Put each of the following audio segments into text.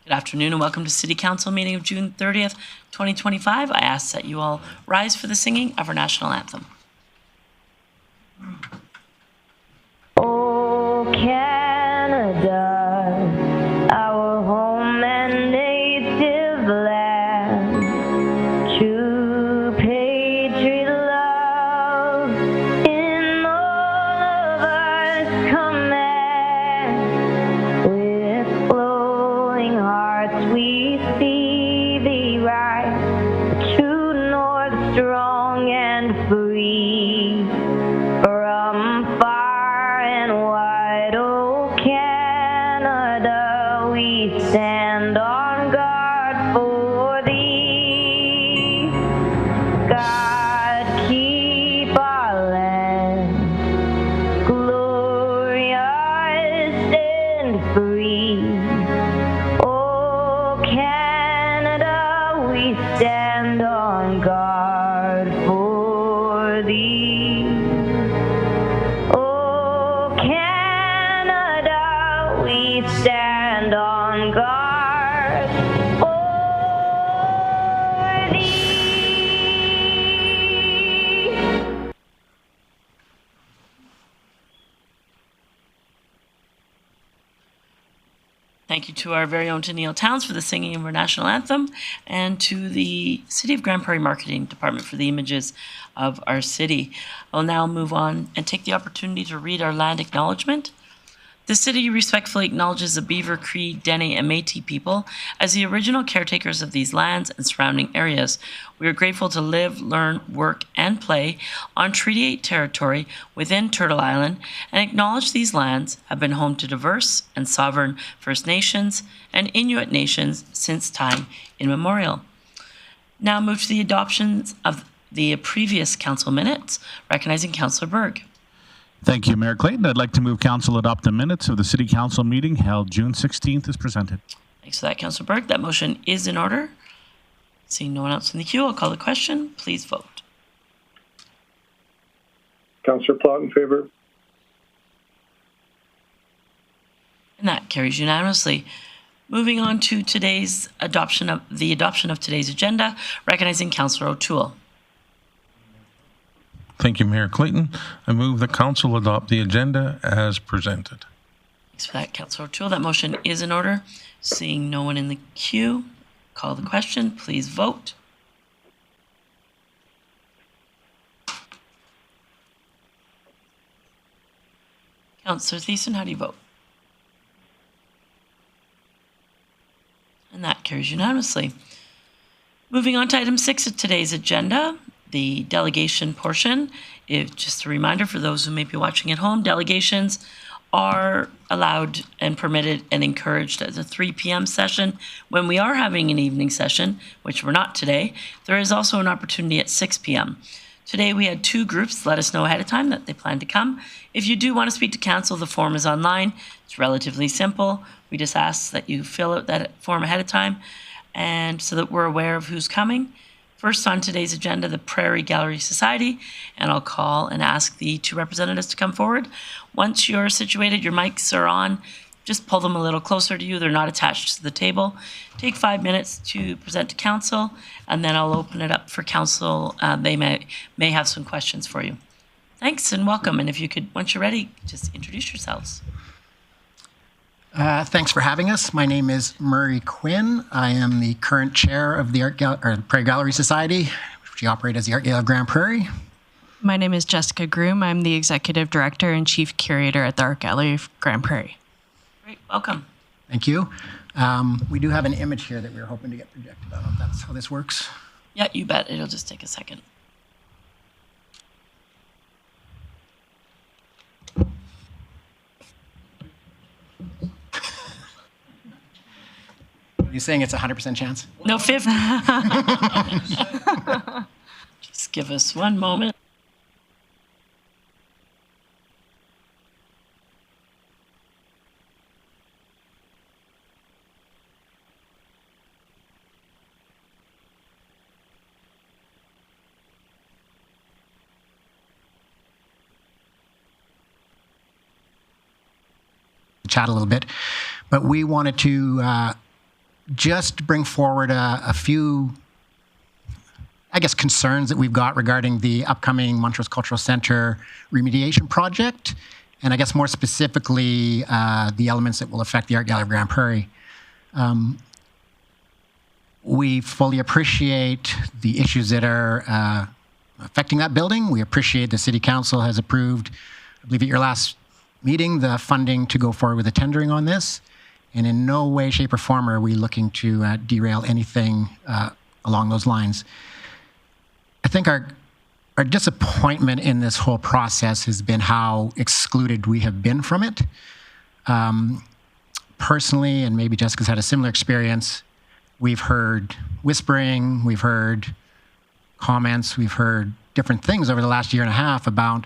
Good afternoon and welcome to City Council meeting of June 30th, 2025. I ask that you all rise for the singing of our national anthem. Oh, Canada, our home and native land, true patriot love in all of us command. With flowing hearts we see thee rise, the true north strong and free. From far and wide, oh Canada, we stand on guard for thee. God, keep our land glorious and free. Oh Canada, we stand on guard for thee. Oh, Canada, we stand on guard for thee. Thank you to our very own Tennille Towns for the singing of our national anthem, and to the City of Grande Prairie Marketing Department for the images of our city. I'll now move on and take the opportunity to read our land acknowledgement. The city respectfully acknowledges the Beaver, Cree, Dene, and Métis people as the original caretakers of these lands and surrounding areas. We are grateful to live, learn, work, and play on Treaty 8 territory within Turtle Island, and acknowledge these lands have been home to diverse and sovereign First Nations and Inuit nations since time immemorial. Now move to the adoption of the previous council minutes, recognizing Councillor Berg. Thank you, Mayor Clayton. I'd like to move council adopt the minutes of the City Council meeting held June 16th as presented. Thanks for that, Councillor Berg. That motion is in order. Seeing no one else in the queue, I'll call the question. Please vote. Councillor Plott in favour. And that carries unanimously. Moving on to today's adoption of today's agenda, recognizing Councillor O'Toole. Thank you, Mayor Clayton. I move the council adopt the agenda as presented. Thanks for that, Councillor O'Toole. That motion is in order. Seeing no one in the queue, call the question. Please vote. Councillor Thiessen, how do you vote? And that carries unanimously. Moving on to item 6 of today's agenda, the delegation portion. Just a reminder for those who may be watching at home, delegations are allowed and permitted and encouraged at the 3 p.m. session. When we are having an evening session, which we're not today, there is also an opportunity at 6 p.m. Today we had 2 groups let us know ahead of time that they plan to come. If you do want to speak to council, the form is online. It's relatively simple. We just ask that you fill out that form ahead of time, and so that we're aware of who's coming. First on today's agenda, the Prairie Gallery Society, and I'll call and ask the 2 representatives to come forward. Once you're situated, your mics are on, just pull them a little closer to you. They're not attached to the table. Take 5 minutes to present to council, and then I'll open it up for council. They may have some questions for you. Thanks and welcome, and if you could, once you're ready, just introduce yourselves. Thanks for having us. My name is Murray Quinn. I am the current chair of the Prairie Gallery Society, which we operate as the Art Gallery of Grande Prairie. My name is Jessica Groom. I'm the executive director and chief curator at the Art Gallery of Grande Prairie. Great, welcome. Thank you. We do have an image here that we were hoping to get projected. I don't know if that's how this works. Yeah, you bet. It'll just take a second. Are you saying it's a 100% chance? No, 50. Just give us one moment. Chat a little bit, but we wanted to just bring forward a few, I guess, concerns that we've got regarding the upcoming Montrose Cultural Centre remediation project, and I guess more specifically, the elements that will affect the Art Gallery of Grande Prairie. We fully appreciate the issues that are affecting that building. We appreciate the City Council has approved, I believe at your last meeting, the funding to go forward with the tendering on this. And in no way, shape, or form are we looking to derail anything along those lines. I think our disappointment in this whole process has been how excluded we have been from it. Personally, and maybe Jessica's had a similar experience, we've heard whispering, we've heard comments, we've heard different things over the last year and a half about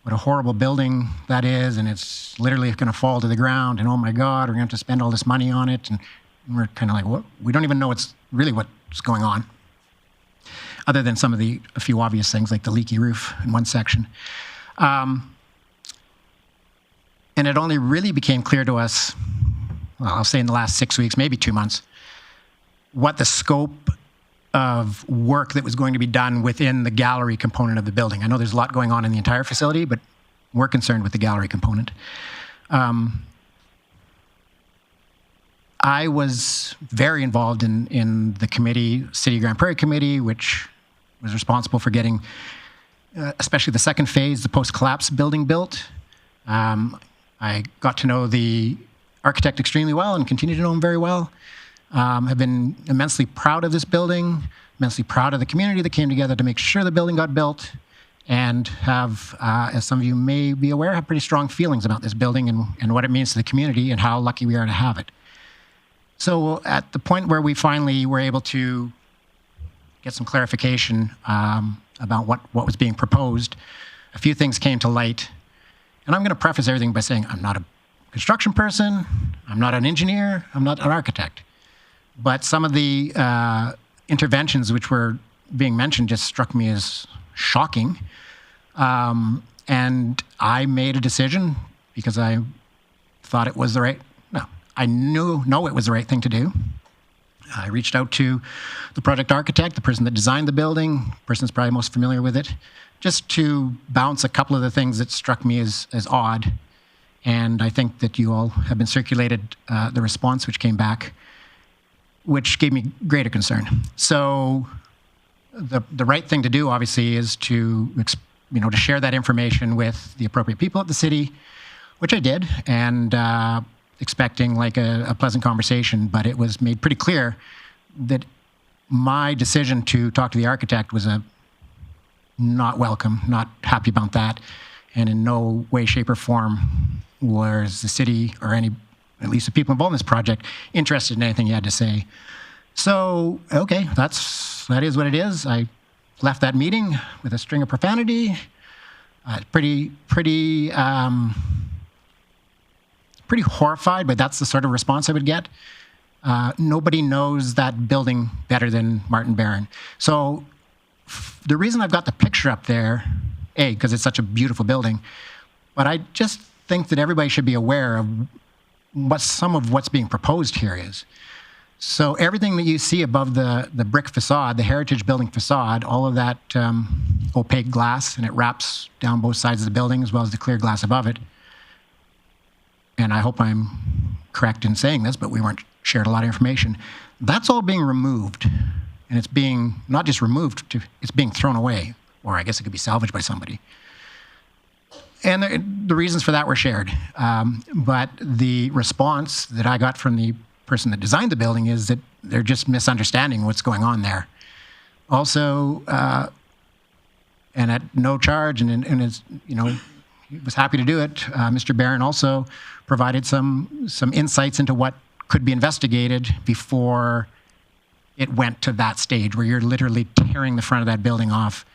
what a horrible building that is, and it's literally going to fall to the ground, and oh my God, we're going to have to spend all this money on it, and we're kind of like, what? We don't even know what's going on, other than a few obvious things like the leaky roof in one section. And it only really became clear to us, well, I'll say in the last 6 weeks, maybe 2 months, what the scope of work that was going to be done within the gallery component of the building. I know there's a lot going on in the entire facility, but we're concerned with the gallery component. I was very involved in the committee, City of Grande Prairie Committee, which was responsible for getting, especially the second phase, the post-collapse building built. I got to know the architect extremely well and continue to know him very well. Have been immensely proud of this building, immensely proud of the community that came together to make sure the building got built, and have, as some of you may be aware, have pretty strong feelings about this building and what it means to the community and how lucky we are to have it. So at the point where we finally were able to get some clarification about what was being proposed, a few things came to light. And I'm going to preface everything by saying I'm not a construction person, I'm not an engineer, I'm not an architect. But some of the interventions which were being mentioned just struck me as shocking. And I made a decision because I thought it was the right, I know it was the right thing to do. I reached out to the project architect, the person that designed the building, the person that's probably most familiar with it, just to bounce a couple of the things that struck me as odd. And I think that you all have been circulated the response which came back, which gave me greater concern. So the right thing to do, obviously, is to share that information with the appropriate people at the city, which I did, and expecting like a pleasant conversation. But it was made pretty clear that my decision to talk to the architect was not welcome, not happy about that, and in no way, shape, or form was the city or at least the people involved in this project, interested in anything he had to say. So, okay, that is what it is. I left that meeting with a string of profanity. Pretty horrified, but that's the sort of response I would get. Nobody knows that building better than Martin Barron. So the reason I've got the picture up there, because it's such a beautiful building, but I just think that everybody should be aware of what some of what's being proposed here is. So everything that you see above the brick facade, the heritage building facade, all of that opaque glass, and it wraps down both sides of the building as well as the clear glass above it. And I hope I'm correct in saying this, but we weren't shared a lot of information. That's all being removed. And it's being not just removed, it's being thrown away, or I guess it could be salvaged by somebody. And the reasons for that were shared. But the response that I got from the person that designed the building is that they're just misunderstanding what's going on there. Also, and at no charge, and it's, he was happy to do it, Mr. Barron also provided some insights into what could be investigated before it went to that stage where you're literally tearing the front of that building off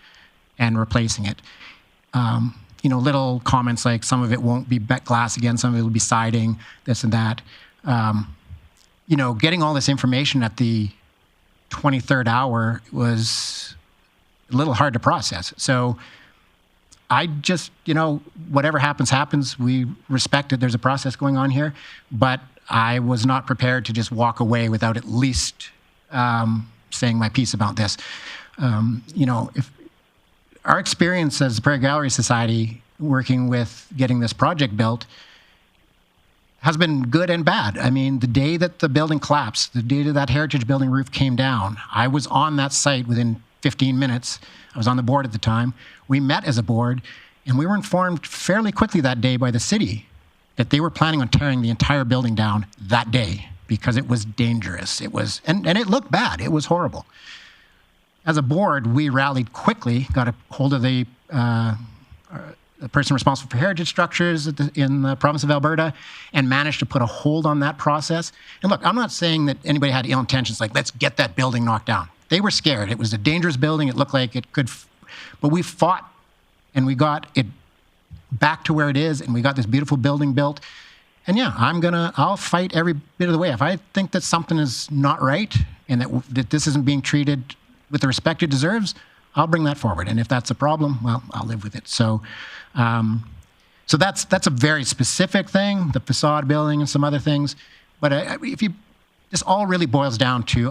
and replacing it. Little comments like some of it won't be glass again, some of it will be siding, this and that. Getting all this information at the 23rd hour was a little hard to process. So I just, whatever happens, happens. We respect it. There's a process going on here. But I was not prepared to just walk away without at least saying my piece about this. If our experience as the Prairie Gallery Society working with getting this project built has been good and bad. I mean, the day that the building collapsed, the day that heritage building roof came down, I was on that site within 15 minutes. I was on the board at the time. We met as a board, and we were informed fairly quickly that day by the city that they were planning on tearing the entire building down that day because it was dangerous. It was, and it looked bad. It was horrible. As a board, we rallied quickly, got a hold of the person responsible for heritage structures in the province of Alberta, and managed to put a hold on that process. And look, I'm not saying that anybody had ill intentions, like, let's get that building knocked down. They were scared. It was a dangerous building. It looked like it could, but we fought, and we got it back to where it is, and we got this beautiful building built. And yeah, I'll fight every bit of the way. If I think that something is not right, and that this isn't being treated with the respect it deserves, I'll bring that forward. And if that's a problem, well, I'll live with it. So that's a very specific thing, the facade building and some other things. But this all really boils down to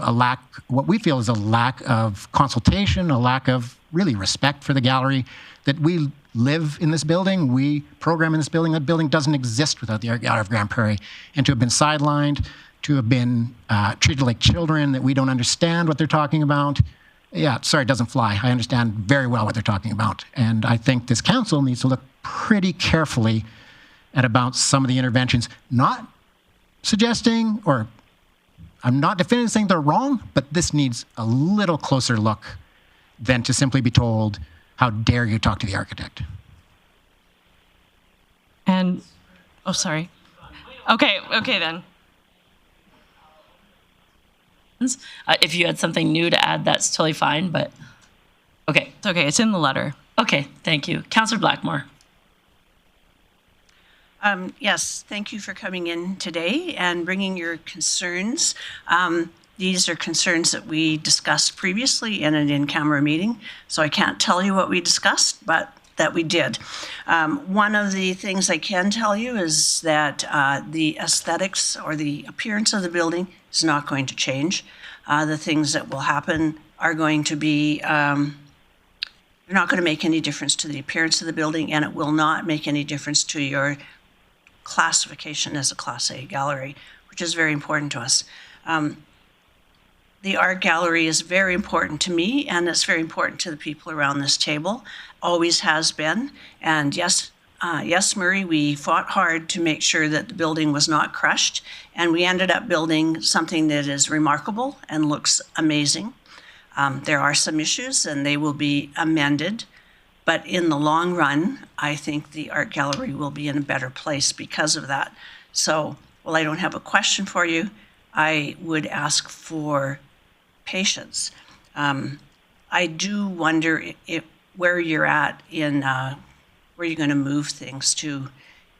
what we feel is a lack of consultation, a lack of really respect for the gallery, that we live in this building, we program in this building. That building doesn't exist without the Art Gallery of Grande Prairie. And to have been sidelined, to have been treated like children, that we don't understand what they're talking about. Yeah, sorry, it doesn't fly. I understand very well what they're talking about. And I think this council needs to look pretty carefully about some of the interventions, not suggesting, or I'm not definitively saying they're wrong, but this needs a little closer look than to simply be told, how dare you talk to the architect. And, oh, sorry. Okay then. If you had something new to add, that's totally fine, but okay. It's okay. It's in the letter. Okay, thank you. Councillor Blackmore. Yes, thank you for coming in today and bringing your concerns. These are concerns that we discussed previously in an in-camera meeting, so I can't tell you what we discussed, but that we did. One of the things I can tell you is that the aesthetics or the appearance of the building is not going to change. The things that will happen are going to be, they're not going to make any difference to the appearance of the building, and it will not make any difference to your classification as a Class A gallery, which is very important to us. The art gallery is very important to me, and it's very important to the people around this table. Always has been. And yes, Murray, we fought hard to make sure that the building was not crushed, and we ended up building something that is remarkable and looks amazing. There are some issues, and they will be amended. But in the long run, I think the art gallery will be in a better place because of that. So, while I don't have a question for you, I would ask for patience. I do wonder where you're at in where you're going to move things to,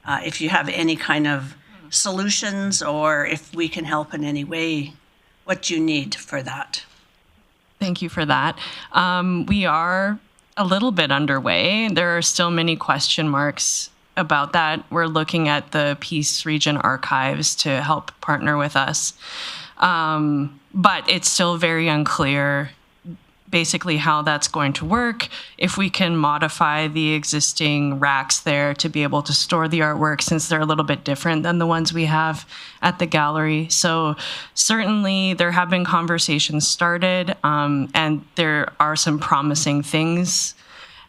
if you have any kind of solutions, or if we can help in any way, what do you need for that? Thank you for that. We are a little bit underway. There are still many question marks about that. We're looking at the Peace Region Archives to help partner with us. But it's still very unclear basically how that's going to work, if we can modify the existing racks there to be able to store the artwork, since they're a little bit different than the ones we have at the gallery. So certainly there have been conversations started, and there are some promising things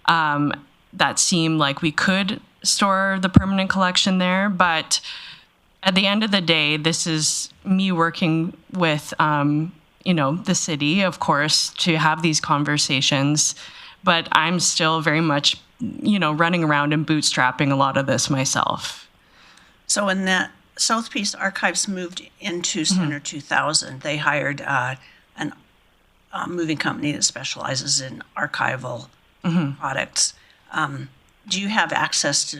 that seem like we could store the permanent collection there. But at the end of the day, this is me working with the city, of course, to have these conversations, but I'm still very much, running around and bootstrapping a lot of this myself. So when the South Peace Archives moved into Center 2000, they hired a moving company that specializes in archival products. Do you have access to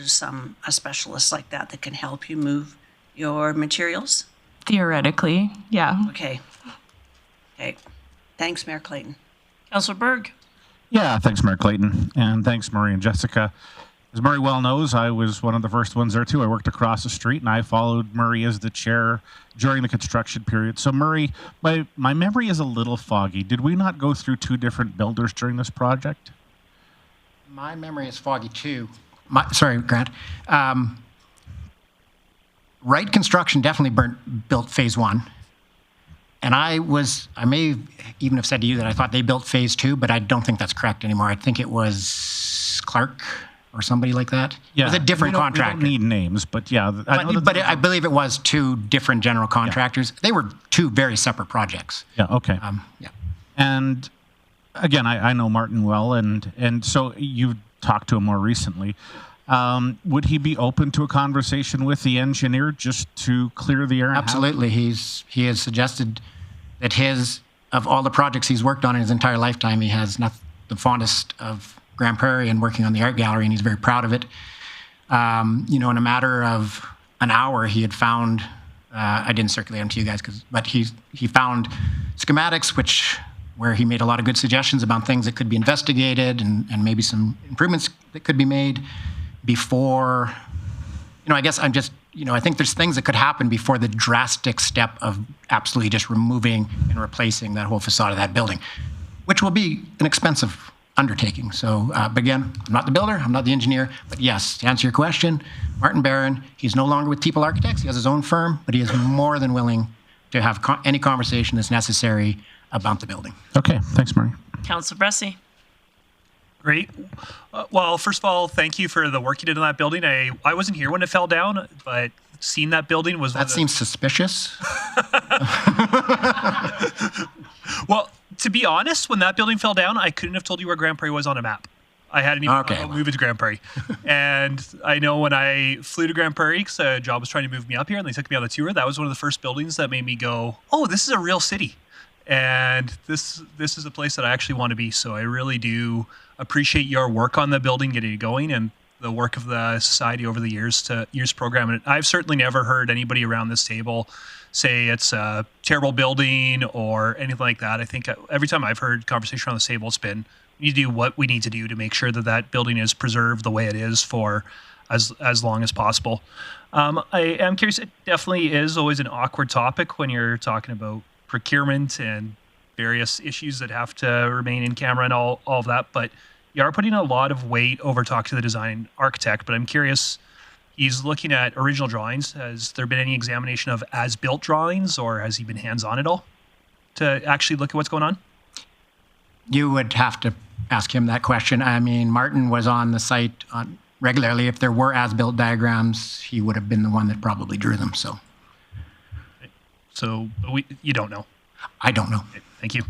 a specialist like that can help you move your materials? Theoretically, yeah. Okay. Thanks, Mayor Clayton. Councillor Berg. Yeah, thanks, Mayor Clayton. And thanks, Marie and Jessica. As Murray well knows, I was one of the first ones there too. I worked across the street, and I followed Murray as the chair during the construction period. So Murray, my memory is a little foggy. Did we not go through 2 different builders during this project? My memory is foggy too. Sorry, Grant. Wright Construction definitely built phase 1. And I may even have said to you that I thought they built phase 2, but I don't think that's correct anymore. I think it was Clark or somebody like that. Yeah, it was a different contractor. We don't need names, but yeah. I believe it was 2 different general contractors. Yeah. They were 2 very separate projects. Yeah, okay. Yeah. And again, I know Martin well, and so you talked to him more recently. Would he be open to a conversation with the engineer just to clear the air? Absolutely. He has suggested that of all the projects he's worked on in his entire lifetime, he has the fondest of Grande Prairie and working on the art gallery, and he's very proud of it. In a matter of an hour, he had found, I didn't circulate them to you guys, but he found schematics where he made a lot of good suggestions about things that could be investigated and maybe some improvements that could be made before, I guess I think there's things that could happen before the drastic step of absolutely just removing and replacing that whole facade of that building, which will be an expensive undertaking. So, but again, I'm not the builder, I'm not the engineer, but yes, to answer your question, Martin Barron, he's no longer with People Architects, he has his own firm, but he is more than willing to have any conversation that's necessary about the building. Okay, thanks, Murray. Councillor Bressie. Great. Well, first of all, thank you for the work you did on that building. I wasn't here when it fell down, but seeing that building was... That seems suspicious. Well, to be honest, when that building fell down, I couldn't have told you where Grande Prairie was on a map. I hadn't even moved to Grande Prairie. And I know when I flew to Grande Prairie, because a job was trying to move me up here, and they took me on the tour, that was one of the first buildings that made me go, oh, this is a real city. And this is a place that I actually want to be. So I really do appreciate your work on the building, getting it going, and the work of the society over the years program. And I've certainly never heard anybody around this table say it's a terrible building or anything like that. I think every time I've heard conversation around this table, it's been, we need to do what we need to do to make sure that that building is preserved the way it is for as long as possible. I am curious, it definitely is always an awkward topic when you're talking about procurement and various issues that have to remain in camera and all of that, but you are putting a lot of weight over talking to the design architect. But I'm curious, he's looking at original drawings. Has there been any examination of as-built drawings, or has he been hands-on at all to actually look at what's going on? You would have to ask him that question. I mean, Martin was on the site regularly. If there were as-built diagrams, he would have been the one that probably drew them. So you don't know? I don't know. Okay, thank you.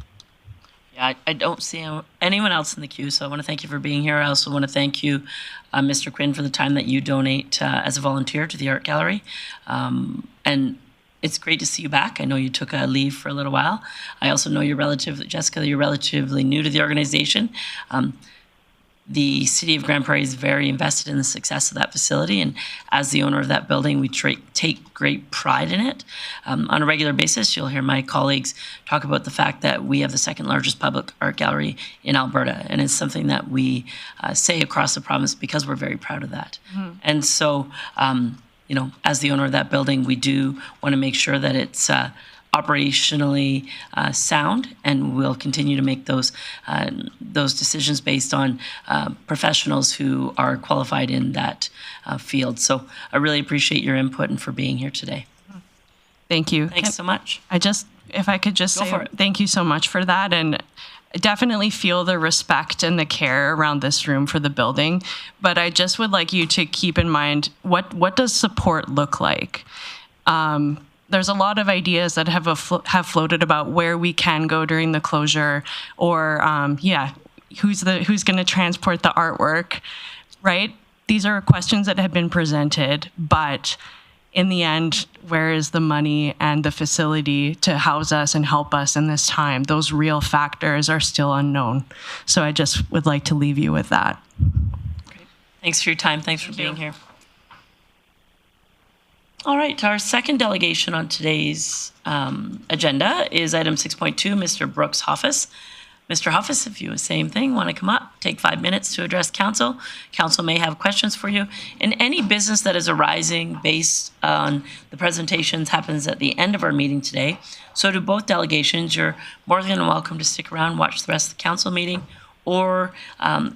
Yeah, I don't see anyone else in the queue, so I want to thank you for being here. I also want to thank you, Mr. Quinn, for the time that you donate as a volunteer to the art gallery. And it's great to see you back. I know you took a leave for a little while. I also know Jessica, you're relatively new to the organization. The City of Grande Prairie is very invested in the success of that facility, and as the owner of that building, we take great pride in it. On a regular basis, you'll hear my colleagues talk about the fact that we have the second largest public art gallery in Alberta, and it's something that we say across the province because we're very proud of that. Mm-hmm. And so, as the owner of that building, we do want to make sure that it's operationally sound, and we'll continue to make those decisions based on professionals who are qualified in that field. So I really appreciate your input and for being here today. Thank you. Thanks so much. If I could just say thank you so much for that, and I definitely feel the respect and the care around this room for the building, but I just would like you to keep in mind, what does support look like? There's a lot of ideas that have floated about where we can go during the closure, or who's going to transport the artwork, right? These are questions that have been presented, but in the end, where is the money and the facility to house us and help us in this time? Those real factors are still unknown. So I just would like to leave you with that. Great. Thanks for your time. Thanks for being here. All right, our second delegation on today's agenda is item 6.2, Mr. Brooks Hoffos. Mr. Hoffos, if you same thing, want to come up, take 5 minutes to address council. Council may have questions for you. And any business that is arising based on the presentations happens at the end of our meeting today. So to both delegations, you're more than welcome to stick around, watch the rest of the council meeting, or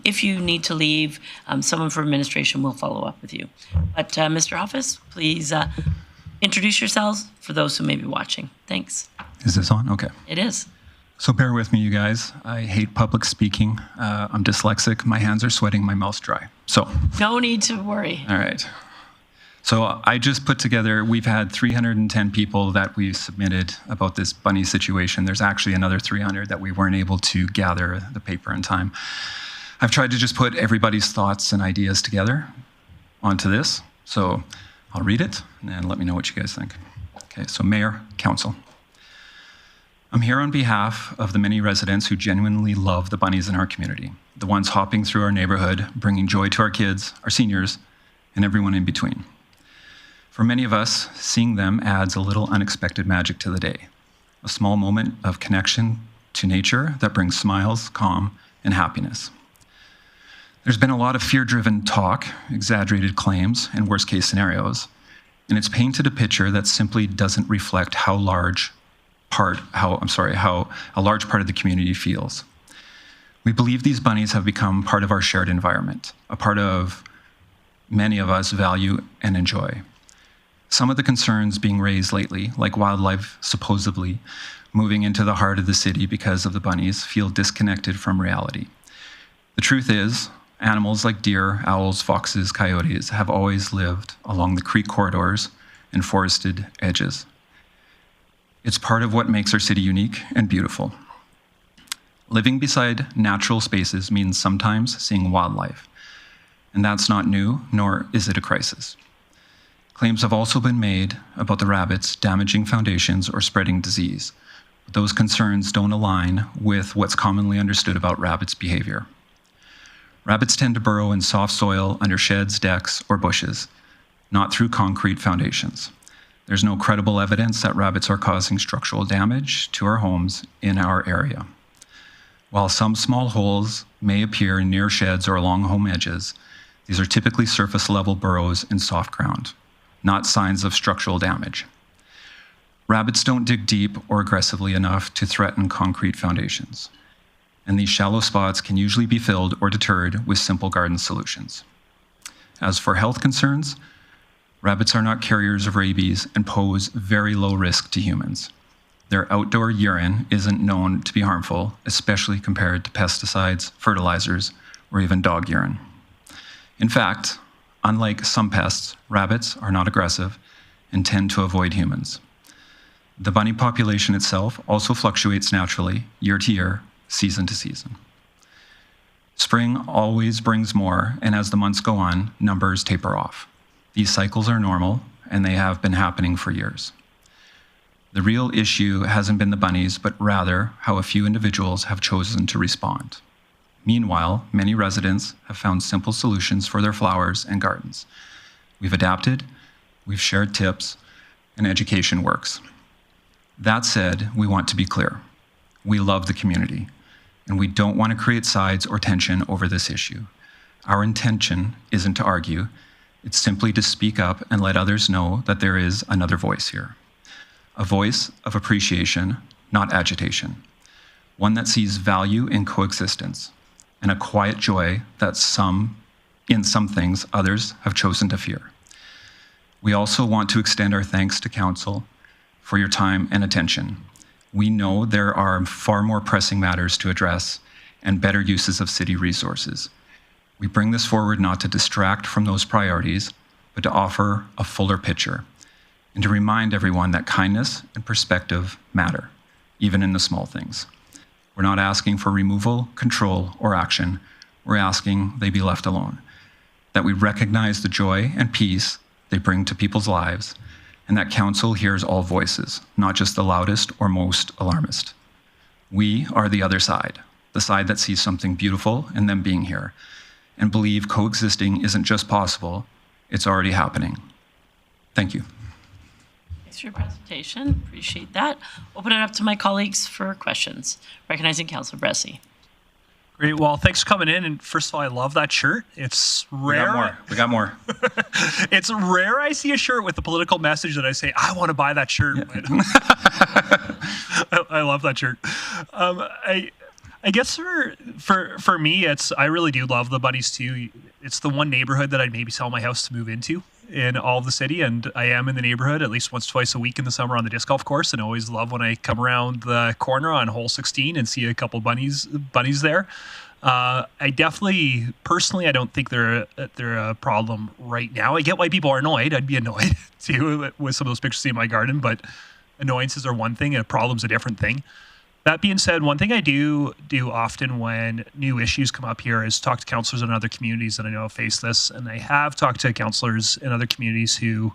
if you need to leave, someone from administration will follow up with you. But Mr. Hoffos, please introduce yourselves for those who may be watching. Thanks. Is this on? Okay. It is. So bear with me, you guys. I hate public speaking. I'm dyslexic. My hands are sweating. My mouth's dry. So. No need to worry. All right. So I just put together, we've had 310 people that we've submitted about this bunny situation. There's actually another 300 that we weren't able to gather the paper in time. I've tried to just put everybody's thoughts and ideas together onto this. So I'll read it and let me know what you guys think. Okay, so Mayor, Council. I'm here on behalf of the many residents who genuinely love the bunnies in our community, the ones hopping through our neighborhood, bringing joy to our kids, our seniors, and everyone in between. For many of us, seeing them adds a little unexpected magic to the day, a small moment of connection to nature that brings smiles, calm, and happiness. There's been a lot of fear-driven talk, exaggerated claims, and worst-case scenarios, and it's painted a picture that simply doesn't reflect how a large part of the community feels. We believe these bunnies have become part of our shared environment, a part of many of us value and enjoy. Some of the concerns being raised lately, like wildlife supposedly moving into the heart of the city because of the bunnies, feel disconnected from reality. The truth is, animals like deer, owls, foxes, coyotes have always lived along the creek corridors and forested edges. It's part of what makes our city unique and beautiful. Living beside natural spaces means sometimes seeing wildlife, and that's not new, nor is it a crisis. Claims have also been made about the rabbits damaging foundations or spreading disease. But those concerns don't align with what's commonly understood about rabbits' behavior. Rabbits tend to burrow in soft soil under sheds, decks, or bushes, not through concrete foundations. There's no credible evidence that rabbits are causing structural damage to our homes in our area. While some small holes may appear near sheds or along home edges, these are typically surface-level burrows in soft ground, not signs of structural damage. Rabbits don't dig deep or aggressively enough to threaten concrete foundations, and these shallow spots can usually be filled or deterred with simple garden solutions. As for health concerns, rabbits are not carriers of rabies and pose very low risk to humans. Their outdoor urine isn't known to be harmful, especially compared to pesticides, fertilizers, or even dog urine. In fact, unlike some pests, rabbits are not aggressive and tend to avoid humans. The bunny population itself also fluctuates naturally, year to year, season to season. Spring always brings more, and as the months go on, numbers taper off. These cycles are normal, and they have been happening for years. The real issue hasn't been the bunnies, but rather how a few individuals have chosen to respond. Meanwhile, many residents have found simple solutions for their flowers and gardens. We've adapted, we've shared tips, and education works. That said, we want to be clear. We love the community, and we don't want to create sides or tension over this issue. Our intention isn't to argue. It's simply to speak up and let others know that there is another voice here. A voice of appreciation, not agitation. One that sees value in coexistence and a quiet joy that in some things others have chosen to fear. We also want to extend our thanks to Council for your time and attention. We know there are far more pressing matters to address and better uses of city resources. We bring this forward not to distract from those priorities, but to offer a fuller picture and to remind everyone that kindness and perspective matter, even in the small things. We're not asking for removal, control, or action. We're asking they be left alone, that we recognize the joy and peace they bring to people's lives, and that Council hears all voices, not just the loudest or most alarmist. We are the other side, the side that sees something beautiful in them being here, and believe coexisting isn't just possible, it's already happening. Thank you. Thanks for your presentation. Appreciate that. Open it up to my colleagues for questions. Recognizing Councillor Bressie. Great. Well, thanks for coming in. And first of all, I love that shirt. It's rare. We got more. It's rare I see a shirt with a political message that I say, I want to buy that shirt. Yeah. I love that shirt. I guess for me, I really do love the Bunnies too. It's the one neighborhood that I'd maybe sell my house to move into in all of the city, and I am in the neighborhood at least once, twice a week in the summer on the disc golf course, and always love when I come around the corner on hole 16 and see a couple bunnies there. I definitely, personally, I don't think they're a problem right now. I get why people are annoyed. I'd be annoyed too with some of those pictures in my garden, but annoyances are one thing and a problem's a different thing. That being said, one thing I do often when new issues come up here is talk to councillors in other communities that I know have faced this. And I have talked to councillors in other communities who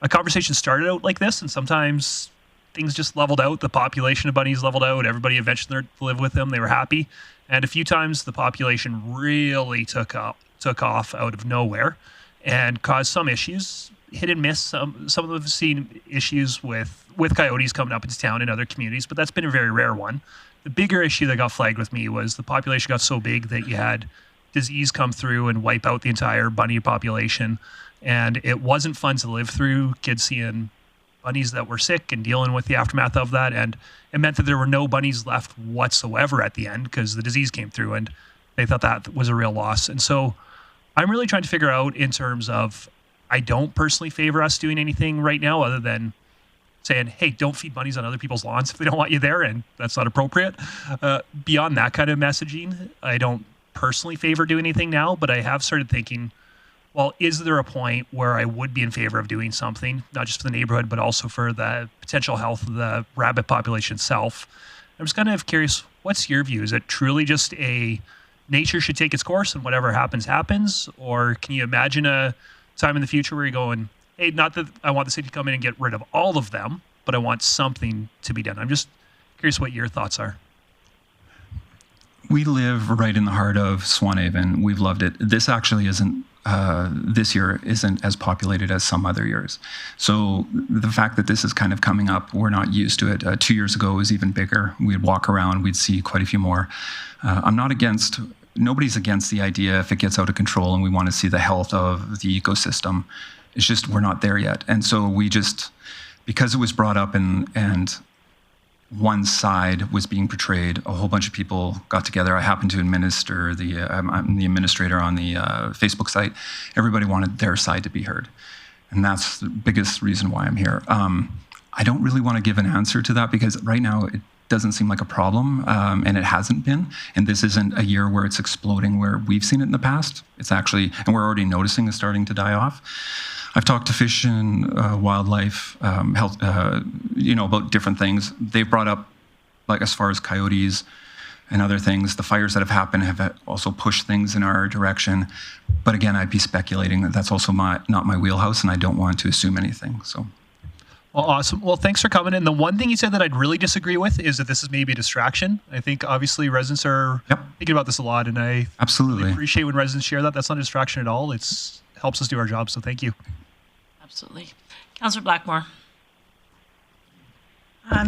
a conversation started out like this, and sometimes things just leveled out. The population of bunnies leveled out. Everybody eventually learned to live with them. They were happy. And a few times the population really took off out of nowhere and caused some issues, hit and miss. Some of them have seen issues with coyotes coming up into town in other communities, but that's been a very rare one. The bigger issue that got flagged with me was the population got so big that you had disease come through and wipe out the entire bunny population. And it wasn't fun to live through, kids seeing bunnies that were sick and dealing with the aftermath of that. And it meant that there were no bunnies left whatsoever at the end because the disease came through, and they thought that was a real loss. And so I'm really trying to figure out in terms of, I don't personally favor us doing anything right now other than saying, hey, don't feed bunnies on other people's lawns if they don't want you there, and that's not appropriate. Beyond that kind of messaging, I don't personally favor doing anything now, but I have started thinking, well, is there a point where I would be in favor of doing something, not just for the neighborhood, but also for the potential health of the rabbit population itself? I'm just kind of curious, what's your view? Is it truly just nature should take its course and whatever happens, happens? Or can you imagine a time in the future where you're going, hey, not that I want the city to come in and get rid of all of them, but I want something to be done. I'm just curious what your thoughts are. We live right in the heart of Swanhaven. We've loved it. This actually isn't, this year isn't as populated as some other years. So the fact that this is kind of coming up, we're not used to it. 2 years ago, it was even bigger. We'd walk around, we'd see quite a few more. Nobody's against the idea if it gets out of control and we want to see the health of the ecosystem. It's just we're not there yet. And so because it was brought up and one side was being portrayed, a whole bunch of people got together. I happened to administer I'm the administrator on the Facebook site. Everybody wanted their side to be heard. And that's the biggest reason why I'm here. I don't really want to give an answer to that because right now it doesn't seem like a problem, and it hasn't been. And this isn't a year where it's exploding where we've seen it in the past. It's actually, and we're already noticing it's starting to die off. I've talked to Fish and Wildlife, health, about different things. They've brought up, like as far as coyotes and other things, the fires that have happened have also pushed things in our direction. But again, I'd be speculating that that's also not my wheelhouse, and I don't want to assume anything. So. Well, awesome. Well, thanks for coming in. The one thing you said that I'd really disagree with is that this is maybe a distraction. I think obviously residents are thinking about this a lot, and I absolutely appreciate when residents share that. That's not a distraction at all. It helps us do our job. So thank you. Absolutely. Councillor Blackmore.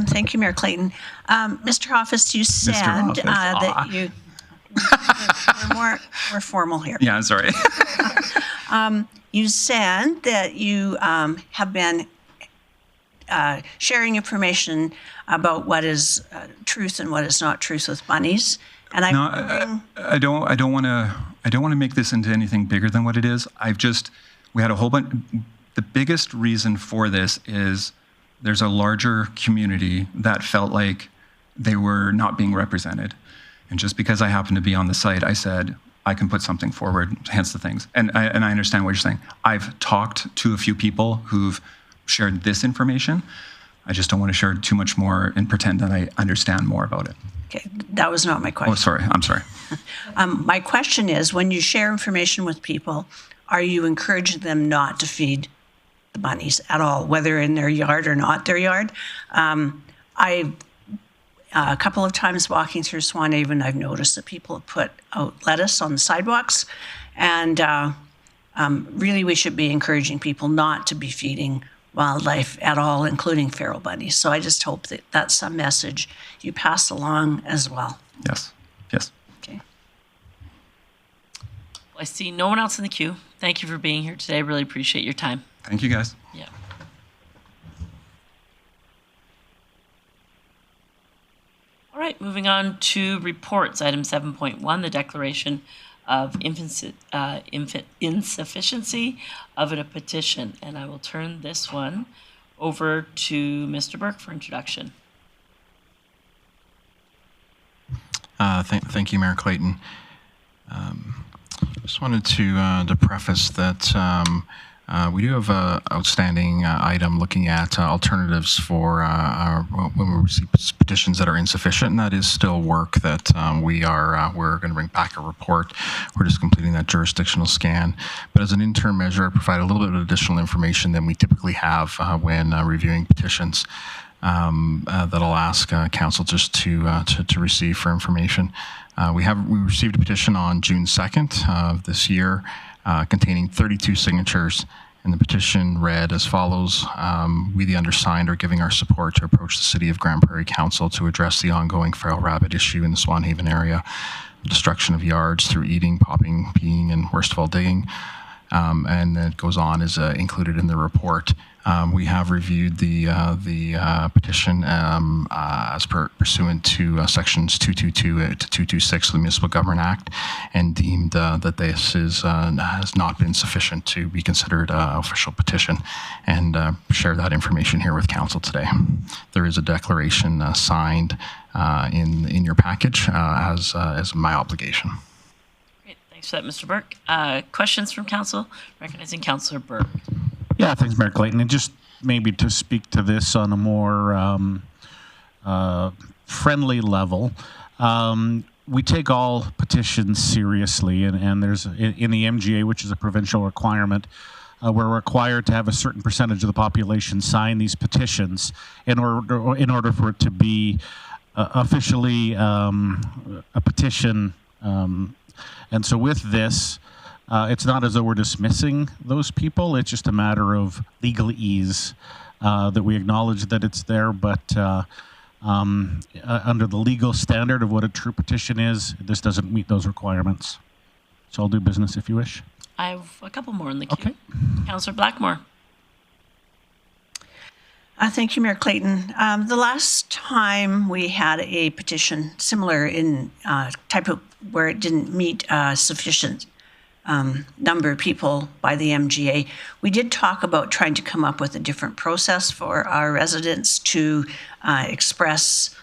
Thank you, Mayor Clayton. Mr. Hoffos, you said that we're more formal here. Yeah, sorry. You said that you have been sharing information about what is truth and what is not truth with bunnies. And I don't want to make this into anything bigger than what it is. We had a whole bunch. The biggest reason for this is there's a larger community that felt like they were not being represented. And just because I happened to be on the site, I said, I can put something forward, hence the things. And I understand what you're saying. I've talked to a few people who've shared this information. I just don't want to share too much more and pretend that I understand more about it. Okay, that was not my question. Oh, sorry. I'm sorry. My question is, when you share information with people, are you encouraging them not to feed the bunnies at all, whether in their yard or not their yard? A couple of times walking through Swanhaven, I've noticed that people have put out lettuce on the sidewalks, and really we should be encouraging people not to be feeding wildlife at all, including feral bunnies. So I just hope that that's some message you pass along as well. Yes. Yes. Okay. I see no one else in the queue. Thank you for being here today. I really appreciate your time. Thank you, guys. Yeah. All right, moving on to reports. Item 7.1, the declaration of insufficiency of a petition. And I will turn this one over to Mr. Burke for introduction. Thank you, Mayor Clayton. Just wanted to preface that we do have an outstanding item looking at alternatives for when we receive petitions that are insufficient, and that is still work that we're going to bring back a report. We're just completing that jurisdictional scan, but as an interim measure, I provide a little bit of additional information than we typically have when reviewing petitions. That I'll ask council just to receive for information. We received a petition on June 2nd of this year containing 32 signatures, and the petition read as follows. We, the undersigned, are giving our support to approach the City of Grande Prairie Council to address the ongoing feral rabbit issue in the Swanhaven area, the destruction of yards through eating, popping, peeing, and worst of all, digging. And then it goes on as included in the report. We have reviewed the petition as pursuant to sections 222 to 226 of the Municipal Government Act, and deemed that this has not been sufficient to be considered an official petition, and share that information here with council today. There is a declaration signed in your package as my obligation. Thanks for that, Mr. Burke. Questions from council? Recognizing Councillor Burke. Yeah, thanks, Mayor Clayton. And just maybe to speak to this on a more friendly level, we take all petitions seriously, and there's in the MGA, which is a provincial requirement, we're required to have a certain percentage of the population sign these petitions in order for it to be officially a petition. And so with this, it's not as though we're dismissing those people. It's just a matter of legal ease that we acknowledge that it's there, but under the legal standard of what a true petition is, this doesn't meet those requirements. So I'll do business if you wish. I have a couple more in the queue. Okay. Councillor Blackmore. Thank you, Mayor Clayton. The last time we had a petition similar in type of where it didn't meet sufficient number of people by the MGA, we did talk about trying to come up with a different process for our residents to express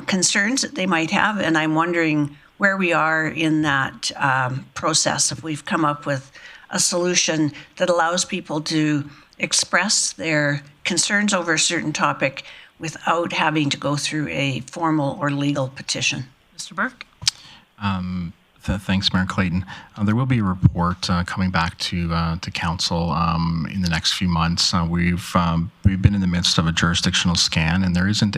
concerns that they might have. And I'm wondering where we are in that process, if we've come up with a solution that allows people to express their concerns over a certain topic without having to go through a formal or legal petition. Mr. Burke? Thanks, Mayor Clayton. There will be a report coming back to council in the next few months. We've been in the midst of a jurisdictional scan, and there isn't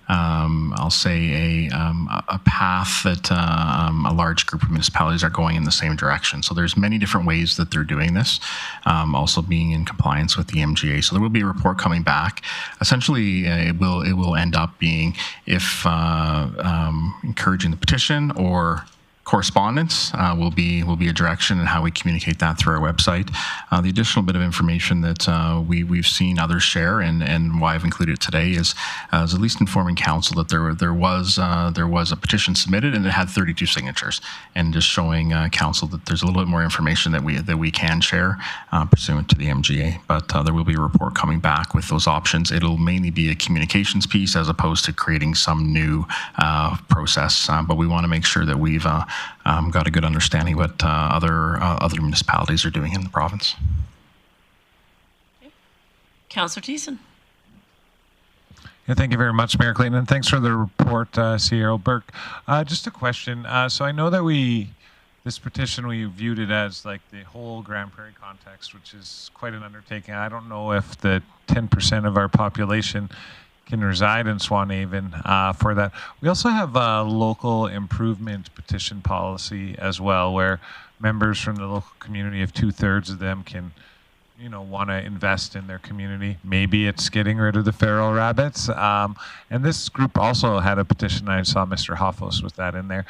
I'll say a path that a large group of municipalities are going in the same direction. So there's many different ways that they're doing this, also being in compliance with the MGA. So there will be a report coming back. Essentially, it will end up being if encouraging the petition or correspondence will be a direction in how we communicate that through our website. The additional bit of information that we've seen others share and why I've included it today is at least informing council that there was a petition submitted and it had 32 signatures, and just showing council that there's a little bit more information that we can share pursuant to the MGA. But there will be a report coming back with those options. It'll mainly be a communications piece as opposed to creating some new process. But we want to make sure that we've got a good understanding what other municipalities are doing in the province. Okay. Councillor Thiessen. Yeah, thank you very much, Mayor Clayton, and thanks for the report, CEO Burke. Just a question. So I know that this petition, we viewed it as like the whole Grande Prairie context, which is quite an undertaking. I don't know if the 10% of our population can reside in Swanhaven for that. We also have a local improvement petition policy as well, where members from the local community, if 2/3 of them can want to invest in their community. Maybe it's getting rid of the feral rabbits. And this group also had a petition. I saw Mr. Hoffos with that in there.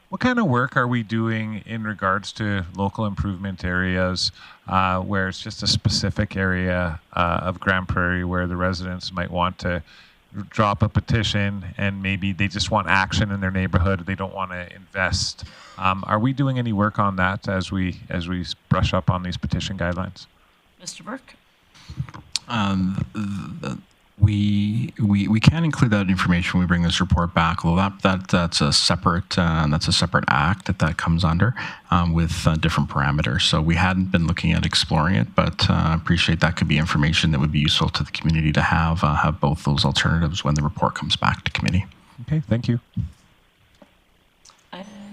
What kind of work are we doing in regards to local improvement areas where it's just a specific area of Grande Prairie where the residents might want to drop a petition and maybe they just want action in their neighborhood, they don't want to invest? Are we doing any work on that as we brush up on these petition guidelines? Mr. Burke? We can include that information when we bring this report back, although that's a separate act that comes under with different parameters. So we hadn't been looking at exploring it, but appreciate that could be information that would be useful to the community to have both those alternatives when the report comes back to committee. Okay, thank you.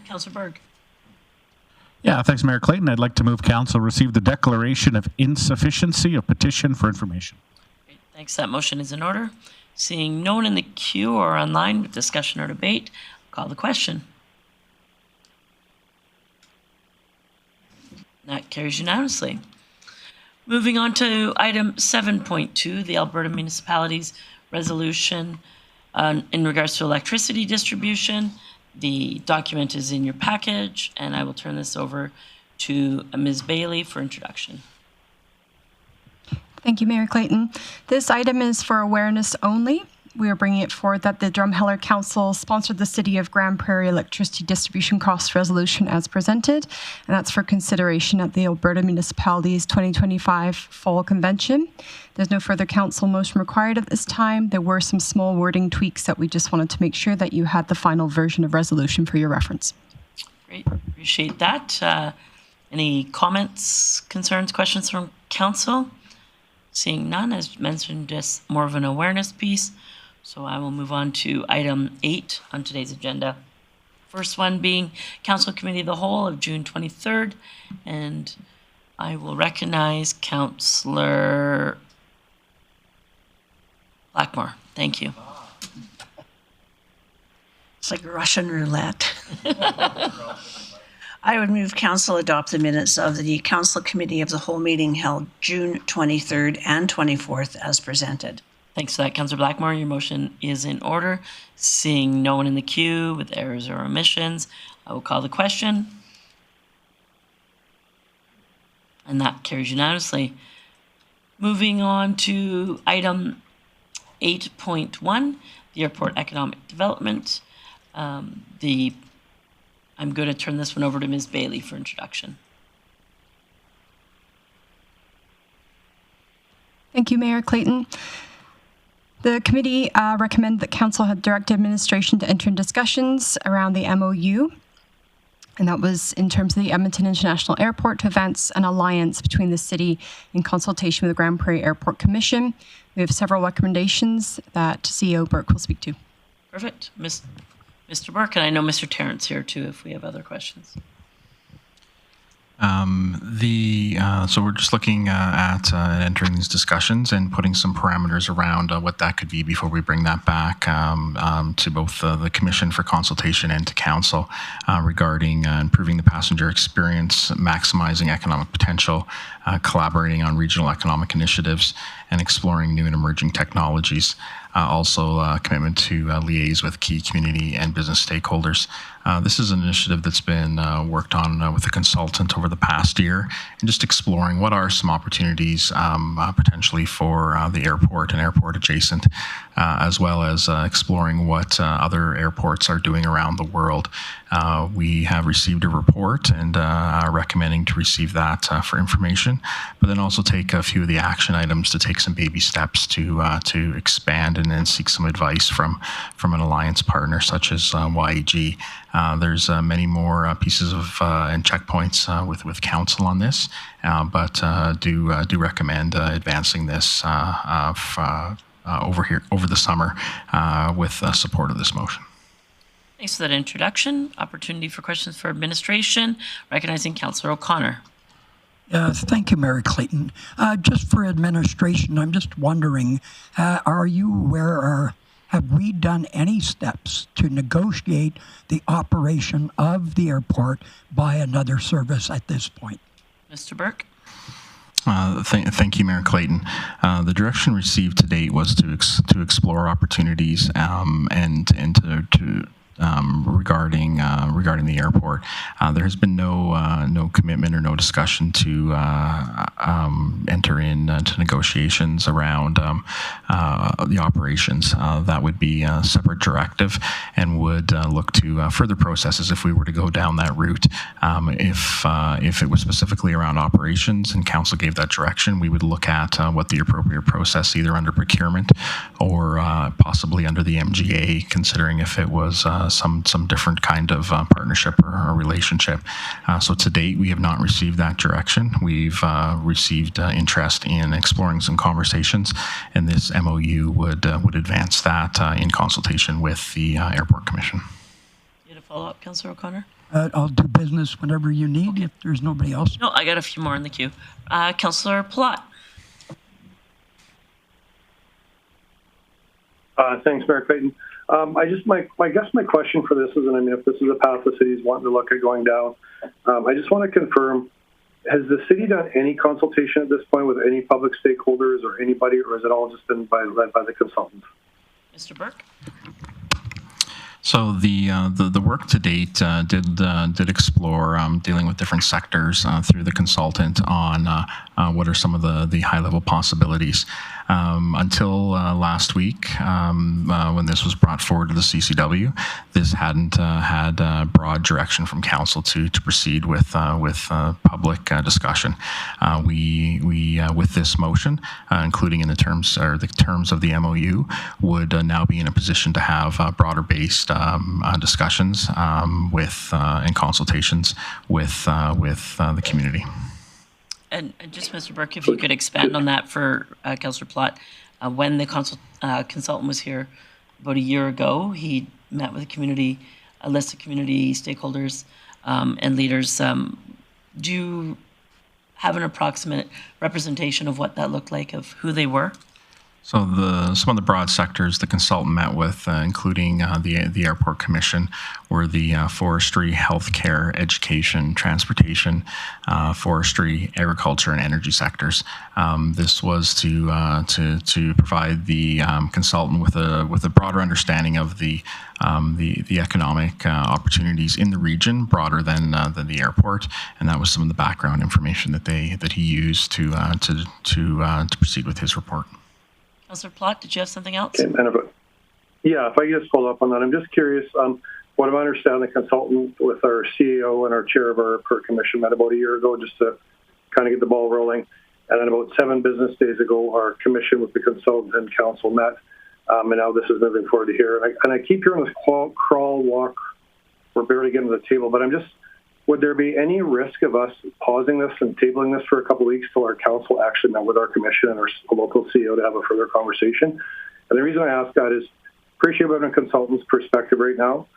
Councillor Berg. Yeah, thanks, Mayor Clayton. I'd like to move council receive the declaration of insufficiency of petition for information. Great, thanks. That motion is in order. Seeing no one in the queue or online with discussion or debate, I'll call the question. That carries unanimously. Moving on to item 7.2, the Alberta Municipalities Resolution in regards to electricity distribution. The document is in your package, and I will turn this over to Ms. Bailey for introduction. Thank you, Mayor Clayton. This item is for awareness only. We are bringing it forward that the Drumheller Council sponsored the City of Grande Prairie electricity distribution cost resolution as presented, and that's for consideration at the Alberta Municipalities 2025 Fall Convention. There's no further council motion required at this time. There were some small wording tweaks that we just wanted to make sure that you had the final version of resolution for your reference. Great, appreciate that. Any comments, concerns, questions from council? Seeing none, as mentioned, just more of an awareness piece. So I will move on to item 8 on today's agenda. First one being Council Committee of the Whole of June 23rd. And I will recognize Councillor Blackmore. Thank you. It's like Russian roulette. I would move council adopt the minutes of the Council Committee of the Whole meeting held June 23rd and 24th as presented. Thanks for that, Councillor Blackmore. Your motion is in order. Seeing no one in the queue with errors or omissions, I will call the question. And that carries unanimously. Moving on to item 8.1, the Airport Economic Development. I'm going to turn this one over to Ms. Bailey for introduction. Thank you, Mayor Clayton. The committee recommended that council had direct administration to enter in discussions around the MOU, and that was in terms of the Edmonton International Airport to advance an alliance between the city in consultation with the Grande Prairie Airport Commission. We have several recommendations that CEO Burke will speak to. Perfect. Mr. Burke, and I know Mr. Terrence here too if we have other questions. So we're just looking at entering these discussions and putting some parameters around what that could be before we bring that back to both the Commission for consultation and to Council regarding improving the passenger experience, maximizing economic potential, collaborating on regional economic initiatives, and exploring new and emerging technologies. Also, a commitment to liaise with key community and business stakeholders. This is an initiative that's been worked on with a consultant over the past year, and just exploring what are some opportunities potentially for the airport and airport adjacent, as well as exploring what other airports are doing around the world. We have received a report and are recommending to receive that for information, but then also take a few of the action items to take some baby steps to expand and then seek some advice from an alliance partner such as YEG. There's many more pieces of and checkpoints with council on this, but do recommend advancing this over the summer with support of this motion. Thanks for that introduction. Opportunity for questions for administration. Recognizing Councillor O'Connor. Yes, thank you, Mayor Clayton. Just for administration, I'm just wondering, are you aware or have we done any steps to negotiate the operation of the airport by another service at this point? Mr. Burke? Thank you, Mayor Clayton. The direction received to date was to explore opportunities and to regarding the airport. There has been no commitment or no discussion to enter into negotiations around the operations. That would be a separate directive and would look to further processes if we were to go down that route. If it was specifically around operations and council gave that direction, we would look at what the appropriate process, either under procurement or possibly under the MGA, considering if it was some different kind of partnership or relationship. So to date, we have not received that direction. We've received interest in exploring some conversations, and this MOU would advance that in consultation with the Airport Commission. You had a follow-up, Councillor O'Connor? I'll do business whenever you need if there's nobody else. No, I got a few more in the queue. Councillor Plott. Thanks, Mayor Clayton. I guess my question for this is, and I mean, if this is a path the city's wanting to look at going down, I just want to confirm, has the city done any consultation at this point with any public stakeholders or anybody, or has it all just been led by the consultants? Mr. Burke? So the work to date did explore dealing with different sectors through the consultant on what are some of the high level possibilities. Until last week, when this was brought forward to the CCW, this hadn't had broad direction from council to proceed with public discussion. We with this motion, including in the terms of the MOU, would now be in a position to have broader based discussions and consultations with the community. And just, Mr. Burke, if you could expand on that for Councillor Plott. When the consultant was here about a year ago, he met with a list of community stakeholders and leaders. Do you have an approximate representation of what that looked like, of who they were? So some of the broad sectors the consultant met with, including the Airport Commission, were the forestry, healthcare, education, transportation, forestry, agriculture, and energy sectors. This was to provide the consultant with a broader understanding of the economic opportunities in the region, broader than the airport, and that was some of the background information that he used to proceed with his report. Councillor Plott, did you have something else? Okay, if I could just follow up on that, I'm just curious. What I understand, the consultant with our CEO and our chair of our Airport Commission met about a year ago just to kind of get the ball rolling. And then about 7 business days ago, our commission with the consultant and council met. And now this is moving forward to here. And I keep hearing this crawl, walk. We're barely getting to the table. But would there be any risk of us pausing this and tabling this for a couple of weeks till our council actually met with our commission and our local CEO to have a further conversation? And the reason I ask that is, appreciate about a consultant's perspective right now.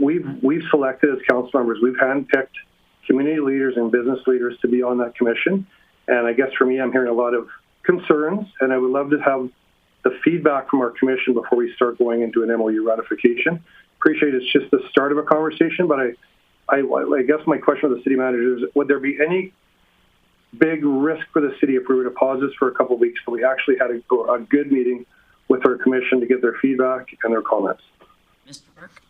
We've selected as council members, we've handpicked community leaders and business leaders to be on that commission. And I guess for me, I'm hearing a lot of concerns, and I would love to have the feedback from our commission before we start going into an MOU ratification. Appreciate it's just the start of a conversation, but I guess my question to the city manager is, would there be any big risk for the city if we were to pause this for a couple of weeks so we actually had a good meeting with our commission to get their feedback and their comments? Mr. Burke?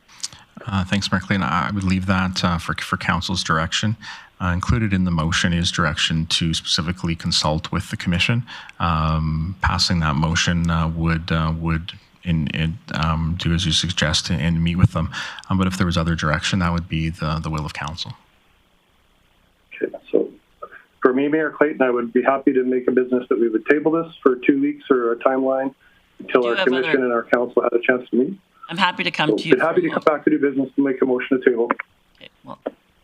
Thanks, Mayor Clayton. I would leave that for council's direction. Included in the motion is direction to specifically consult with the commission. Passing that motion would do as you suggest and meet with them. But if there was other direction, that would be the will of council. Okay, so for me, Mayor Clayton, I would be happy to make a business that we would table this for 2 weeks or a timeline until our commission and our council had a chance to meet. I'm happy to come to you. I'm happy to come back to do business and make a motion to table. Okay, well,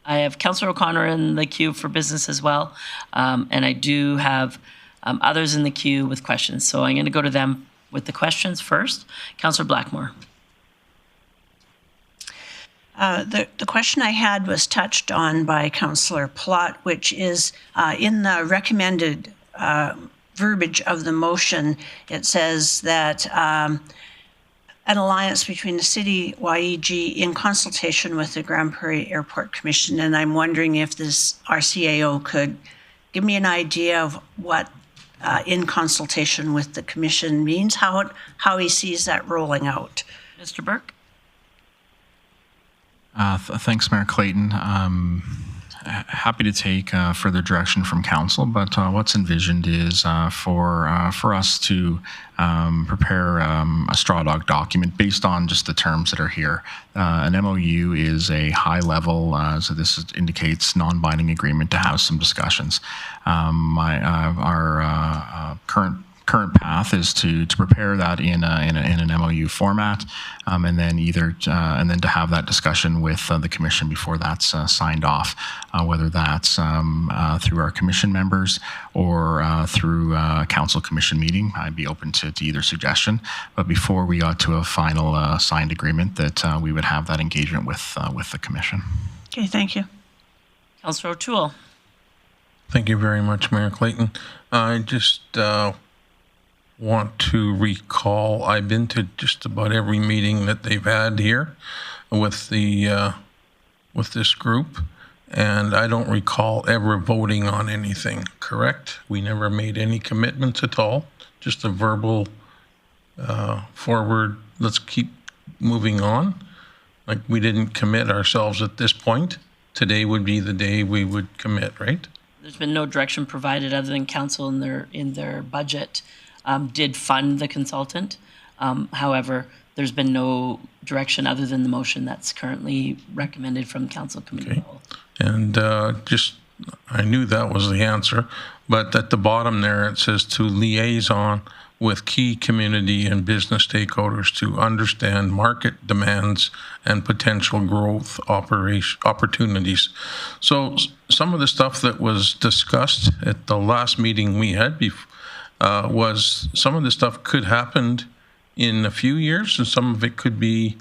I have Councillor O'Connor in the queue for business as well, and I do have others in the queue with questions. So I'm going to go to them with the questions first. Councillor Blackmore. The question I had was touched on by Councillor Plott, which is in the recommended verbiage of the motion, it says that an alliance between the city, YEG, in consultation with the Grande Prairie Airport Commission. And I'm wondering if our CAO could give me an idea of what in consultation with the commission means, how he sees that rolling out. Mr. Burke? Thanks, Mayor Clayton. Happy to take further direction from council, but what's envisioned is for us to prepare a straw dog document based on just the terms that are here. An MOU is a high level, so this indicates non-binding agreement to have some discussions. Our current path is to prepare that in an MOU format, and then and then to have that discussion with the commission before that's signed off, whether that's through our commission members or through a council commission meeting. I'd be open to either suggestion, but before we got to a final signed agreement, that we would have that engagement with the commission. Okay, thank you. Councillor O'Toole. Thank you very much, Mayor Clayton. I just want to recall, I've been to just about every meeting that they've had here with this group, and I don't recall ever voting on anything, correct? We never made any commitments at all, just a verbal forward, let's keep moving on. Like, we didn't commit ourselves at this point. Today would be the day we would commit, right? There's been no direction provided other than council in their budget did fund the consultant. However, there's been no direction other than the motion that's currently recommended from council committee. Okay. And I knew that was the answer, but at the bottom there it says to liaison with key community and business stakeholders to understand market demands and potential growth opportunities. So some of the stuff that was discussed at the last meeting we had was some of the stuff could happen in a few years and some of it could be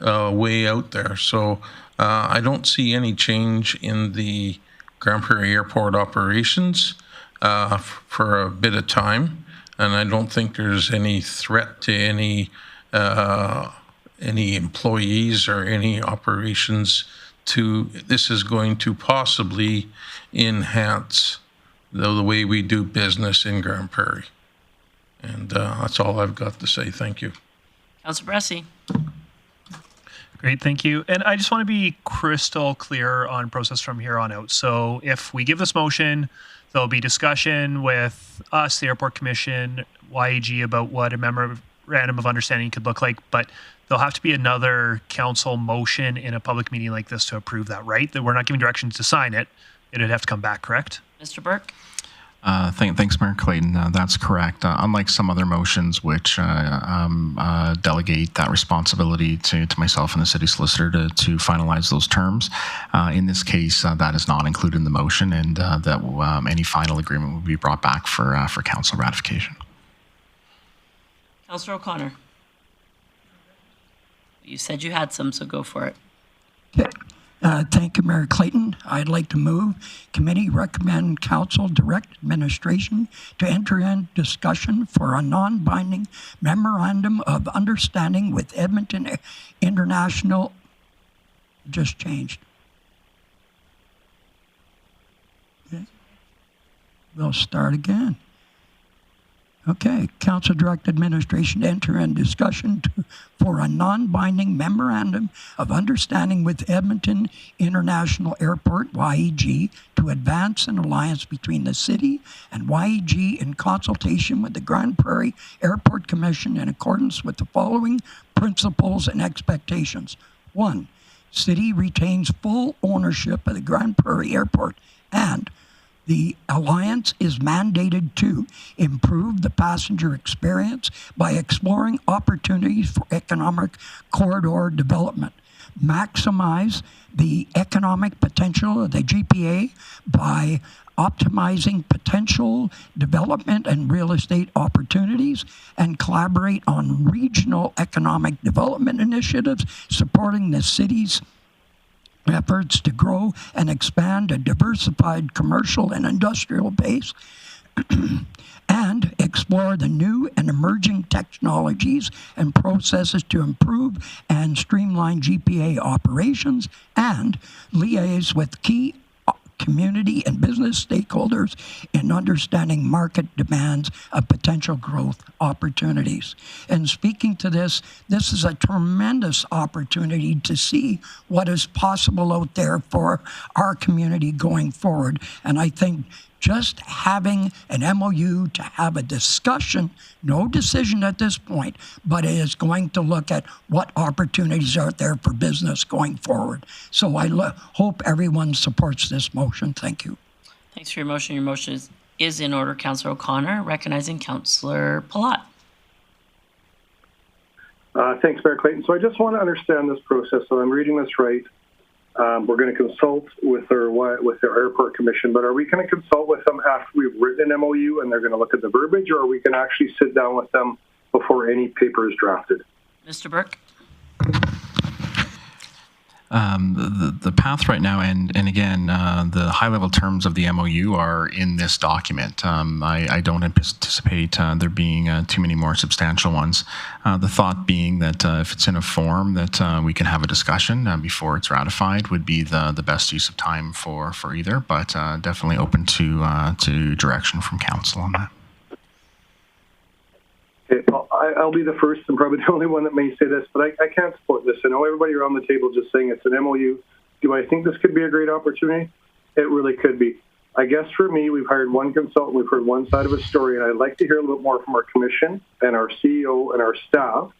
way out there. So I don't see any change in the Grande Prairie Airport operations for a bit of time. And I don't think there's any threat to any employees or any operations this is going to possibly enhance the way we do business in Grande Prairie. And that's all I've got to say. Thank you. Councillor Bressie. Great, thank you. And I just want to be crystal clear on process from here on out. So if we give this motion, there'll be discussion with us, the Airport Commission, YEG, about what a memorandum of understanding could look like, but there'll have to be another council motion in a public meeting like this to approve that, right? That we're not giving directions to sign it. It'd have to come back, correct? Mr. Burke? Thanks, Mayor Clayton. That's correct. Unlike some other motions which delegate that responsibility to myself and the city solicitor to finalize those terms, in this case, that is not included in the motion, and that any final agreement will be brought back for council ratification. Councillor O'Connor. You said you had some, so go for it. Okay. Thank you, Mayor Clayton. I'd like to move committee recommend council direct administration to enter in discussion for a non-binding memorandum of understanding with Edmonton International. Just changed. Okay. We'll start again. Okay, council direct administration to enter in discussion for a non-binding memorandum of understanding with Edmonton International Airport, YEG, to advance an alliance between the city and YEG in consultation with the Grande Prairie Airport Commission in accordance with the following principles and expectations. 1, city retains full ownership of the Grande Prairie Airport, and the alliance is mandated to improve the passenger experience by exploring opportunities for economic corridor development, maximize the economic potential of the GPA by optimizing potential development and real estate opportunities, and collaborate on regional economic development initiatives supporting the city's efforts to grow and expand a diversified commercial and industrial base, and explore the new and emerging technologies and processes to improve and streamline GPA operations, and liaise with key community and business stakeholders in understanding market demands of potential growth opportunities. And speaking to this is a tremendous opportunity to see what is possible out there for our community going forward. And I think just having an MOU to have a discussion, no decision at this point, but it is going to look at what opportunities are there for business going forward. So I hope everyone supports this motion. Thank you. Thanks for your motion. Your motion is in order. Councillor O'Connor, recognizing Councillor Palat. Thanks, Mayor Clayton. So I just want to understand this process. So I'm reading this right. We're going to consult with their airport commission, but are we going to consult with them after we've written an MOU and they're going to look at the verbiage, or are we going to actually sit down with them before any paper is drafted? Mr. Burke? The path right now, and again, the high-level terms of the MOU are in this document. I don't anticipate there being too many more substantial ones. The thought being that if it's in a form that we can have a discussion before it's ratified would be the best use of time for either, but definitely open to direction from council on that. Okay, I'll be the first and probably the only one that may say this, but I can't support this. I know everybody around the table just saying it's an MOU. Do I think this could be a great opportunity? It really could be. I guess for me, we've hired one consultant, we've heard one side of a story, and I'd like to hear a little bit more from our commission and our CEO and our staff,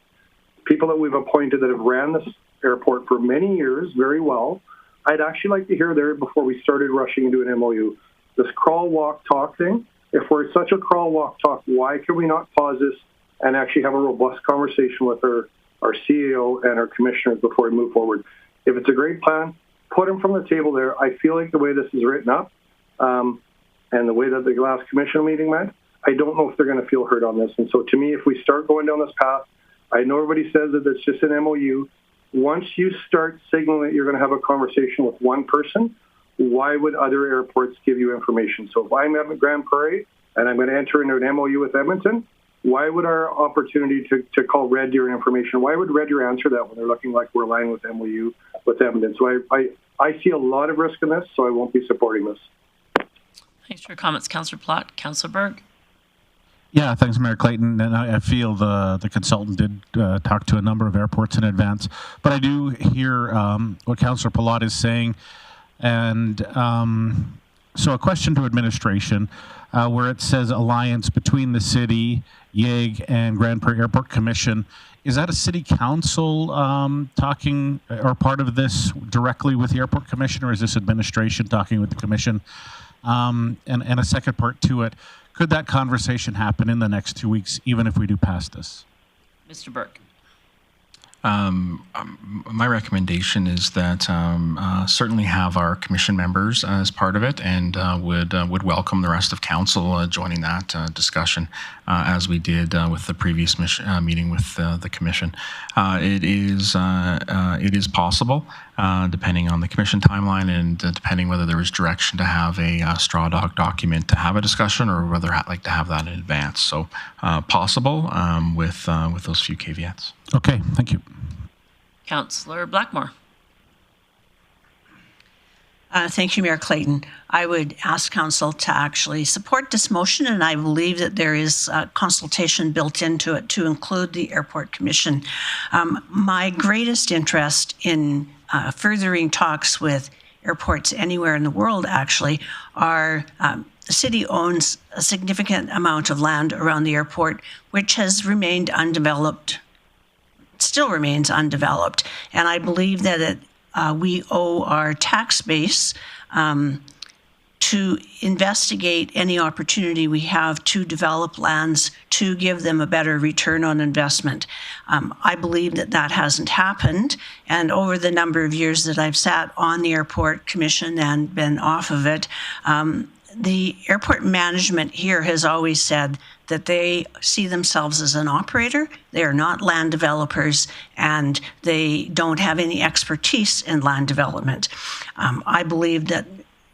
people that we've appointed that have ran this airport for many years very well. I'd actually like to hear there before we started rushing into an MOU. This crawl, walk, talk thing, if we're such a crawl, walk, talk, why can we not pause this and actually have a robust conversation with our CEO and our commissioners before we move forward? If it's a great plan, put them from the table there. I feel like the way this is written up and the way that the last commission meeting went, I don't know if they're going to feel heard on this. And so to me, if we start going down this path, I know everybody says that it's just an MOU. Once you start signaling that you're going to have a conversation with one person, why would other airports give you information? So if I'm at Grande Prairie and I'm going to enter into an MOU with Edmonton, why would our opportunity to call Red Deer information, why would Red Deer answer that when they're looking like we're aligned with MOU with Edmonton? So I see a lot of risk in this, so I won't be supporting this. Thanks for your comments, Councillor Plott. Councillor Berg? Yeah, thanks, Mayor Clayton. And I feel the consultant did talk to a number of airports in advance. But I do hear what Councillor Palat is saying. And so a question to administration, where it says alliance between the city, YEG, and Grande Prairie Airport Commission. Is that a city council talking or part of this directly with the airport commission, or is this administration talking with the commission? And a second part to it, could that conversation happen in the next 2 weeks, even if we do pass this? Mr. Burke. My recommendation is that certainly have our commission members as part of it, and would welcome the rest of council joining that discussion as we did with the previous meeting with the commission. It is possible, depending on the commission timeline and depending whether there was direction to have a straw document to have a discussion, or whether I'd like to have that in advance. So possible with those few caveats. Okay, thank you. Councillor Blackmore. Thank you, Mayor Clayton. I would ask Council to actually support this motion, and I believe that there is consultation built into it to include the Airport Commission. My greatest interest in furthering talks with airports anywhere in the world, actually, are the city owns a significant amount of land around the airport, which has remained undeveloped, still remains undeveloped. And I believe that we owe our tax base to investigate any opportunity we have to develop lands to give them a better return on investment. I believe that that hasn't happened. And over the number of years that I've sat on the Airport Commission and been off of it, the airport management here has always said that they see themselves as an operator. They are not land developers, and they don't have any expertise in land development. I believe that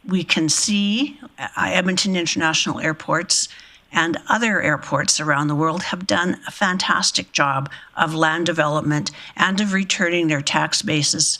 we can see Edmonton International Airport's and other airports around the world have done a fantastic job of land development and of returning their tax bases,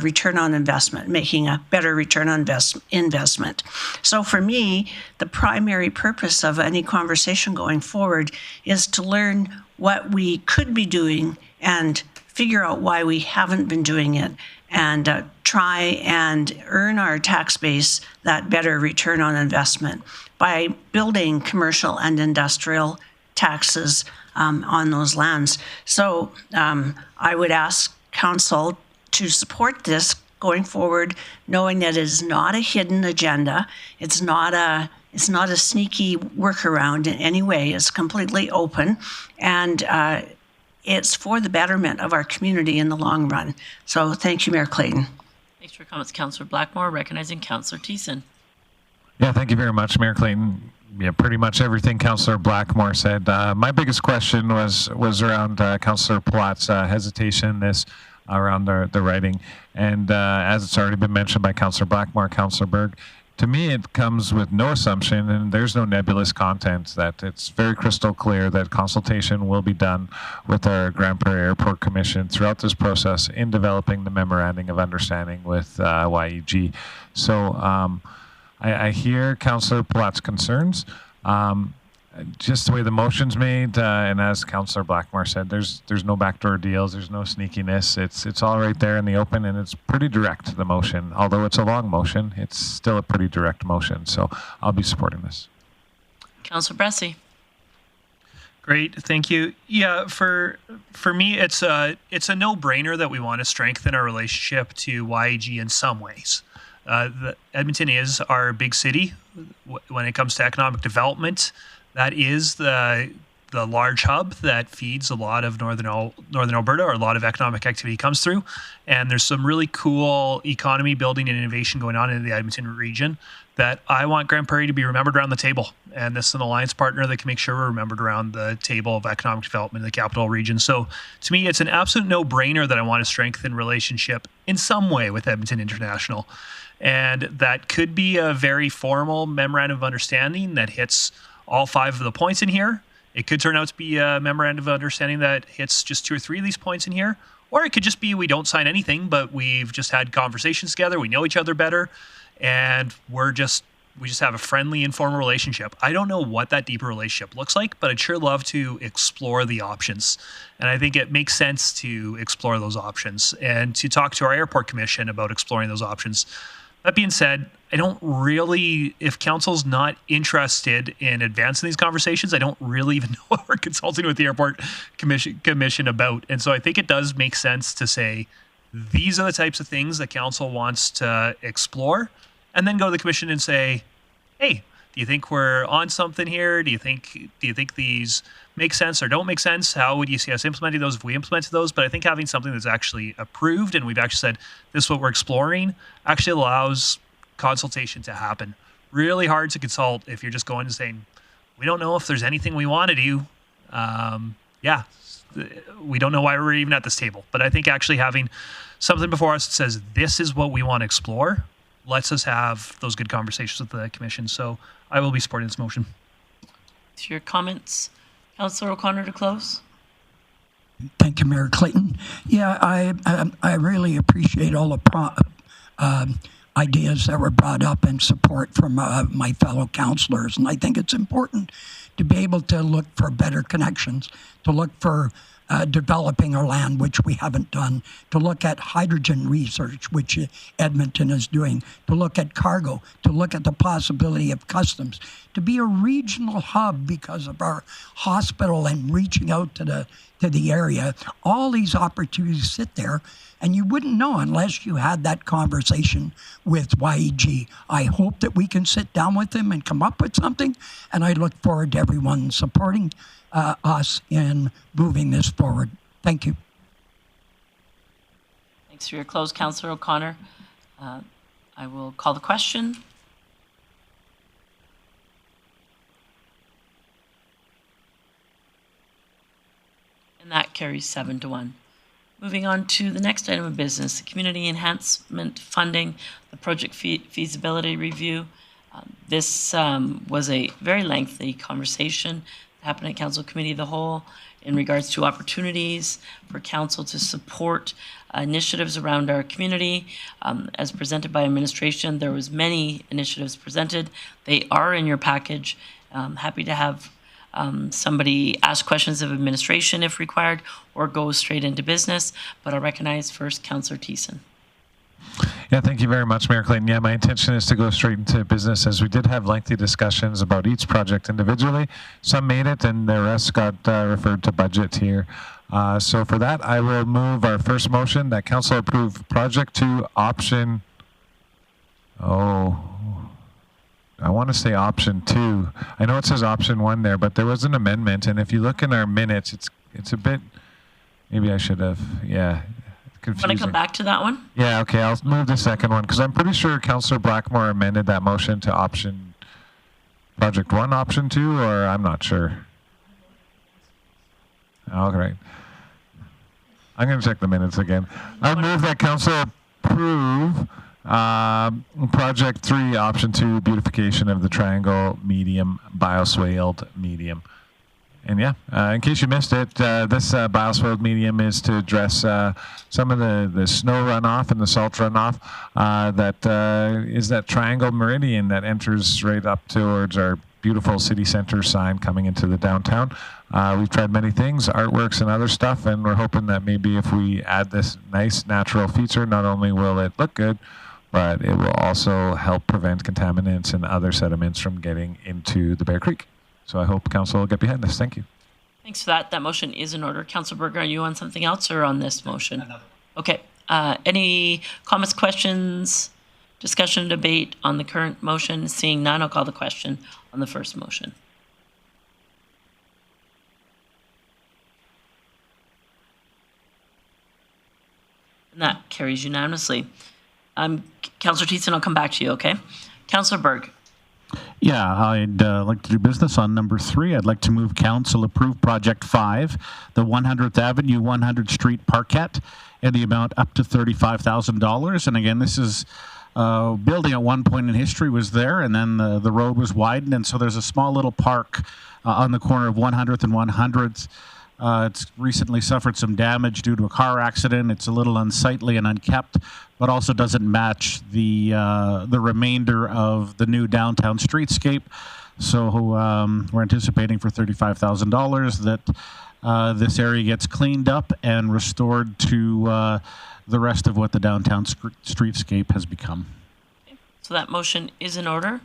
return on investment, making a better return on investment. So for me, the primary purpose of any conversation going forward is to learn what we could be doing and figure out why we haven't been doing it, and try and earn our tax base that better return on investment by building commercial and industrial taxes on those lands. So I would ask Council to support this going forward, knowing that it is not a hidden agenda. It's not a sneaky workaround in any way. It's completely open, and it's for the betterment of our community in the long run. So thank you, Mayor Clayton. Thanks for your comments, Councillor Blackmore. Recognizing Councillor Thiessen. Yeah, thank you very much, Mayor Clayton. Yeah, pretty much everything Councillor Blackmore said. My biggest question was around Councillor Platt's hesitation around the writing. And as it's already been mentioned by Councillor Blackmore, Councillor Berg, to me it comes with no assumption and there's no nebulous content, that it's very crystal clear that consultation will be done with our Grande Prairie Airport Commission throughout this process in developing the memorandum of understanding with YEG. So I hear Councillor Platt's concerns. Just the way the motion's made, and as Councillor Blackmore said, there's no backdoor deals, there's no sneakiness. It's all right there in the open, and it's pretty direct, the motion. Although it's a long motion, it's still a pretty direct motion. So I'll be supporting this. Councillor Bressie. Great, thank you. Yeah, for me, it's a no-brainer that we want to strengthen our relationship to YEG in some ways. Edmonton is our big city when it comes to economic development. That is the large hub that feeds a lot of northern Alberta, or a lot of economic activity comes through. And there's some really cool economy building and innovation going on in the Edmonton region that I want Grande Prairie to be remembered around the table. And this is an alliance partner that can make sure we're remembered around the table of economic development in the capital region. So to me, it's an absolute no-brainer that I want to strengthen relationship in some way with Edmonton International. And that could be a very formal memorandum of understanding that hits all 5 of the points in here. It could turn out to be a memorandum of understanding that hits just 2 or 3 of these points in here. Or it could just be we don't sign anything, but we've just had conversations together, we know each other better, and we just have a friendly, informal relationship. I don't know what that deeper relationship looks like, but I'd sure love to explore the options. And I think it makes sense to explore those options and to talk to our airport commission about exploring those options. That being said, I don't really, if council's not interested in advancing these conversations, I don't really even know what we're consulting with the airport commission about. And so I think it does make sense to say, these are the types of things that council wants to explore, and then go to the commission and say, hey, do you think we're on something here? Do you think these make sense or don't make sense? How would you see us implementing those if we implemented those? But I think having something that's actually approved and we've actually said this is what we're exploring actually allows consultation to happen. Really hard to consult if you're just going and saying, we don't know if there's anything we want to do. Yeah, we don't know why we're even at this table. But I think actually having something before us that says this is what we want to explore lets us have those good conversations with the commission. So I will be supporting this motion. To your comments, Councillor O'Connor, to close. Thank you, Mayor Clayton. Yeah, I really appreciate all the ideas that were brought up and support from my fellow councillors. And I think it's important to be able to look for better connections, to look for developing our land, which we haven't done, to look at hydrogen research, which Edmonton is doing, to look at cargo, to look at the possibility of customs, to be a regional hub because of our hospital and reaching out to the area. All these opportunities sit there, and you wouldn't know unless you had that conversation with YEG. I hope that we can sit down with them and come up with something, and I look forward to everyone supporting us in moving this forward. Thank you. Thanks for your close, Councillor O'Connor. I will call the question. And that carries 7-1. Moving on to the next item of business, the Community Enhancement Funding, the Project Feasibility Review. This was a very lengthy conversation that happened at Council Committee of the Whole in regards to opportunities for Council to support initiatives around our community. As presented by administration, there was many initiatives presented. They are in your package. Happy to have somebody ask questions of administration if required, or go straight into business. But I recognize first Councillor Thiessen. Yeah, thank you very much, Mayor Clayton. Yeah, my intention is to go straight into business, as we did have lengthy discussions about each project individually. Some made it, and the rest got referred to budget here. So for that, I will move our first motion that Council approve Project 2 option. I want to say option 2. I know it says option 1 there, but there was an amendment, and if you look in our minutes, it's a bit. Maybe I should have. Yeah. Confusing. Want to come back to that one? Yeah, okay, I'll move the second one, because I'm pretty sure Councillor Blackmore amended that motion to option Project 1, option 2, or I'm not sure. All right. I'm going to check the minutes again. I move that Council approve Project 3, option 2, beautification of the triangle medium, bioswaled medium. And yeah, in case you missed it, this bioswaled medium is to address some of the snow runoff and the salt runoff that is that triangle meridian that enters right up towards our beautiful city center sign coming into the downtown. We've tried many things, artworks and other stuff, and we're hoping that maybe if we add this nice natural feature, not only will it look good, but it will also help prevent contaminants and other sediments from getting into the Bear Creek. So I hope Council will get behind this. Thank you. Thanks for that. That motion is in order. Councillor Berger, are you on something else or on this motion? Another. Okay. Any comments, questions, discussion, debate on the current motion? Seeing none, I'll call the question on the first motion. And that carries unanimously. Councillor Thiessen, I'll come back to you, okay? Councillor Berg. Yeah, I'd like to do business on number 3. I'd like to move Council approve Project 5, the 100th Avenue, 100th Street Parkette, and the amount up to $35,000. And again, this is building at one point in history was there, and then the road was widened, and so there's a small little park on the corner of 100th and 100th. It's recently suffered some damage due to a car accident. It's a little unsightly and unkept, but also doesn't match the remainder of the new downtown streetscape. So we're anticipating for $35,000 that this area gets cleaned up and restored to the rest of what the downtown streetscape has become. Okay. So that motion is in order.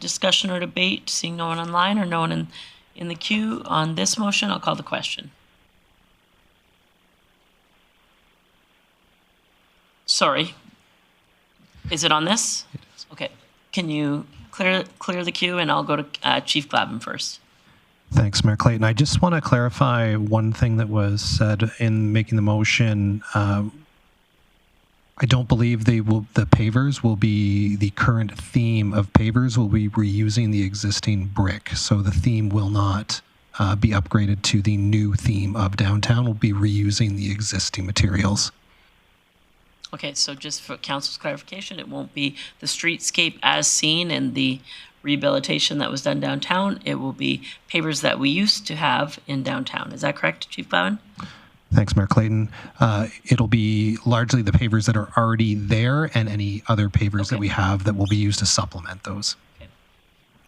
Discussion or debate, seeing no one online or no one in the queue on this motion, I'll call the question. Sorry. Is it on this? It is. Okay. Can you clear the queue, and I'll go to Chief Glavin first. Thanks, Mayor Clayton. I just want to clarify one thing that was said in making the motion. I don't believe the pavers will be the current theme of pavers. Will be reusing the existing brick, so the theme will not be upgraded to the new theme of downtown. We'll be reusing the existing materials. Okay, so just for council's clarification, it won't be the streetscape as seen in the rehabilitation that was done downtown. It will be pavers that we used to have in downtown. Is that correct, Chief Glavin? Thanks, Mayor Clayton. It'll be largely the pavers that are already there and any other pavers that we have that will be used to supplement those.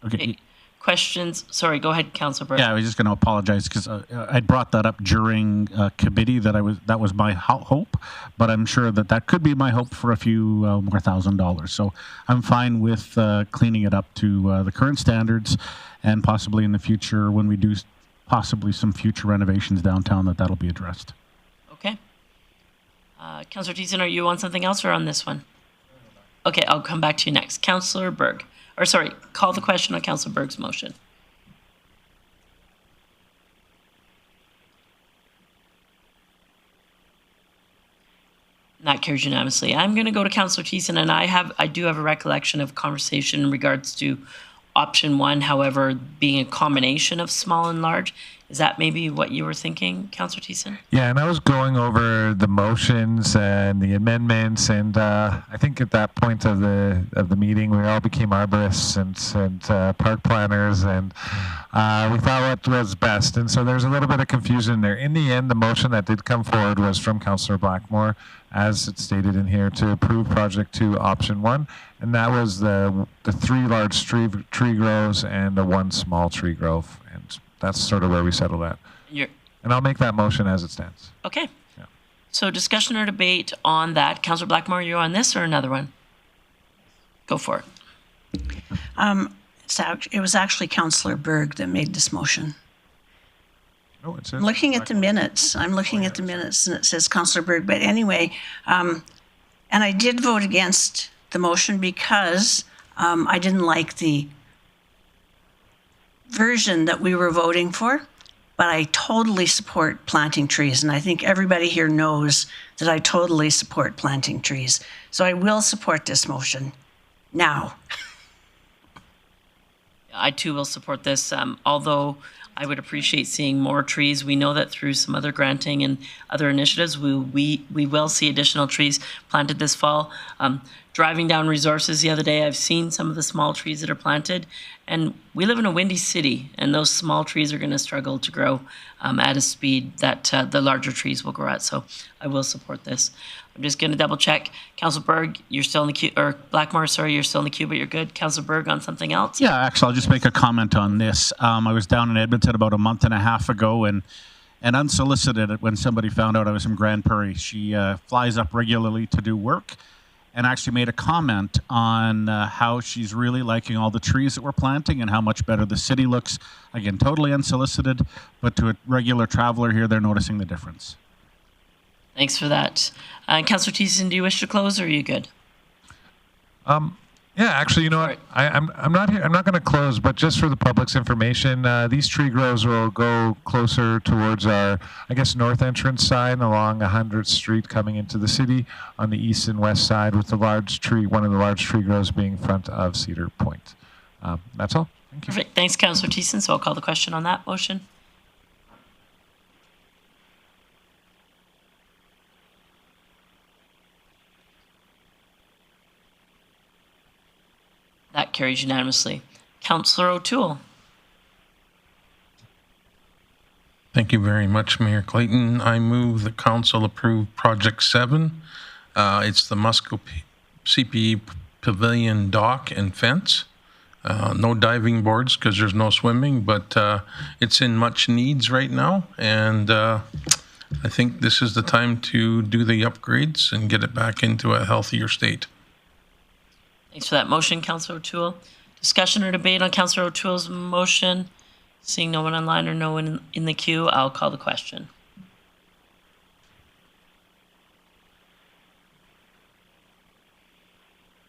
Okay. Questions? Sorry, go ahead, Councillor Burke. Yeah, I was just going to apologize because I brought that up during committee that was my hope, but I'm sure that could be my hope for a few more $1,000. So I'm fine with cleaning it up to the current standards, and possibly in the future when we do possibly some future renovations downtown that'll be addressed. Okay. Councillor Thiessen, are you on something else or on this one? Okay, I'll come back to you next. Councillor Berg. Or sorry, call the question on Councillor Berg's motion. That carries unanimously. I'm going to go to Councillor Thiessen, and I do have a recollection of conversation in regards to option 1, however, being a combination of small and large. Is that maybe what you were thinking, Councillor Thiessen? Yeah, and I was going over the motions and the amendments, and I think at that point of the meeting, we all became arborists and park planners, and we thought what was best. And so there's a little bit of confusion there. In the end, the motion that did come forward was from Councillor Blackmore, as it's stated in here, to approve Project 2 Option 1, and that was the 3 large tree grows and the 1 small tree grove, and that's sort of where we settled at. And I'll make that motion as it stands. Okay. Yeah. So discussion or debate on that. Councillor Blackmore, you on this or another one? Go for it. It was actually Councillor Berg that made this motion. Oh, it says I'm looking at the minutes. I'm looking at the minutes, and it says Councillor Berg. But anyway, and I did vote against the motion because I didn't like the version that we were voting for, but I totally support planting trees, and I think everybody here knows that I totally support planting trees. So I will support this motion now. I too will support this, although I would appreciate seeing more trees. We know that through some other granting and other initiatives, we will see additional trees planted this fall. Driving down Resources the other day, I've seen some of the small trees that are planted, and we live in a windy city, and those small trees are going to struggle to grow at a speed that the larger trees will grow at. So I will support this. I'm just going to double check. Councillor Berg, you're still in the queue, or Blackmore, sorry, you're still in the queue, but you're good. Councillor Berg on something else? Yeah, actually, I'll just make a comment on this. I was down in Edmonton about a month and a half ago, and unsolicited, when somebody found out I was from Grande Prairie, she flies up regularly to do work, and actually made a comment on how she's really liking all the trees that we're planting and how much better the city looks. Again, totally unsolicited, but to a regular traveler here, they're noticing the difference. Thanks for that. Councillor Thiessen, do you wish to close, or are you good? Yeah, actually, you know what? I'm not here. I'm not going to close, but just for the public's information, these tree grows will go closer towards our, I guess, north entrance side along 100th Street coming into the city on the east and west side, with the large tree, one of the large tree grows being front of Cedar Point. That's all. Thank you. Perfect. Thanks, Councillor Thiessen. So I'll call the question on that motion. That carries unanimously. Councillor O'Toole. Thank you very much, Mayor Clayton. I move the council approve Project 7. It's the Musco CPE Pavilion dock and fence. No diving boards because there's no swimming, but it's in much needs right now. And I think this is the time to do the upgrades and get it back into a healthier state. Thanks for that motion, Councillor O'Toole. Discussion or debate on Councillor O'Toole's motion? Seeing no one online or no one in the queue, I'll call the question.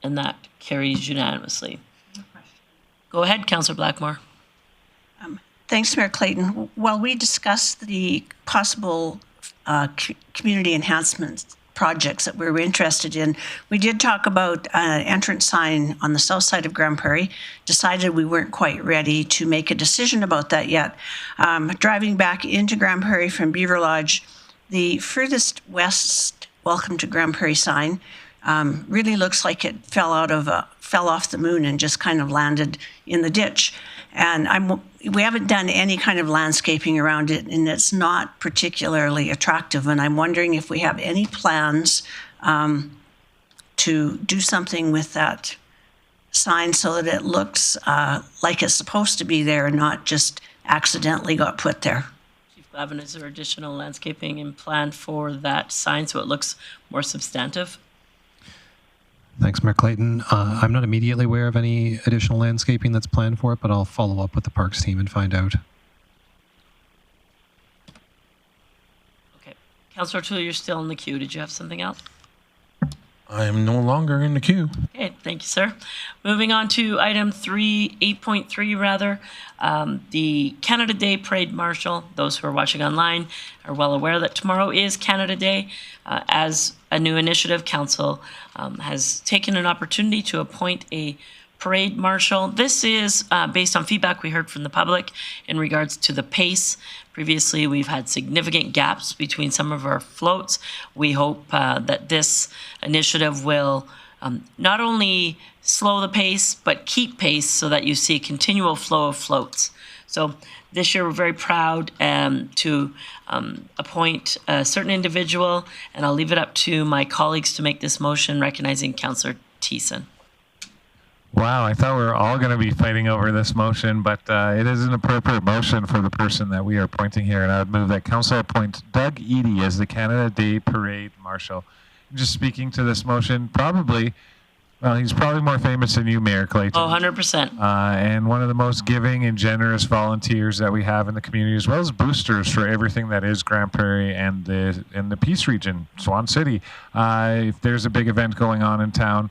And that carries unanimously. Go ahead, Councillor Blackmore. Thanks, Mayor Clayton. While we discussed the possible community enhancement projects that we were interested in, we did talk about an entrance sign on the south side of Grande Prairie. Decided we weren't quite ready to make a decision about that yet. Driving back into Grande Prairie from Beaver Lodge, the furthest west Welcome to Grande Prairie sign really looks like it fell off the moon and just kind of landed in the ditch. And we haven't done any kind of landscaping around it, and it's not particularly attractive. And I'm wondering if we have any plans to do something with that sign so that it looks like it's supposed to be there and not just accidentally got put there. Chief Glavin, is there additional landscaping and plan for that sign so it looks more substantive? Thanks, Mayor Clayton. I'm not immediately aware of any additional landscaping that's planned for it, but I'll follow up with the Parks team and find out. Okay. Councillor O'Toole, you're still in the queue. Did you have something else? I am no longer in the queue. Okay, thank you, sir. Moving on to item 8.3 rather, the Canada Day Parade Marshal. Those who are watching online are well aware that tomorrow is Canada Day. As a new initiative, Council has taken an opportunity to appoint a parade marshal. This is based on feedback we heard from the public in regards to the pace. Previously, we've had significant gaps between some of our floats. We hope that this initiative will not only slow the pace, but keep pace so that you see a continual flow of floats. So this year, we're very proud to appoint a certain individual, and I'll leave it up to my colleagues to make this motion, recognizing Councillor Thiessen. Wow, I thought we were all going to be fighting over this motion, but it is an appropriate motion for the person that we are appointing here, and I would move that Council appoint Doug Eady as the Canada Day Parade Marshal. Just speaking to this motion, probably, well, he's probably more famous than you, Mayor Clayton. Oh, 100%. And one of the most giving and generous volunteers that we have in the community, as well as boosters for everything that is Grande Prairie and the Peace Region, Swan City. If there's a big event going on in town,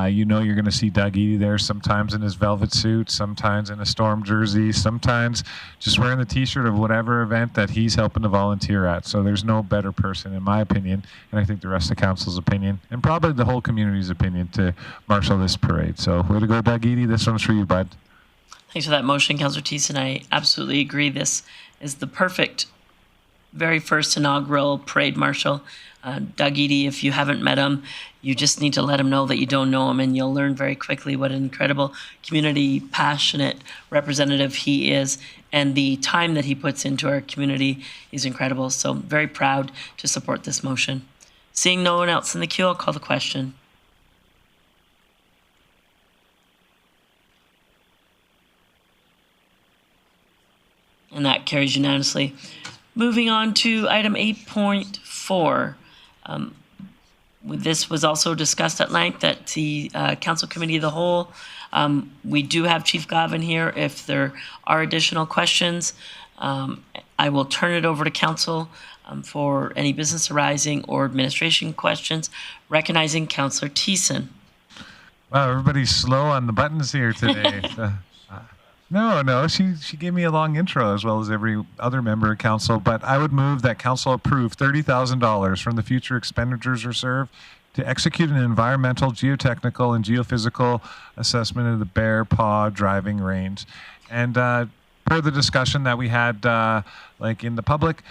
you know you're going to see Doug Eady there, sometimes in his velvet suit, sometimes in a Storm jersey, sometimes just wearing the T-shirt of whatever event that he's helping to volunteer at. So there's no better person, in my opinion, and I think the rest of Council's opinion, and probably the whole community's opinion, to marshal this parade. So way to go, Doug Eady. This one's for you, bud. Thanks for that motion, Councillor Thiessen. I absolutely agree. This is the perfect, very first inaugural parade marshal. Doug Eady, if you haven't met him, you just need to let him know that you don't know him, and you'll learn very quickly what an incredible community, passionate representative he is, and the time that he puts into our community is incredible. So very proud to support this motion. Seeing no one else in the queue, I'll call the question. And that carries unanimously. Moving on to item 8.4. This was also discussed at length at the Council Committee of the Whole. We do have Chief Gavin here. If there are additional questions, I will turn it over to Council for any business arising or administration questions, recognizing Councillor Thiessen. Wow, everybody's slow on the buttons here today. No, she gave me a long intro as well as every other member of council, but I would move that council approve $30,000 from the Future Expenditures Reserve to execute an environmental, geotechnical, and geophysical assessment of the Bear Paw driving range. And per the discussion that we had like in the public,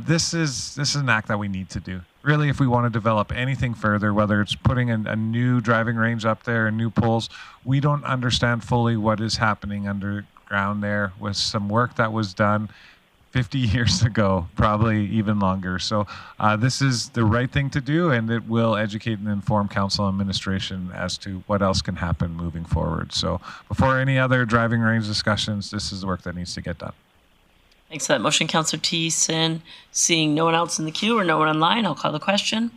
this is an act that we need to do. Really, if we want to develop anything further, whether it's putting a new driving range up there and new poles, we don't understand fully what is happening underground there with some work that was done 50 years ago, probably even longer. So this is the right thing to do, and it will educate and inform council administration as to what else can happen moving forward. So before any other driving range discussions, this is the work that needs to get done. Thanks for that motion, Councillor Thiessen. Seeing no one else in the queue or no one online, I'll call the question.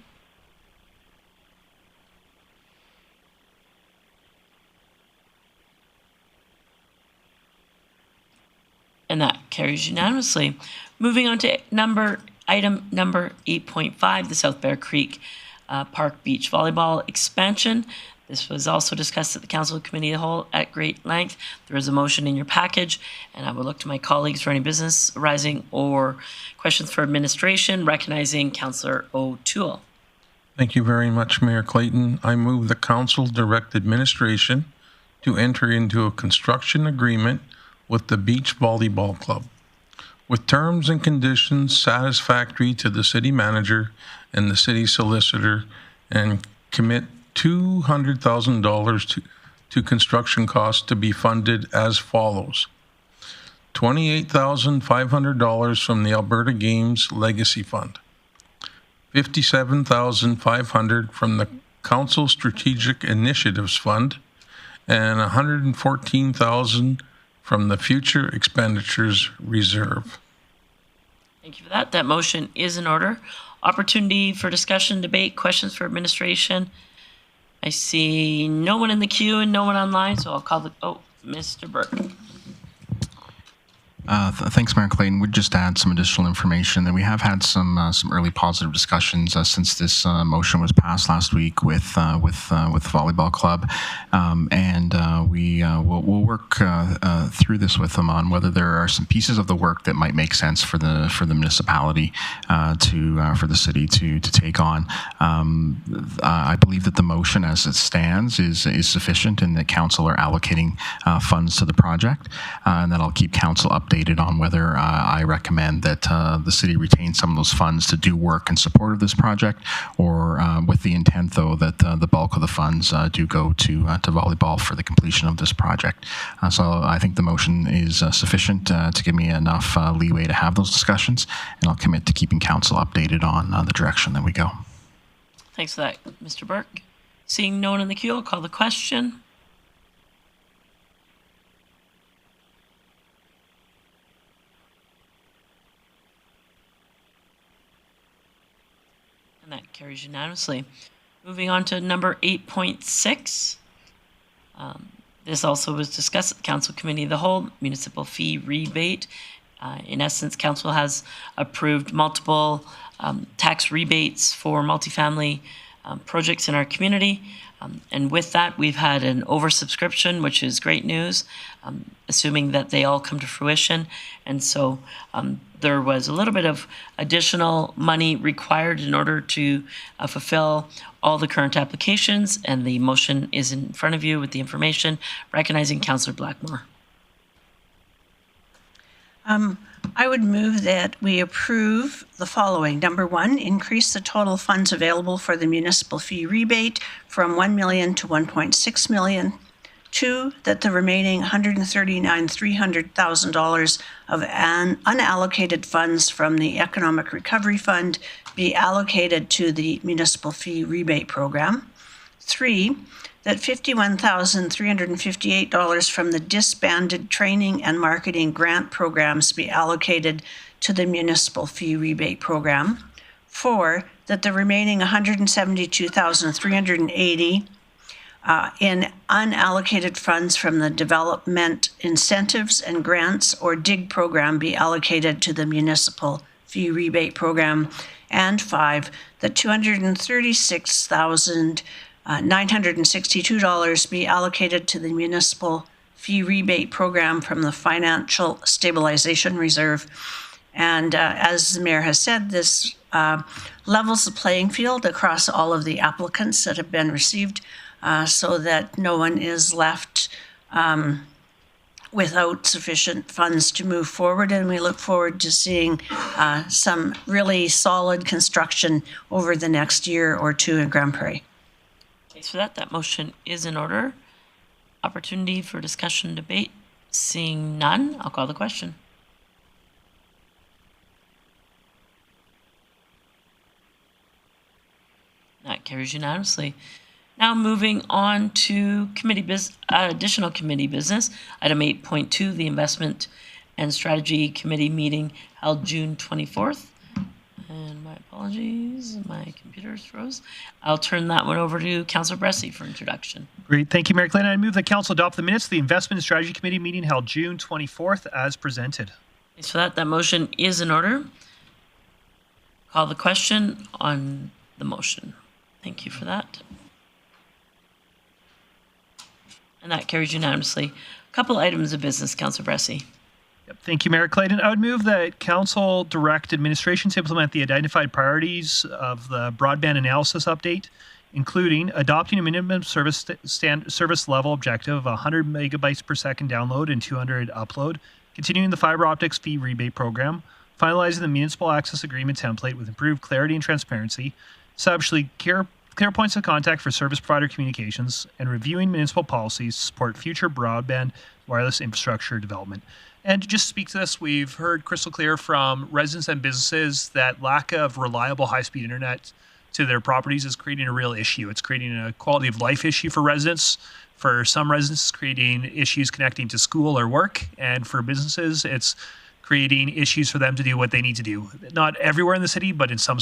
And that carries unanimously. Moving on to item number 8.5, the South Bear Creek Park Beach Volleyball expansion. This was also discussed at the Council Committee of the Whole at great length. There is a motion in your package, and I will look to my colleagues for any business arising or questions for administration, recognizing Councillor O'Toole. Thank you very much, Mayor Clayton. I move the council direct administration to enter into a construction agreement with the Beach Volleyball Club, with terms and conditions satisfactory to the city manager and the city solicitor, and commit $200,000 to construction costs to be funded as follows. $28,500 from the Alberta Games Legacy Fund, $57,500 from the Council Strategic Initiatives Fund, and $114,000 from the Future Expenditures Reserve. Thank you for that. That motion is in order. Opportunity for discussion, debate, questions for administration. I see no one in the queue and no one online, so I'll call Mr. Burke. Thanks, Mayor Clayton. We'd just add some additional information that we have had some early positive discussions since this motion was passed last week with Volleyball Club, and we'll work through this with them on whether there are some pieces of the work that might make sense for the municipality for the city to take on. I believe that the motion as it stands is sufficient, and that council are allocating funds to the project, and then I'll keep council updated on whether I recommend that the city retain some of those funds to do work in support of this project, or with the intent, though, that the bulk of the funds do go to volleyball for the completion of this project. So I think the motion is sufficient to give me enough leeway to have those discussions, and I'll commit to keeping council updated on the direction that we go. Thanks for that, Mr. Burke. Seeing no one in the queue, I'll call the question. And that carries unanimously. Moving on to number 8.6. This also was discussed at the Council Committee of the Whole, municipal fee rebate. In essence, Council has approved multiple tax rebates for multifamily projects in our community. And with that, we've had an oversubscription, which is great news, assuming that they all come to fruition. And so there was a little bit of additional money required in order to fulfill all the current applications, and the motion is in front of you with the information, recognizing Councillor Blackmore. I would move that we approve the following. Number 1, increase the total funds available for the municipal fee rebate from $1 million to $1.6 million. 2, that the remaining $139,300,000 of unallocated funds from the Economic Recovery Fund be allocated to the municipal fee rebate program. 3, that $51,358 from the disbanded training and marketing grant programs be allocated to the municipal fee rebate program. 4, that the remaining $172,380 in unallocated funds from the Development Incentives and Grants, or DIG program, be allocated to the municipal fee rebate program. And 5, that $236,962 be allocated to the municipal fee rebate program from the Financial Stabilization Reserve. And as the Mayor has said, this levels the playing field across all of the applicants that have been received, so that no one is left without sufficient funds to move forward. And we look forward to seeing some really solid construction over the next year or two in Grande Prairie. Thanks for that. That motion is in order. Opportunity for discussion, debate. Seeing none, I'll call the question. That carries unanimously. Now moving on to additional committee business. Item 8.2, the Investment and Strategy Committee meeting held June 24th. And my apologies, my computer's froze. I'll turn that one over to Councillor Bressie for introduction. Great, thank you, Mayor Clayton. I move that Council adopt the minutes of the Investment and Strategy Committee meeting held June 24th as presented. Thanks for that. That motion is in order. Call the question on the motion. Thank you for that. And that carries unanimously. A couple items of business, Councillor Bressie. Yep. Thank you, Mayor Clayton. I would move that Council direct administration to implement the identified priorities of the broadband analysis update, including adopting a minimum service level objective of 100 megabytes per second download and 200 upload, continuing the fiber optics fee rebate program, finalizing the municipal access agreement template with improved clarity and transparency, establishing clear points of contact for service provider communications, and reviewing municipal policies to support future broadband wireless infrastructure development. And to just speak to this, we've heard crystal clear from residents and businesses that lack of reliable high-speed internet to their properties is creating a real issue. It's creating a quality of life issue for residents. For some residents, it's creating issues connecting to school or work. And for businesses, it's creating issues for them to do what they need to do. Not everywhere in the city, but in some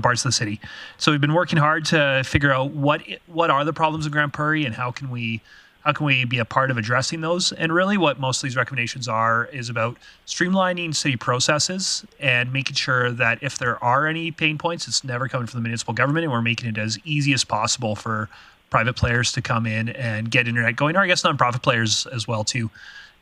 parts of the city. So we've been working hard to figure out what are the problems in Grande Prairie and how can we how can we be a part of addressing those? And really what most of these recommendations are is about streamlining city processes and making sure that if there are any pain points, it's never coming from the municipal government, and we're making it as easy as possible for private players to come in and get internet going, or I guess nonprofit players as well too.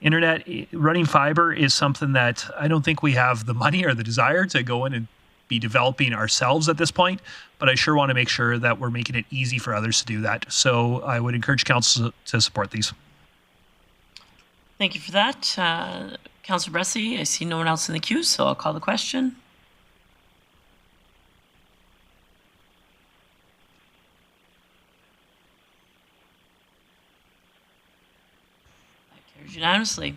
Internet, running fiber is something that I don't think we have the money or the desire to go in and be developing ourselves at this point, but I sure want to make sure that we're making it easy for others to do that. So I would encourage council to support these. Thank you for that. Councillor Bressie, I see no one else in the queue, so I'll call the question. That carries unanimously.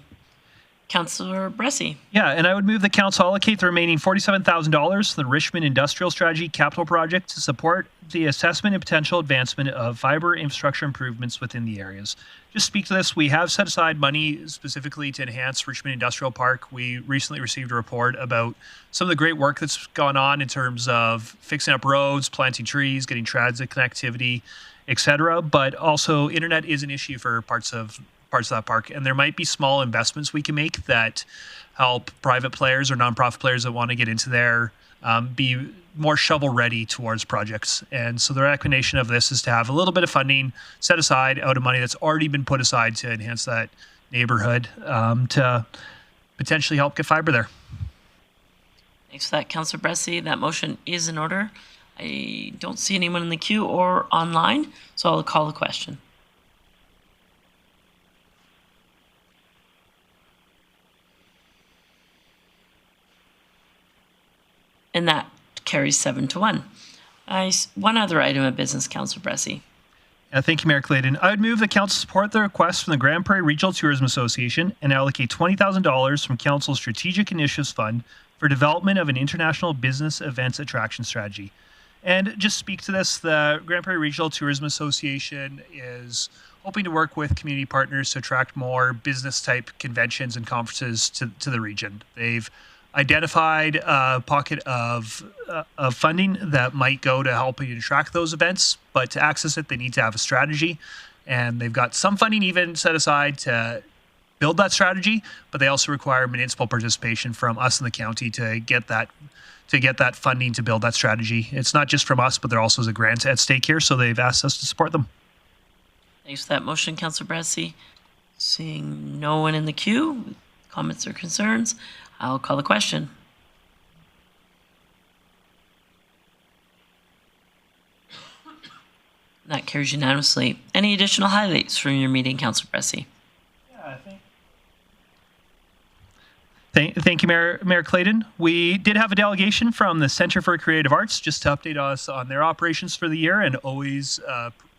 Councillor Bressie. Yeah, and I would move the council allocate the remaining $47,000 to the Richmond Industrial Strategy Capital Project to support the assessment and potential advancement of fiber infrastructure improvements within the areas. Just speak to this, we have set aside money specifically to enhance Richmond Industrial Park. We recently received a report about some of the great work that's gone on in terms of fixing up roads, planting trees, getting transit connectivity, etc. But also internet is an issue for parts of that park, and there might be small investments we can make that help private players or nonprofit players that want to get into there be more shovel ready towards projects. And so the recommendation of this is to have a little bit of funding set aside out of money that's already been put aside to enhance that neighborhood to potentially help get fiber there. Thanks for that, Councillor Bressie. That motion is in order. I don't see anyone in the queue or online, so I'll call the question. And that carries 7-1. One other item of business, Councillor Bressie. Thank you, Mayor Clayton. I would move that council support the request from the Grande Prairie Regional Tourism Association and allocate $20,000 from council's Strategic Initiatives Fund for development of an international business events attraction strategy. And just speak to this, the Grande Prairie Regional Tourism Association is hoping to work with community partners to attract more business-type conventions and conferences to the region. They've identified a pocket of funding that might go to helping attract those events, but to access it, they need to have a strategy. And they've got some funding even set aside to build that strategy, but they also require municipal participation from us in the county to get that funding to build that strategy. It's not just from us, but there also is a grant at stake here, so they've asked us to support them. Thanks for that motion, Councillor Bressie. Seeing no one in the queue, comments or concerns, I'll call the question. That carries unanimously. Any additional highlights from your meeting, Councillor Bressie? Yeah, Thank you, Mayor Clayton. We did have a delegation from the Centre for Creative Arts just to update us on their operations for the year, and always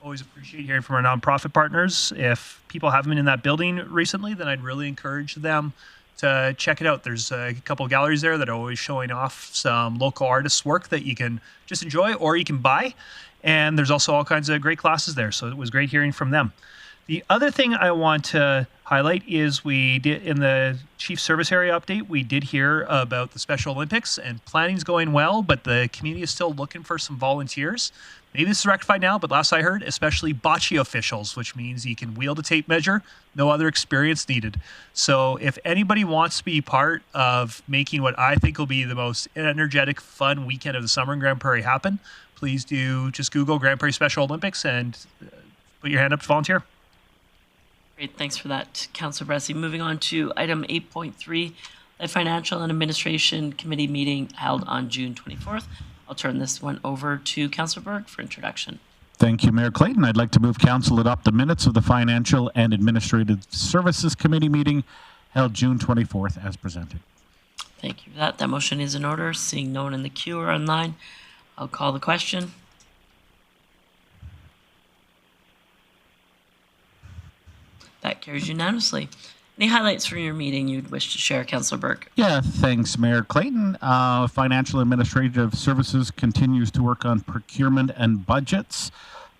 appreciate hearing from our nonprofit partners. If people haven't been in that building recently, then I'd really encourage them to check it out. There's a couple of galleries there that are always showing off some local artists' work that you can just enjoy or you can buy. And there's also all kinds of great classes there. So it was great hearing from them. The other thing I want to highlight is we did, in the Chief Service Area update, we did hear about the Special Olympics, and planning's going well, but the community is still looking for some volunteers. Maybe this is rectified now, but last I heard, especially bocce officials, which means you can wield a tape measure, no other experience needed. So if anybody wants to be part of making what I think will be the most energetic, fun weekend of the summer in Grande Prairie happen, please do just Google Grande Prairie Special Olympics and put your hand up to volunteer. Great, thanks for that, Councillor Bressie. Moving on to item 8.3, the Financial and Administration Committee meeting held on June 24th. I'll turn this one over to Councillor Berg for introduction. Thank you, Mayor Clayton. I'd like to move council adopt the minutes of the Financial and Administrative Services Committee meeting held June 24th as presented. Thank you for that. That motion is in order. Seeing no one in the queue or online, I'll call the question. That carries unanimously. Any highlights from your meeting you'd wish to share, Councillor Burke? Yeah, thanks, Mayor Clayton. Financial Administrative Services continues to work on procurement and budgets,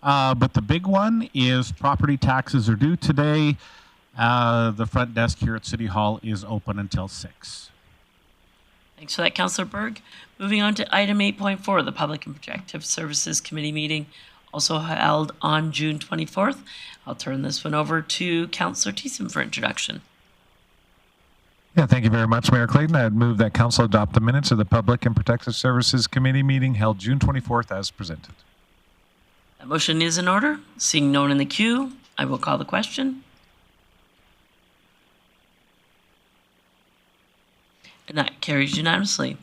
but the big one is property taxes are due today. The front desk here at City Hall is open until 6. Thanks for that, Councillor Berg. Moving on to item 8.4, the Public and Protective Services Committee meeting also held on June 24th. I'll turn this one over to Councillor Thiessen for introduction. Yeah, thank you very much, Mayor Clayton. I'd move that Council adopt the minutes of the Public and Protective Services Committee meeting held June 24th as presented. That motion is in order. Seeing no one in the queue, I will call the question. And that carries unanimously.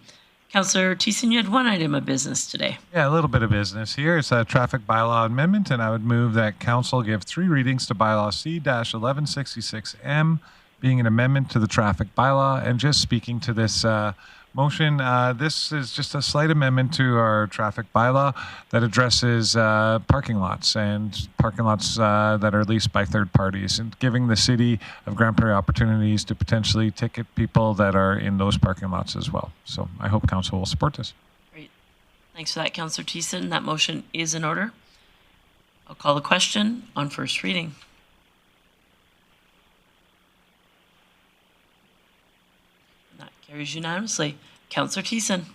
Councillor Thiessen, you had one item of business today. Yeah, a little bit of business here. It's a traffic bylaw amendment, and I would move that Council give 3 readings to Bylaw C-1166M, being an amendment to the traffic bylaw. And just speaking to this motion, this is just a slight amendment to our traffic bylaw that addresses parking lots and parking lots that are leased by third parties, and giving the city of Grande Prairie opportunities to potentially ticket people that are in those parking lots as well. So I hope Council will support this. Great. Thanks for that, Councillor Thiessen. That motion is in order. I'll call the question on first reading. That carries unanimously. Councillor Thiessen.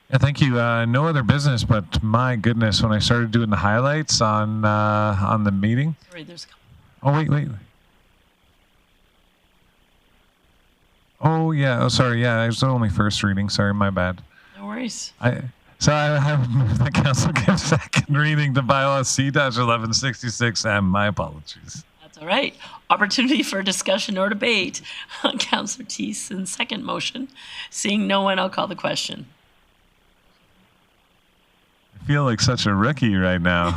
Yeah, thank you. No other business, but my goodness, when I started doing the highlights on the meeting. Sorry, there's a couple. Oh, wait. Oh, yeah. Oh, sorry. Yeah, it was only first reading. Sorry, my bad. No worries. I have moved the Council give second reading to Bylaw C-1166M. My apologies. That's all right. Opportunity for discussion or debate on Councillor Thiessen's second motion. Seeing no one, I'll call the question. I feel like such a rookie right now.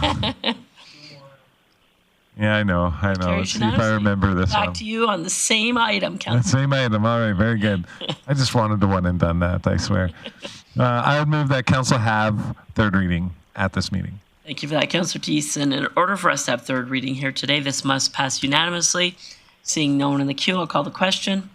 Yeah, I know. Let's see if I remember this one. Back to you on the same item, Councillor. The same item. All right, very good. I just wanted to one and done that, I swear. I would move that Council have third reading at this meeting. Thank you for that, Councillor Thiessen. In order for us to have third reading here today, this must pass unanimously. Seeing no one in the queue, I'll call the question.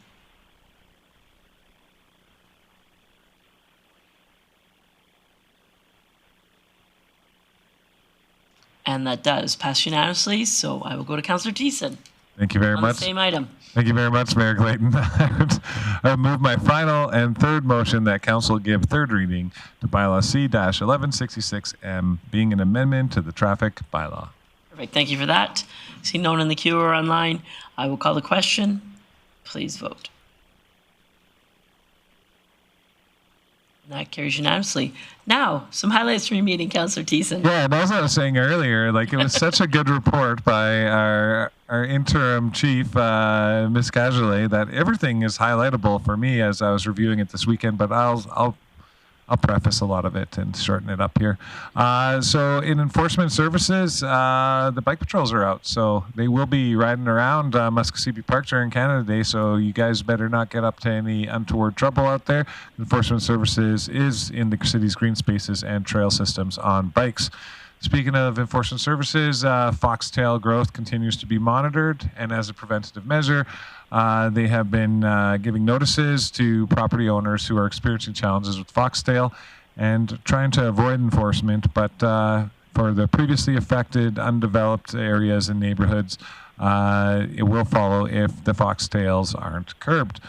And that does pass unanimously, so I will go to Councillor Thiessen. Thank you very much. On the same item. Thank you very much, Mayor Clayton. I would move my final and third motion that Council give third reading to Bylaw C-1166M, being an amendment to the traffic bylaw. Perfect. Thank you for that. Seeing no one in the queue or online, I will call the question. Please vote. And that carries unanimously. Now, some highlights from your meeting, Councillor Thiessen. Yeah, and as I was saying earlier, like, it was such a good report by our interim chief, Ms. Cajolet, that everything is highlightable for me as I was reviewing it this weekend, but I'll preface a lot of it and shorten it up here. So in enforcement services, the bike patrols are out. So they will be riding around Muskasippi Park during Canada Day. So you guys better not get up to any untoward trouble out there. Enforcement services is in the city's green spaces and trail systems on bikes. Speaking of enforcement services, foxtail growth continues to be monitored, and as a preventative measure, they have been giving notices to property owners who are experiencing challenges with foxtail and trying to avoid enforcement, but for the previously affected, undeveloped areas and neighborhoods, it will follow if the foxtails aren't curbed.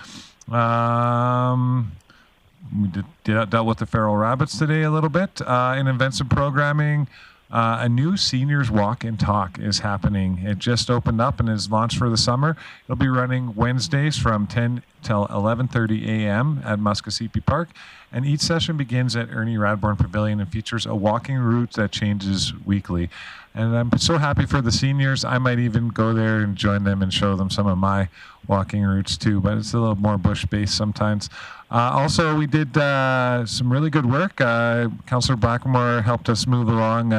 We dealt with the feral rabbits today a little bit. In events and programming, a new seniors walk and talk is happening. It just opened up and is launched for the summer. It'll be running Wednesdays from 10 till 11:30 a.m. at Muskasippi Park, and each session begins at Ernie Radbourne Pavilion and features a walking route that changes weekly. And I'm so happy for the seniors. I might even go there and join them and show them some of my walking routes too, but it's a little more bush-based sometimes. Also, we did some really good work. Councillor Blackmore helped us move along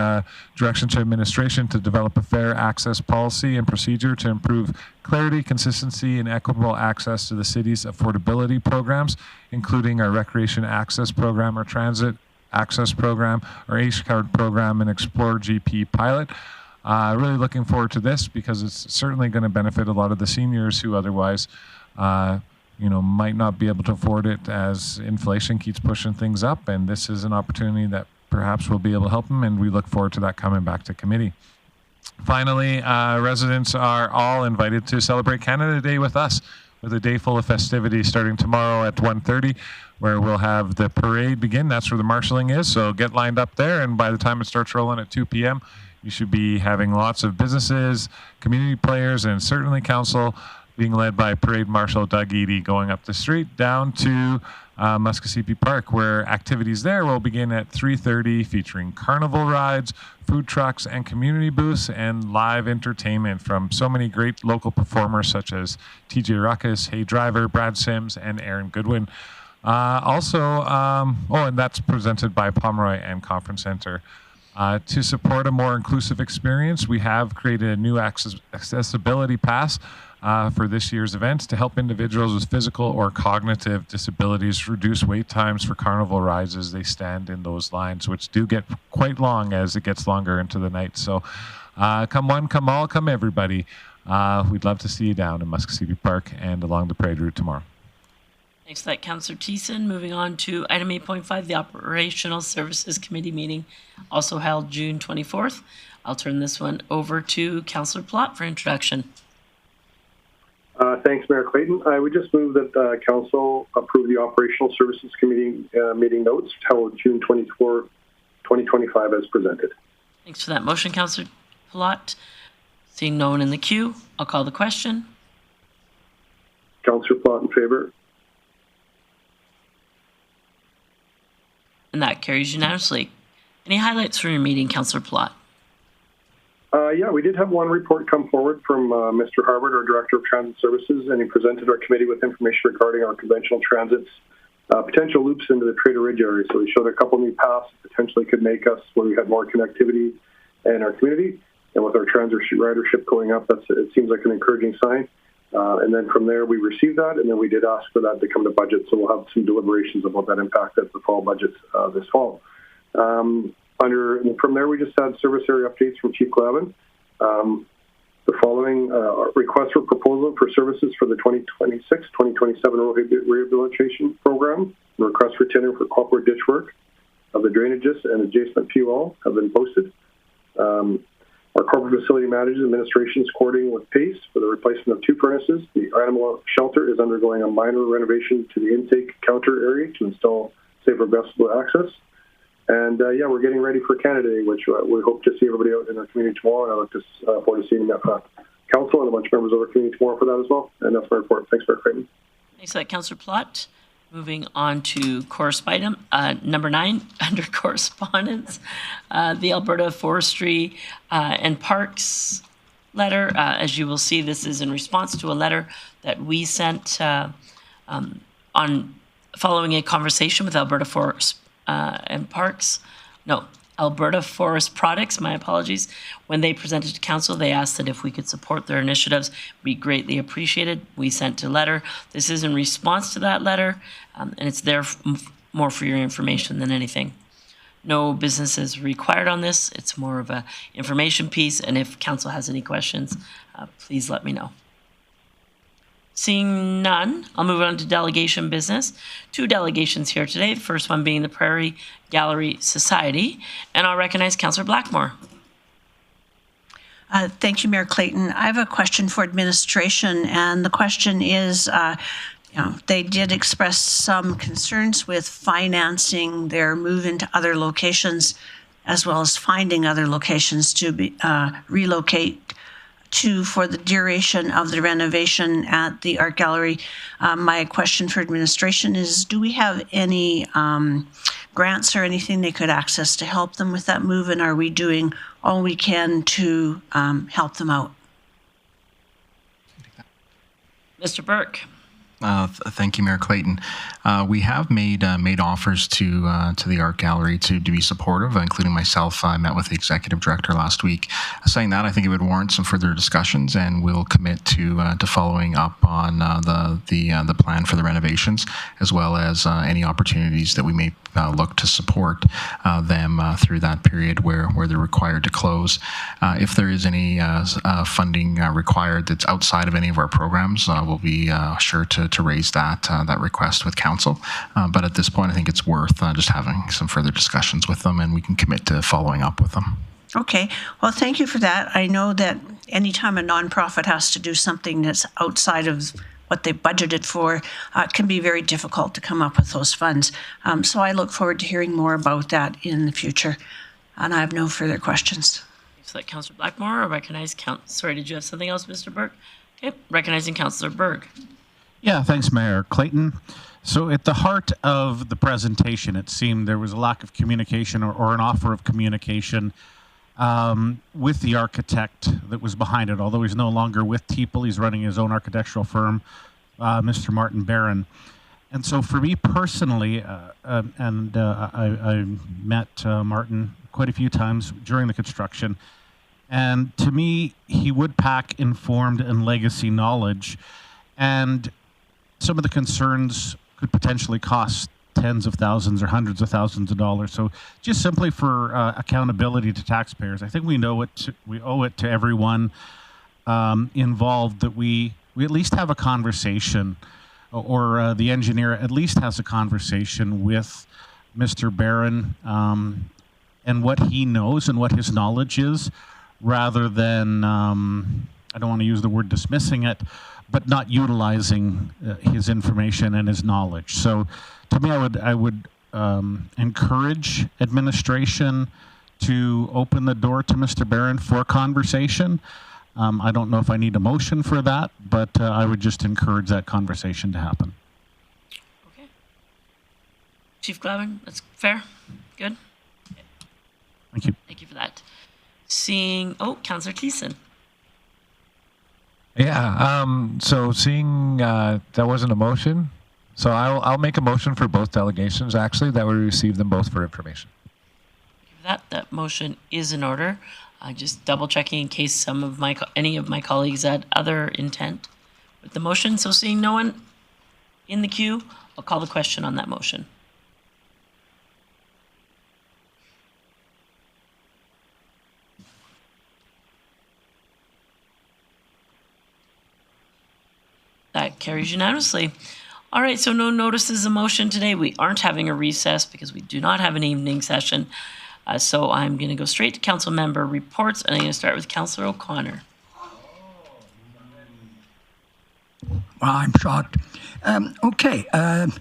direction to administration to develop a fair access policy and procedure to improve clarity, consistency, and equitable access to the city's affordability programs, including our recreation access program, our transit access program, our H-card program, and Explore GP pilot. Really looking forward to this because it's certainly going to benefit a lot of the seniors who otherwise might not be able to afford it as inflation keeps pushing things up, and this is an opportunity that perhaps will be able to help them, and we look forward to that coming back to committee. Finally, residents are all invited to celebrate Canada Day with us. with a day full of festivities starting tomorrow at 1:30, where we'll have the parade begin. That's where the marshalling is, so get lined up there, and by the time it starts rolling at 2 p.m., you should be having lots of businesses, community players, and certainly council being led by Parade Marshal Doug Eady going up the street down to Muskosipi Park, where activities there will begin at 3:30, featuring carnival rides, food trucks, and community booths, and live entertainment from so many great local performers such as TJ Ruckus, Hey Driver, Brad Sims, and Aaron Goodwin. And that's presented by Pomeroy and Conference Center. To support a more inclusive experience, we have created a new accessibility pass for this year's event to help individuals with physical or cognitive disabilities reduce wait times for carnival rides as they stand in those lines, which do get quite long as it gets longer into the night. So come one, come all, come everybody. We'd love to see you down in Muskosipi Park and along the parade route tomorrow. Thanks for that, Councillor Thiessen. Moving on to item 8.5, the Operational Services Committee meeting, also held June 24th. I'll turn this one over to Councillor Plott for introduction. Thanks, Mayor Clayton. I would just move that Council approve the Operational Services Committee meeting notes held June 24, 2025 as presented. Thanks for that motion, Councillor Plott. Seeing no one in the queue, I'll call the question. Councillor Plott in favor. And that carries unanimously. Any highlights from your meeting, Councillor Plott? Yeah, we did have one report come forward from Mr. Harvard, our Director of Transit Services, and he presented our committee with information regarding our conventional transit's potential loops into the Trader Ridge area. So he showed a couple new paths that potentially could make us where we had more connectivity in our community. And with our transit ridership going up, it seems like an encouraging sign. And then from there, we received that, and then we did ask for that to come to budget. So we'll have some deliberations about that impact at the fall budget this fall. From there, we just had service area updates from Chief Glavin. The following request for proposal for services for the 2026-2027 road rehabilitation program, request for tender for copper ditch work of the drainages and adjacent fuel have been posted. Our corporate facility managers administration is coordinating with PACE for the replacement of 2 furnaces. The animal shelter is undergoing a minor renovation to the intake counter area to install safer vestibule access. And we're getting ready for Canada Day, which we hope to see everybody out in our community tomorrow. And I look forward to seeing council and a bunch of members of our community tomorrow for that as well. And that's my report. Thanks, Mayor Clayton. Thanks for that, Councillor Plott. Moving on to correspondence, number 9 under correspondence, the Alberta Forestry and Parks letter. As you will see, this is in response to a letter that we sent on following a conversation with Alberta Forest and Parks. No, Alberta Forest Products, my apologies. When they presented to council, they asked that if we could support their initiatives, we greatly appreciated. We sent a letter. This is in response to that letter, and it's there more for your information than anything. No business is required on this. It's more of a information piece, and if council has any questions, please let me know. Seeing none, I'll move on to delegation business. 2 delegations here today, the first one being the Prairie Gallery Society, and I'll recognize Councillor Blackmore. Thank you, Mayor Clayton. I have a question for administration, and the question is, they did express some concerns with financing their move into other locations, as well as finding other locations to be relocate to for the duration of the renovation at the art gallery. My question for administration is, do we have any grants or anything they could access to help them with that move, and are we doing all we can to help them out? Mr. Burke. Thank you, Mayor Clayton. We have made offers to the art gallery to be supportive, including myself. I met with the executive director last week. Saying that, I think it would warrant some further discussions, and we'll commit to following up on the plan for the renovations, as well as any opportunities that we may look to support them through that period where they're required to close. If there is any funding required that's outside of any of our programs, we'll be sure to raise that request with council. But at this point, I think it's worth just having some further discussions with them, and we can commit to following up with them. Okay. Well, thank you for that. I know that anytime a nonprofit has to do something that's outside of what they budgeted for, it can be very difficult to come up with those funds. So I look forward to hearing more about that in the future. And I have no further questions. So that Councillor Blackmore, I recognize sorry, did you have something else, Mr. Burke? Okay, recognizing Councillor Berg. Yeah, thanks, Mayor Clayton. So at the heart of the presentation, it seemed there was a lack of communication or an offer of communication with the architect that was behind it. Although he's no longer with Teeple, he's running his own architectural firm, Mr. Martin Barron. And so for me personally, I met Martin quite a few times during the construction. And to me, he would pack informed and legacy knowledge. And some of the concerns could potentially cost tens of thousands or hundreds of thousands of dollars. So just simply for accountability to taxpayers, I think we owe it to everyone involved that we at least have a conversation, or the engineer at least has a conversation with Mr. Barron and what he knows and what his knowledge is, rather than, I don't want to use the word dismissing it, but not utilizing his information and his knowledge. So to me, I would encourage administration to open the door to Mr. Barron for conversation. I don't know if I need a motion for that, but I would just encourage that conversation to happen. Okay. Chief Glavin, that's fair? Good? Okay. Thank you. Thank you for that. Councillor Thiessen. Yeah, so seeing that wasn't a motion, so I'll make a motion for both delegations, actually, that we receive them both for information. That motion is in order. Just double checking in case any of my colleagues had other intent with the motion. So seeing no one in the queue, I'll call the question on that motion. That carries unanimously. All right, so no notices of motion today. We aren't having a recess because we do not have an evening session. So I'm going to go straight to council member reports, and I'm going to start with Councillor O'Connor. Well, I'm shocked. Okay, had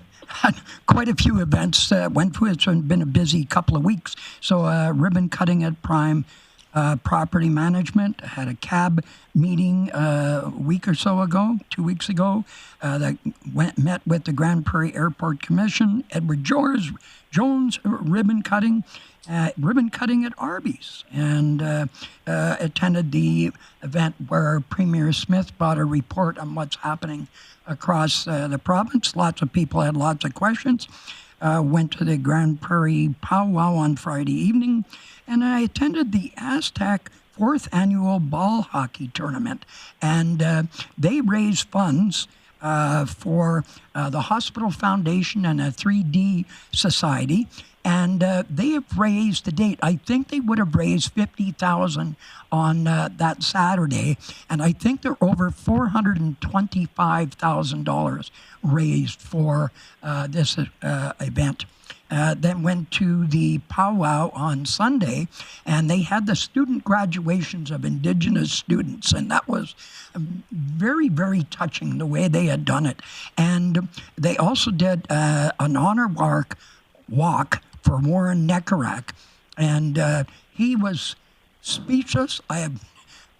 quite a few events went through. It's been a busy couple of weeks. So ribbon cutting at Prime Property Management. Had a cab meeting a week or so ago, 2 weeks ago, that met with the Grande Prairie Airport Commission. Edward Jones ribbon cutting at Arby's, and attended the event where Premier Smith brought a report on what's happening across the province. Lots of people had lots of questions. Went to the Grande Prairie powwow on Friday evening, and I attended the Aztec 4th Annual Ball Hockey Tournament, and they raised funds for the Hospital Foundation and a 3D Society. And they have raised to date, I think they would have raised $50,000 on that Saturday, and I think they're over $425,000 raised for this event. Then went to the powwow on Sunday, and they had the student graduations of Indigenous students, and that was very, very touching the way they had done it. And they also did an honor walk for Warren Neckarak, and he was speechless. I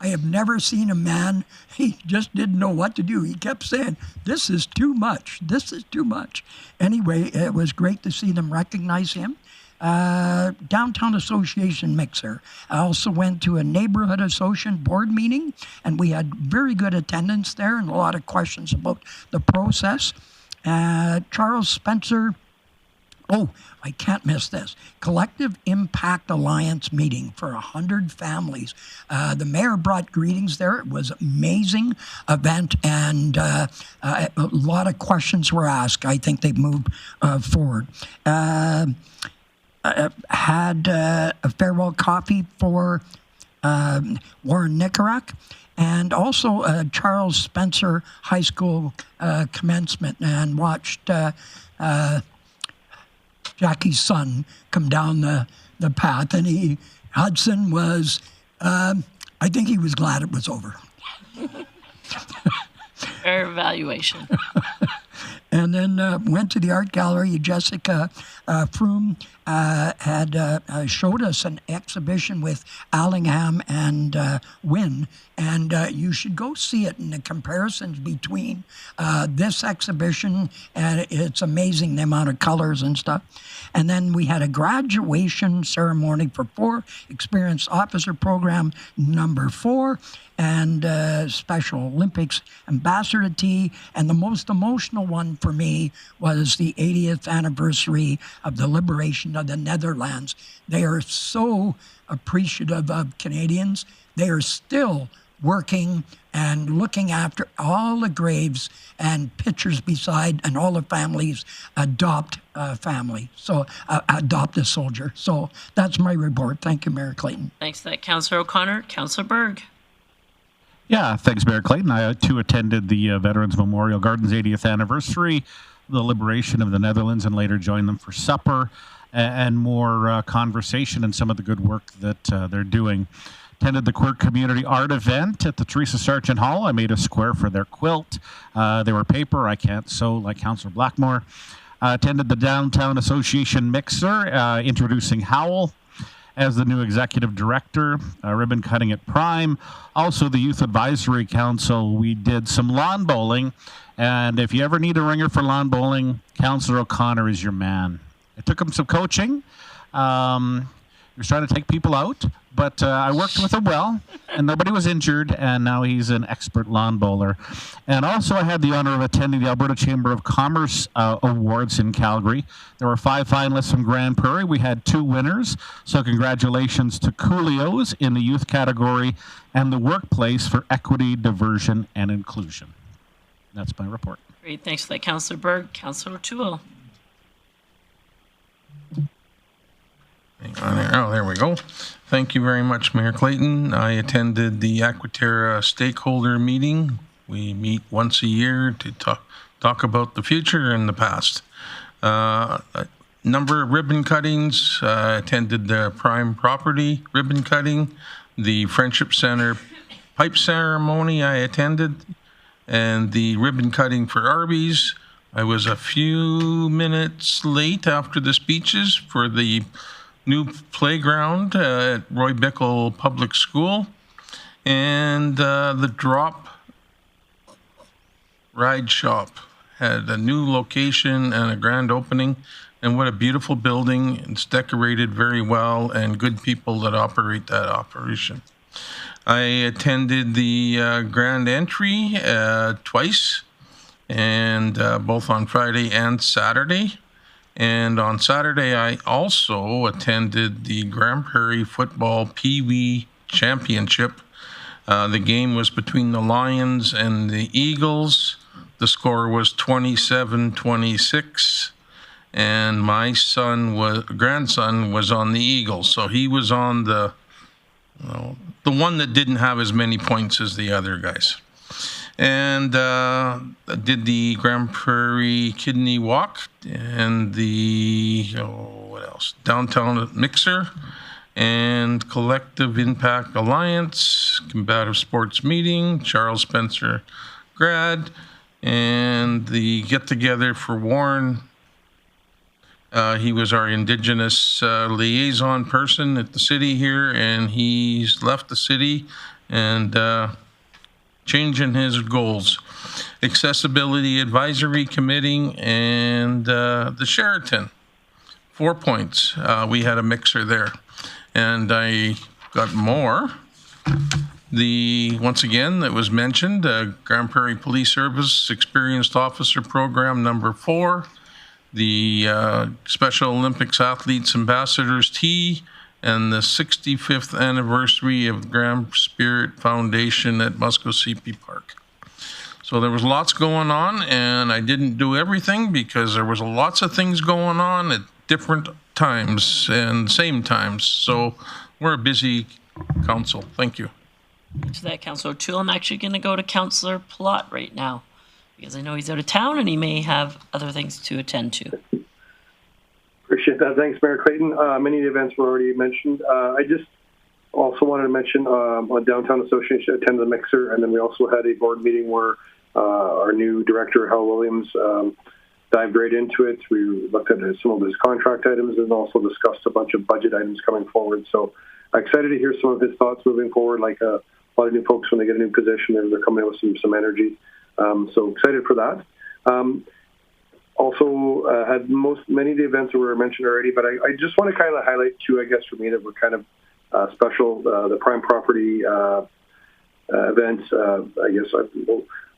have never seen a man, he just didn't know what to do. He kept saying, "This is too much, this is too much." Anyway, it was great to see them recognize him. Downtown Association mixer. I also went to a neighborhood association board meeting, and we had very good attendance there and a lot of questions about the process. Charles Spencer, I can't miss this. Collective Impact Alliance meeting for 100 families. The mayor brought greetings there. It was an amazing event, and a lot of questions were asked. I think they've moved forward. Had a farewell coffee for Warren Neckarak, and also Charles Spencer High School commencement, and watched Jackie's son come down the path, and Hudson was, I think he was glad it was over. Fair evaluation. And then went to the art gallery. Jessica Froome had showed us an exhibition with Allingham and Wynne, and you should go see it. And the comparisons between this exhibition, and it's amazing the amount of colors and stuff. And then we had a graduation ceremony for 4, Experienced Officer Program number 4, and Special Olympics Ambassador T. And the most emotional one for me was the 80th anniversary of the liberation of the Netherlands. They are so appreciative of Canadians. They are still working and looking after all the graves and pictures beside, and all the families adopt a family. So adopt a soldier. So that's my report. Thank you, Mayor Clayton. Thanks for that, Councillor O'Connor. Councillor Berg. Yeah, thanks, Mayor Clayton. I, too, attended the Veterans Memorial Gardens 80th anniversary, the liberation of the Netherlands, and later joined them for supper and more conversation and some of the good work that they're doing. Attended the Queer Community Art event at the Teresa Sargent Hall. I made a square for their quilt. They were paper. I can't sew like Councillor Blackmore. Attended the Downtown Association Mixer, introducing Howell as the new executive director, ribbon cutting at Prime. Also, the Youth Advisory Council, we did some lawn bowling. And if you ever need a ringer for lawn bowling, Councillor O'Connor is your man. It took him some coaching. He was trying to take people out, but I worked with him well, and nobody was injured, and now he's an expert lawn bowler. And also, I had the honor of attending the Alberta Chamber of Commerce Awards in Calgary. There were 5 finalists from Grande Prairie. We had 2 winners, so congratulations to Coolios in the youth category and the workplace for equity, diversion, and inclusion. That's my report. Great. Thanks for that, Councillor Berg. Councillor O'Toole. Hang on there. Oh, there we go. Thank you very much, Mayor Clayton. I attended the Aquaterra stakeholder meeting. We meet once a year to talk about the future and the past. A number of ribbon cuttings. Attended the Prime Property ribbon cutting. The Friendship Center pipe ceremony I attended. And the ribbon cutting for Arby's. I was a few minutes late after the speeches for the new playground at Roy Bickle Public School, and the Drop Ride Shop had a new location and a grand opening, and what a beautiful building. It's decorated very well, and good people that operate that operation. I attended the grand entry twice, and both on Friday and Saturday. And on Saturday, I also attended the Grande Prairie Football Pee Wee Championship. The game was between the Lions and the Eagles. The score was 27-26. And my grandson was on the Eagles. So he was on the one that didn't have as many points as the other guys. And did the Grande Prairie Kidney Walk and the, what else? Downtown Mixer and Collective Impact Alliance, Combative Sports Meeting, Charles Spencer Grad, and the get-together for Warren. He was our Indigenous liaison person at the city here, and he's left the city and changing his goals. Accessibility Advisory Committee and the Sheraton. 4 points. We had a mixer there. And I got more. Once again, that was mentioned, Grande Prairie Police Service Experienced Officer Program number 4. The Special Olympics Athletes Ambassadors Tea, and the 65th anniversary of the Grand Spirit Foundation at Muskosipi Park. So there was lots going on, and I didn't do everything because there was lots of things going on at different times and same times. So we're a busy council. Thank you. Thanks for that, Councillor O'Toole. I'm actually going to go to Councillor Plott right now because I know he's out of town and he may have other things to attend to. Appreciate that. Thanks, Mayor Clayton. Many of the events were already mentioned. I just also wanted to mention on Downtown Association attended the Mixer, and then we also had a board meeting where Our new director, Hal Williams, dived right into it. We looked at some of his contract items and also discussed a bunch of budget items coming forward. So I'm excited to hear some of his thoughts moving forward. Like a lot of new folks, when they get a new position, they're coming in with some energy. So excited for that. Also had many of the events that were mentioned already, but I just want to kind of highlight two, I guess, for me that were kind of special. The prime property event, I guess I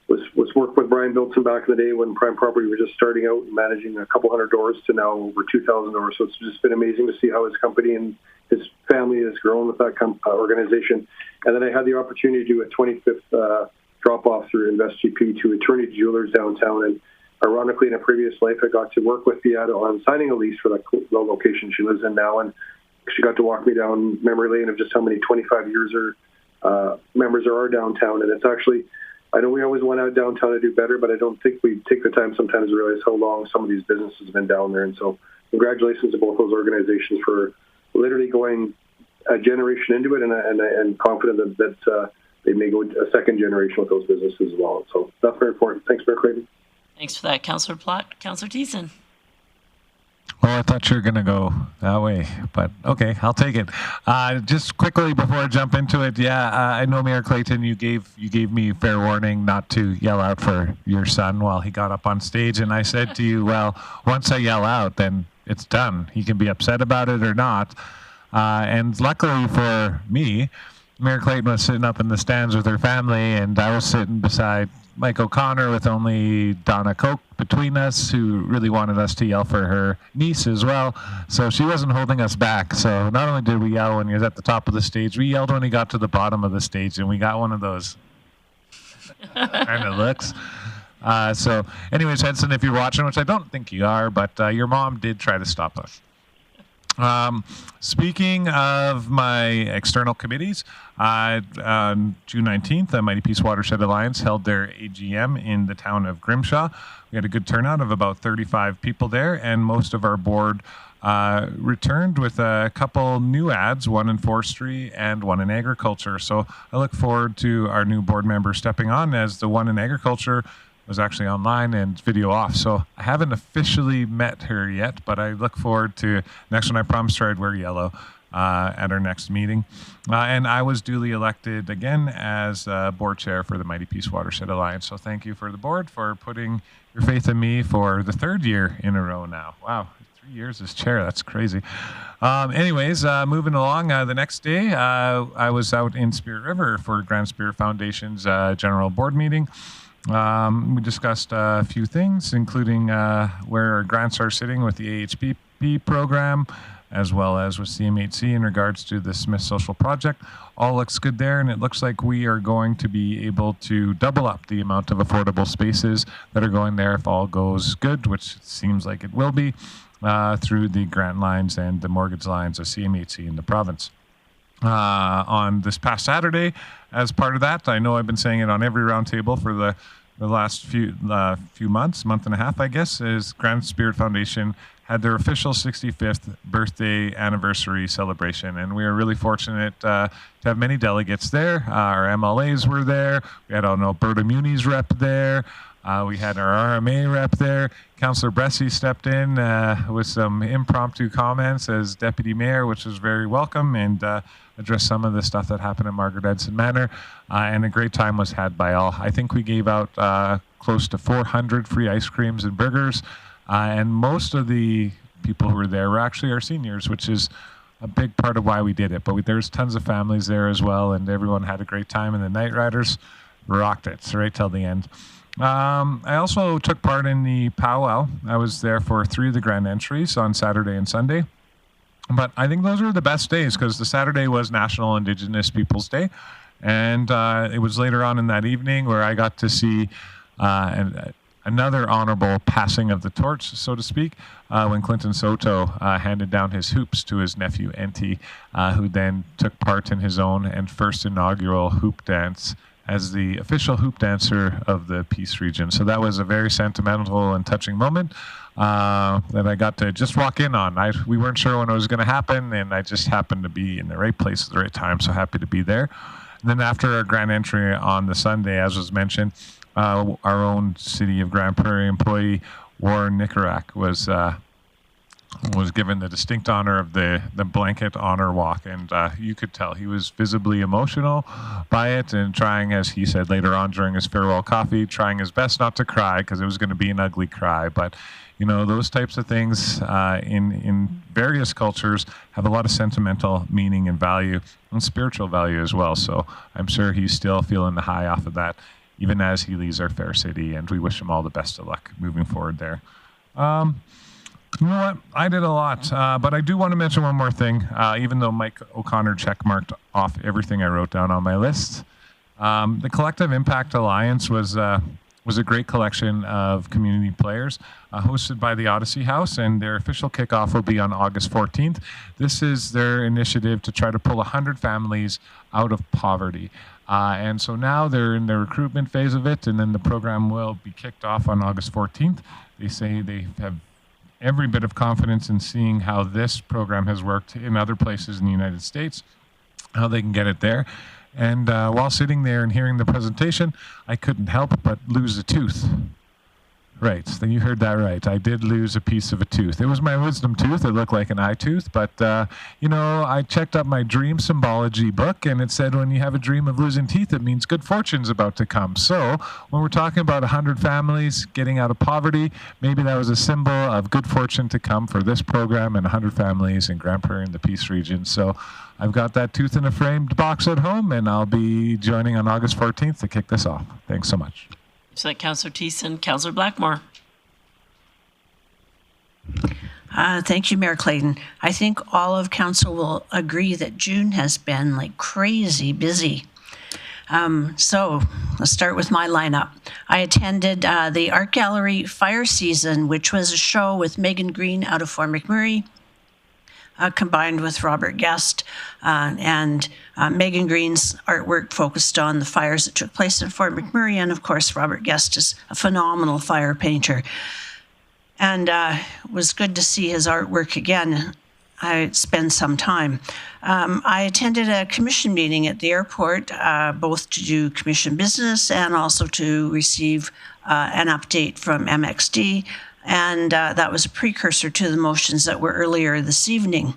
was worked with Brian Bilton back in the day when prime property was just starting out and managing a couple hundred doors to now over 2,000 doors. So it's just been amazing to see how his company and his family has grown with that organization. And then I had the opportunity to do a 25th drop-off through InvestGP to Eternity Jewelers downtown. And ironically, in a previous life, I got to work with Beata on signing a lease for the location she lives in now. And she got to walk me down memory lane of just how many 25-year members there are downtown. And it's actually, I know we always went out downtown to do better, but I don't think we take the time sometimes to realize how long some of these businesses have been down there. And so congratulations to both those organizations for literally going a generation into it, and confident that they may go a second generation with those businesses as well. So that's very important. Thanks, Mayor Clayton. Thanks for that, Councillor Plott. Councillor Thiessen. Well, I thought you were going to go that way, but okay, I'll take it. Just quickly before I jump into it, I know, Mayor Clayton, you gave me fair warning not to yell out for your son while he got up on stage, and I said to you, well, once I yell out, then it's done. He can be upset about it or not. And luckily for me, Mayor Clayton was sitting up in the stands with her family, and I was sitting beside Mike O'Connor with only Donna Koch between us, who really wanted us to yell for her niece as well. So she wasn't holding us back. So not only did we yell when he was at the top of the stage, we yelled when he got to the bottom of the stage, and we got one of those kind of looks. So anyways, Henson, if you're watching, which I don't think you are, but your mom did try to stop us. Speaking of my external committees, on June 19th, the Mighty Peace Watershed Alliance held their AGM in the town of Grimshaw. We had a good turnout of about 35 people there, and most of our board returned with a couple new ads, one in forestry and one in agriculture. So I look forward to our new board member stepping on, as the one in agriculture was actually online and video off. So I haven't officially met her yet, but I look forward to next one. I promised her I'd wear yellow at our next meeting. And I was duly elected again as board chair for the Mighty Peace Watershed Alliance. So thank you for the board for putting your faith in me for the third year in a row now. Wow, 3 years as chair, that's crazy. Anyways, moving along, the next day, I was out in Spirit River for Grand Spirit Foundation's general board meeting. We discussed a few things, including where our grants are sitting with the AHPP program, as well as with CMHC in regards to the Smith Social Project. All looks good there, and it looks like we are going to be able to double up the amount of affordable spaces that are going there if all goes good, which seems like it will be, through the grant lines and the mortgage lines of CMHC in the province. On this past Saturday, as part of that, I know I've been saying it on every roundtable for the last few months, month and a half, I guess, is Grand Spirit Foundation had their official 65th birthday anniversary celebration, and we are really fortunate to have many delegates there. Our MLAs were there. We had an Alberta Munis rep there. We had our RMA rep there. Councillor Bressy stepped in with some impromptu comments as deputy mayor, which was very welcome, and addressed some of the stuff that happened at Margaret Edson Manor. And a great time was had by all. I think we gave out close to 400 free ice creams and burgers. And most of the people who were there were actually our seniors, which is a big part of why we did it. But there's tons of families there as well, and everyone had a great time, and the Night Riders rocked it right till the end. I also took part in the powwow. I was there for 3 of the grand entries on Saturday and Sunday. But I think those were the best days, because the Saturday was National Indigenous Peoples Day. And it was later on in that evening where I got to see another honorable passing of the torch, so to speak, when Clinton Soto handed down his hoops to his nephew, Enti, who then took part in his own and first inaugural hoop dance as the official hoop dancer of the Peace region. So that was a very sentimental and touching moment that I got to just walk in on. We weren't sure when it was going to happen, and I just happened to be in the right place at the right time, so happy to be there. And then after our grand entry on the Sunday, as was mentioned, our own City of Grande Prairie employee, Warren Nicarac, was given the distinct honor of the blanket honor walk, and you could tell he was visibly emotional by it, and trying, as he said later on during his farewell coffee, trying his best not to cry because it was going to be an ugly cry. But you know, those types of things in various cultures have a lot of sentimental meaning and value, and spiritual value as well. So I'm sure he's still feeling the high off of that, even as he leaves our fair city, and we wish him all the best of luck moving forward there. You know what? I did a lot, but I do want to mention one more thing, even though Mike O'Connor checkmarked off everything I wrote down on my list. The Collective Impact Alliance was a great collection of community players hosted by the Odyssey House, and their official kickoff will be on August 14th. This is their initiative to try to pull 100 families out of poverty. And so now they're in the recruitment phase of it, and then the program will be kicked off on August 14th. They say they have every bit of confidence in seeing how this program has worked in other places in the United States, how they can get it there. And while sitting there and hearing the presentation, I couldn't help but lose a tooth. Right, then you heard that right. I did lose a piece of a tooth. It was my wisdom tooth. It looked like an eye tooth, but you know, I checked up my dream symbology book, and it said when you have a dream of losing teeth, it means good fortune's about to come. So when we're talking about 100 families getting out of poverty, maybe that was a symbol of good fortune to come for this program and 100 families in Grande Prairie and the Peace region. So I've got that tooth in a framed box at home, and I'll be joining on August 14th to kick this off. Thanks so much. So Councillor Thiessen, Councillor Blackmore. Thank you, Mayor Clayton. I think all of council will agree that June has been like crazy busy. So let's start with my lineup. I attended the Art Gallery Fire Season, which was a show with Megan Green out of Fort McMurray, combined with Robert Guest, and Megan Green's artwork focused on the fires that took place in Fort McMurray, and of course Robert Guest is a phenomenal fire painter. And it was good to see his artwork again. I spent some time. I attended a commission meeting at the airport, both to do commission business and also to receive an update from MXD. And that was a precursor to the motions that were earlier this evening.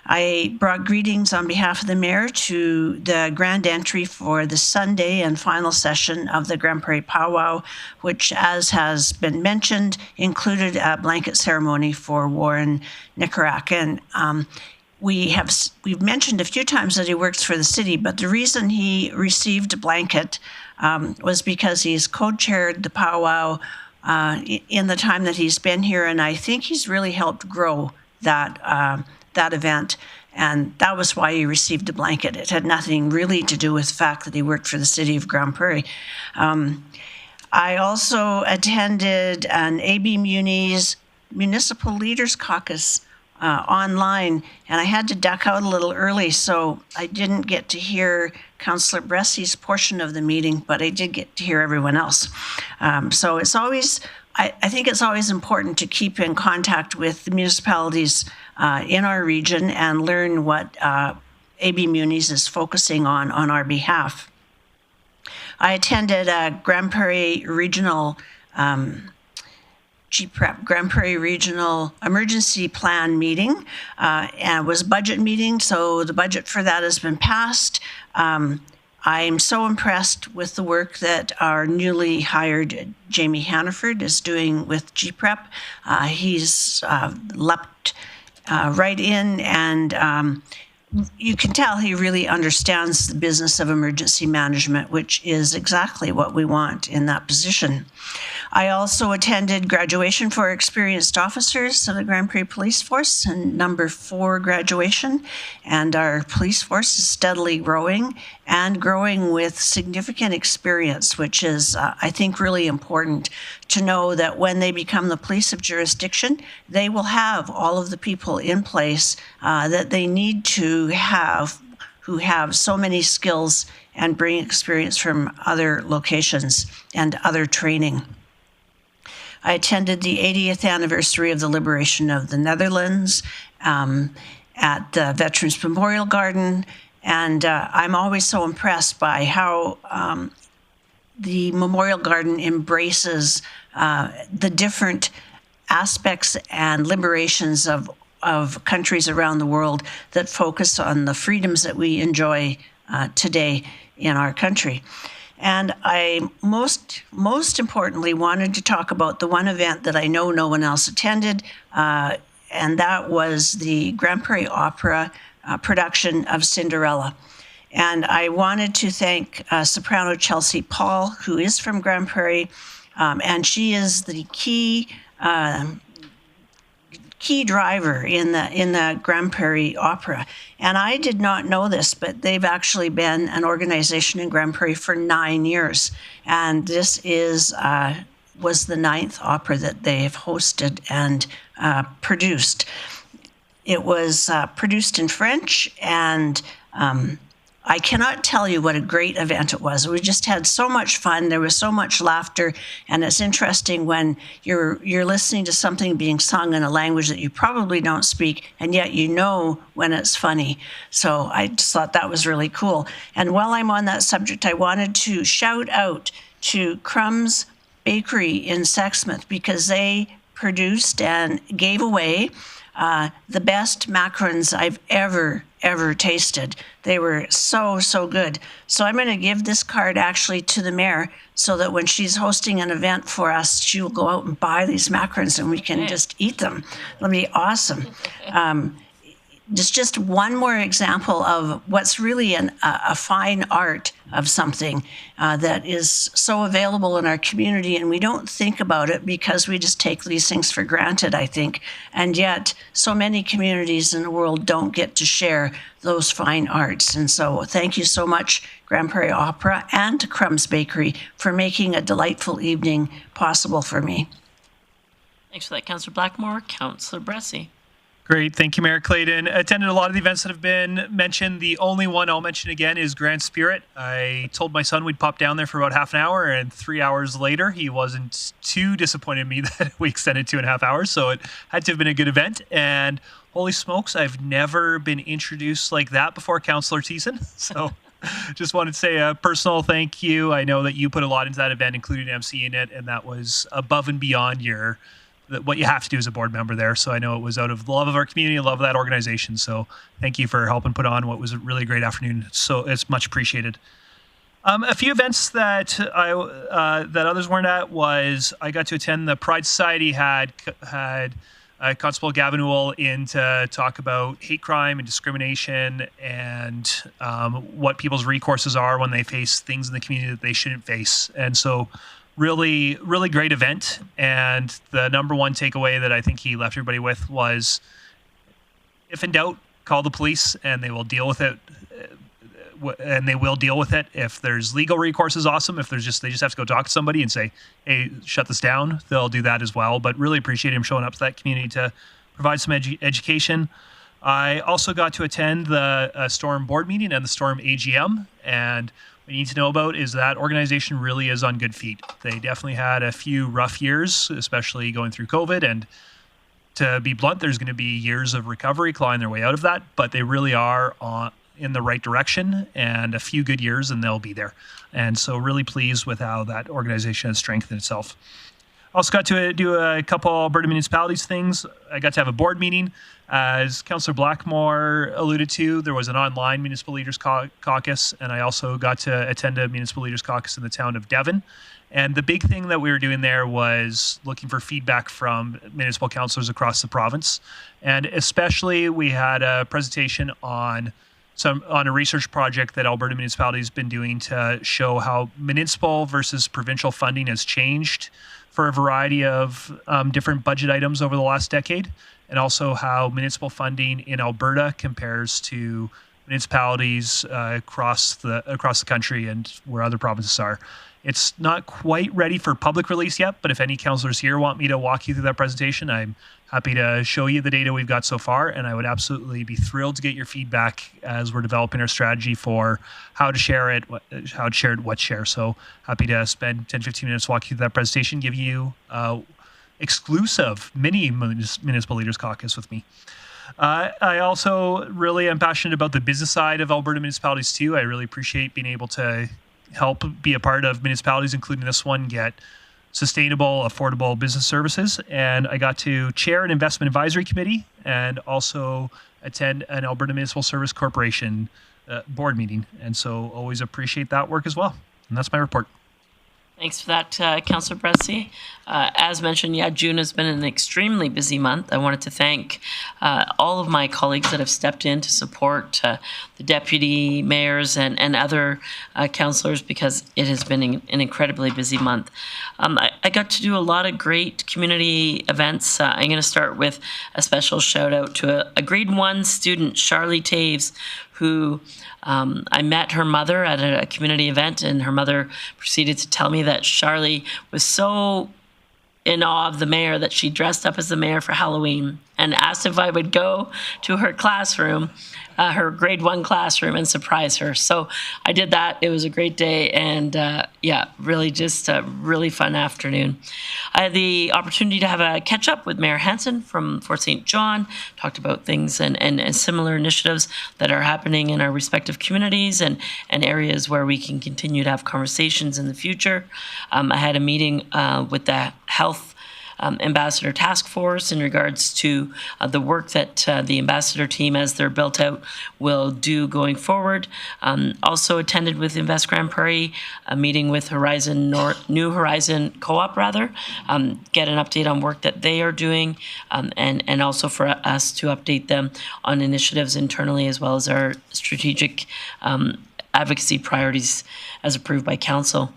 I brought greetings on behalf of the mayor to the grand entry for the Sunday and final session of the Grande Prairie Powwow, which, as has been mentioned, included a blanket ceremony for Warren Nicarac. And we've mentioned a few times that he works for the city, but the reason he received a blanket was because he's co-chaired the powwow in the time that he's been here, and I think he's really helped grow that event, and that was why he received a blanket. It had nothing really to do with the fact that he worked for the city of Grande Prairie. I also attended an AB Munis Municipal Leaders Caucus online, and I had to duck out a little early, so I didn't get to hear Councillor Bressy's portion of the meeting, but I did get to hear everyone else. So it's always, I think it's always important to keep in contact with the municipalities in our region and learn what AB Munis is focusing on our behalf. I attended a Grande Prairie Regional GPREP, Grande Prairie Regional Emergency Plan meeting, and it was a budget meeting, so the budget for that has been passed. I'm so impressed with the work that our newly hired Jamie Hannaford is doing with GPREP. He's leapt right in, and you can tell he really understands the business of emergency management, which is exactly what we want in that position. I also attended graduation for experienced officers of the Grande Prairie Police Force, and number 4 graduation. And our police force is steadily growing and growing with significant experience, which is, I think, really important to know that when they become the police of jurisdiction, they will have all of the people in place that they need to have, who have so many skills and bring experience from other locations and other training. I attended the 80th anniversary of the liberation of the Netherlands at the Veterans Memorial Garden, and I'm always so impressed by how the Memorial Garden embraces the different aspects and liberations of countries around the world that focus on the freedoms that we enjoy today in our country. And I most importantly wanted to talk about the one event that I know no one else attended, and that was the Grande Prairie Opera production of Cinderella. And I wanted to thank soprano Chelsea Paul, who is from Grande Prairie, and she is the key driver in the Grande Prairie Opera. And I did not know this, but they've actually been an organization in Grande Prairie for 9 years. And this was the 9th opera that they have hosted and produced. It was produced in French, and I cannot tell you what a great event it was. We just had so much fun. There was so much laughter, and it's interesting when you're listening to something being sung in a language that you probably don't speak, and yet you know when it's funny. So I just thought that was really cool. And while I'm on that subject, I wanted to shout out to Crumb's Bakery in Sexsmith, because they produced and gave away the best macarons I've ever tasted. They were so good. So I'm going to give this card actually to the mayor, so that when she's hosting an event for us, she will go out and buy these macarons and we can just eat them. It'll be awesome. Just one more example of what's really a fine art of something that is so available in our community, and we don't think about it because we just take these things for granted, I think. And yet, so many communities in the world don't get to share those fine arts. And so thank you so much, Grande Prairie Opera and to Crumb's Bakery, for making a delightful evening possible for me. Thanks for that, Councillor Blackmore. Councillor Bressie. Great. Thank you, Mayor Clayton. Attended a lot of the events that have been mentioned. The only one I'll mention again is Grand Spirit. I told my son we'd pop down there for about half an hour, and 3 hours later, he wasn't too disappointed in me that we extended 2.5 hours. So it had to have been a good event. And holy smokes, I've never been introduced like that before, Councillor Thiessen. So just wanted to say a personal thank you. I know that you put a lot into that event, including MC in it, and that was above and beyond what you have to do as a board member there. So I know it was out of the love of our community, love of that organization. So thank you for helping put on what was a really great afternoon. So it's much appreciated. A few events that that others weren't at was I got to attend the Pride Society had Constable Gavin Wool in to talk about hate crime and discrimination and what people's recourses are when they face things in the community that they shouldn't face. And so really great event. And the number one takeaway that I think he left everybody with was, if in doubt, call the police and they will deal with it. If there's legal recourse, is awesome. If they just have to go talk to somebody and say, hey, shut this down, they'll do that as well. But really appreciate him showing up to that community to provide some education. I also got to attend the Storm board meeting and the Storm AGM, and what you need to know about is that organization really is on good feet. They definitely had a few rough years, especially going through COVID, and to be blunt, there's going to be years of recovery clawing their way out of that, but they really are in the right direction, and a few good years and they'll be there. And so really pleased with how that organization has strengthened itself. Also got to do a couple Alberta municipalities things. I got to have a board meeting. As Councillor Blackmore alluded to, there was an online Municipal Leaders Caucus, and I also got to attend a Municipal Leaders Caucus in the town of Devon. And the big thing that we were doing there was looking for feedback from municipal councillors across the province. And especially we had a presentation on a research project that Alberta Municipalities has been doing to show how municipal versus provincial funding has changed for a variety of different budget items over the last decade, and also how municipal funding in Alberta compares to municipalities across the country and where other provinces are. It's not quite ready for public release yet, but if any councillors here want me to walk you through that presentation, I'm happy to show you the data we've got so far, and I would absolutely be thrilled to get your feedback as we're developing our strategy for how to share it, what share. So happy to spend 10-15 minutes walking through that presentation, give you exclusive mini Municipal Leaders Caucus with me. I also really am passionate about the business side of Alberta municipalities too. I really appreciate being able to help be a part of municipalities, including this one, get sustainable, affordable business services. And I got to chair an investment advisory committee and also attend an Alberta Municipal Service Corporation board meeting. And so always appreciate that work as well. And that's my report. Thanks for that, Councillor Bressie. As mentioned, June has been an extremely busy month. I wanted to thank all of my colleagues that have stepped in to support the deputy mayors and other councillors, because it has been an incredibly busy month. I got to do a lot of great community events. I'm going to start with a special shout out to a grade 1 student, Charlie Taves, who I met her mother at a community event, and her mother proceeded to tell me that Charlie was so in awe of the mayor that she dressed up as the mayor for Halloween and asked if I would go to her classroom, her grade 1 classroom, and surprise her. So I did that. It was a great day, and really just a really fun afternoon. I had the opportunity to have a catch up with Mayor Hansen from Fort St. John, talked about things and similar initiatives that are happening in our respective communities and areas where we can continue to have conversations in the future. I had a meeting with the Health Ambassador Task Force in regards to the work that the Ambassador team, as they're built out, will do going forward. Also attended with Invest Grande Prairie, a meeting with New Horizon Co-op, get an update on work that they are doing, and also for us to update them on initiatives internally, as well as our strategic advocacy priorities as approved by Council.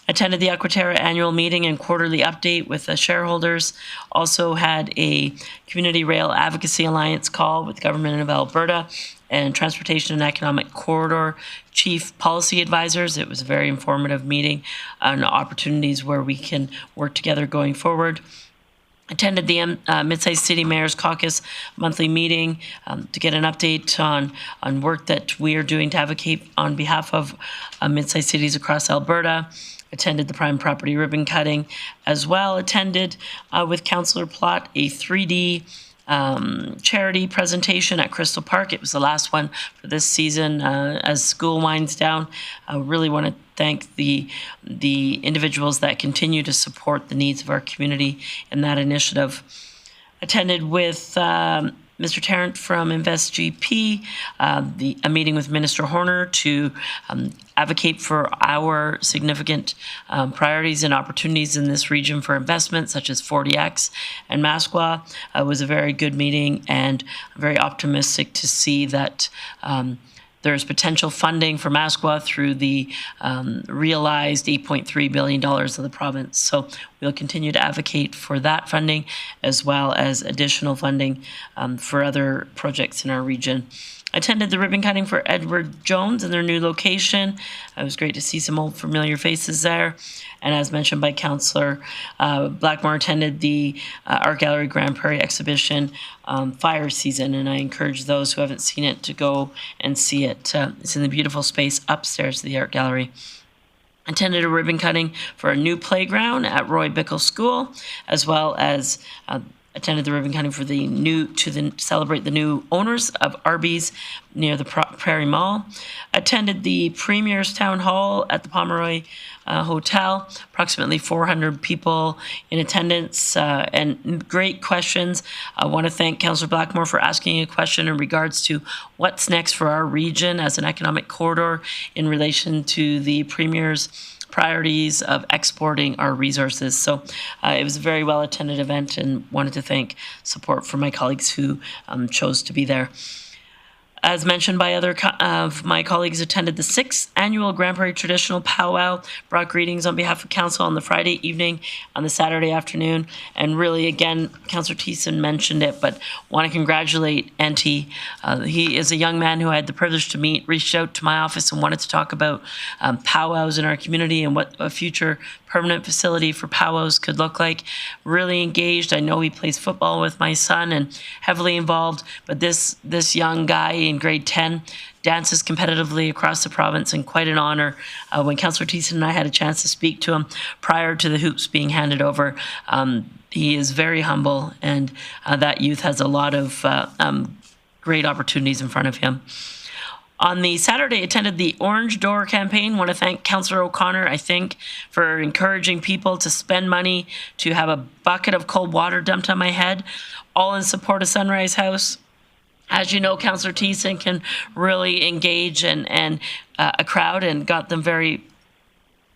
Attended the Aquaterra annual meeting and quarterly update with the shareholders. Also had a Community Rail Advocacy Alliance call with Government of Alberta and Transportation and Economic Corridor Chief Policy Advisors. It was a very informative meeting on opportunities where we can work together going forward. Attended the Mid-Sized City Mayors Caucus monthly meeting to get an update on work that we are doing to advocate on behalf of mid-sized cities across Alberta. Attended the prime property ribbon cutting, as well attended with Councillor Plott a 3D charity presentation at Crystal Park. It was the last one for this season as school winds down. I really want to thank the individuals that continue to support the needs of our community in that initiative. Attended with Mr. Tarrant from InvestGP, a meeting with Minister Horner to advocate for our significant priorities and opportunities in this region for investment, such as 40X and Masqua. It was a very good meeting, and I'm very optimistic to see that there's potential funding for Masqua through the realized $8.3 billion of the province. So we'll continue to advocate for that funding, as well as additional funding for other projects in our region. I attended the ribbon cutting for Edward Jones in their new location. It was great to see some old familiar faces there. And as mentioned by Councillor Blackmore, attended the Art Gallery Grande Prairie exhibition Fire Season, and I encourage those who haven't seen it to go and see it. It's in the beautiful space upstairs of the Art Gallery. Attended a ribbon cutting for a new playground at Roy Bickle School, as well as attended the ribbon cutting for celebrate the new owners of Arby's near the Prairie Mall. Attended the Premier's Town Hall at the Pomeroy Hotel. Approximately 400 people in attendance and great questions. I want to thank Councillor Blackmore for asking a question in regards to what's next for our region as an economic corridor in relation to the Premier's priorities of exporting our resources. So it was a very well attended event, and wanted to thank support for my colleagues who chose to be there. As mentioned by other of my colleagues, attended the 6th annual Grande Prairie Traditional Powwow, brought greetings on behalf of Council on the Friday evening, on the Saturday afternoon, and really, again, Councillor Thiessen mentioned it, but want to congratulate Enty. He is a young man who I had the privilege to meet, reached out to my office and wanted to talk about powwows in our community and what a future permanent facility for powwows could look like. Really engaged. I know he plays football with my son and heavily involved, but this young guy in grade 10 dances competitively across the province, and quite an honor. When Councillor Thiessen and I had a chance to speak to him prior to the hoops being handed over, he is very humble, and that youth has a lot of great opportunities in front of him. On the Saturday, attended the Orange Door campaign. Want to thank Councillor O'Connor, I think, for encouraging people to spend money to have a bucket of cold water dumped on my head, all in support of Sunrise House. As you know, Councillor Thiessen can really engage and a crowd, and got them very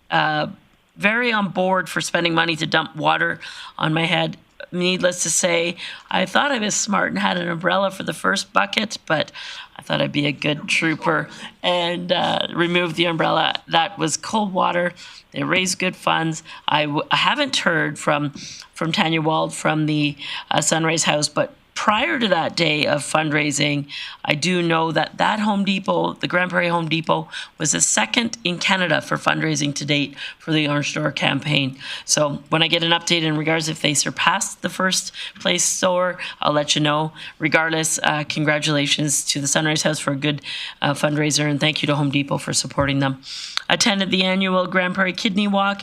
on board for spending money to dump water on my head. Needless to say, I thought I was smart and had an umbrella for the first bucket, but I thought I'd be a good trooper and remove the umbrella. That was cold water. They raised good funds. I haven't heard from Tanya Wald from the Sunrise House, but prior to that day of fundraising, I do know that Home Depot, the Grande Prairie Home Depot, was the second in Canada for fundraising to date for the Orange Door campaign. So when I get an update in regards if they surpassed the first place store, I'll let you know. Regardless, congratulations to the Sunrise House for a good fundraiser, and thank you to Home Depot for supporting them. Attended the annual Grande Prairie Kidney Walk.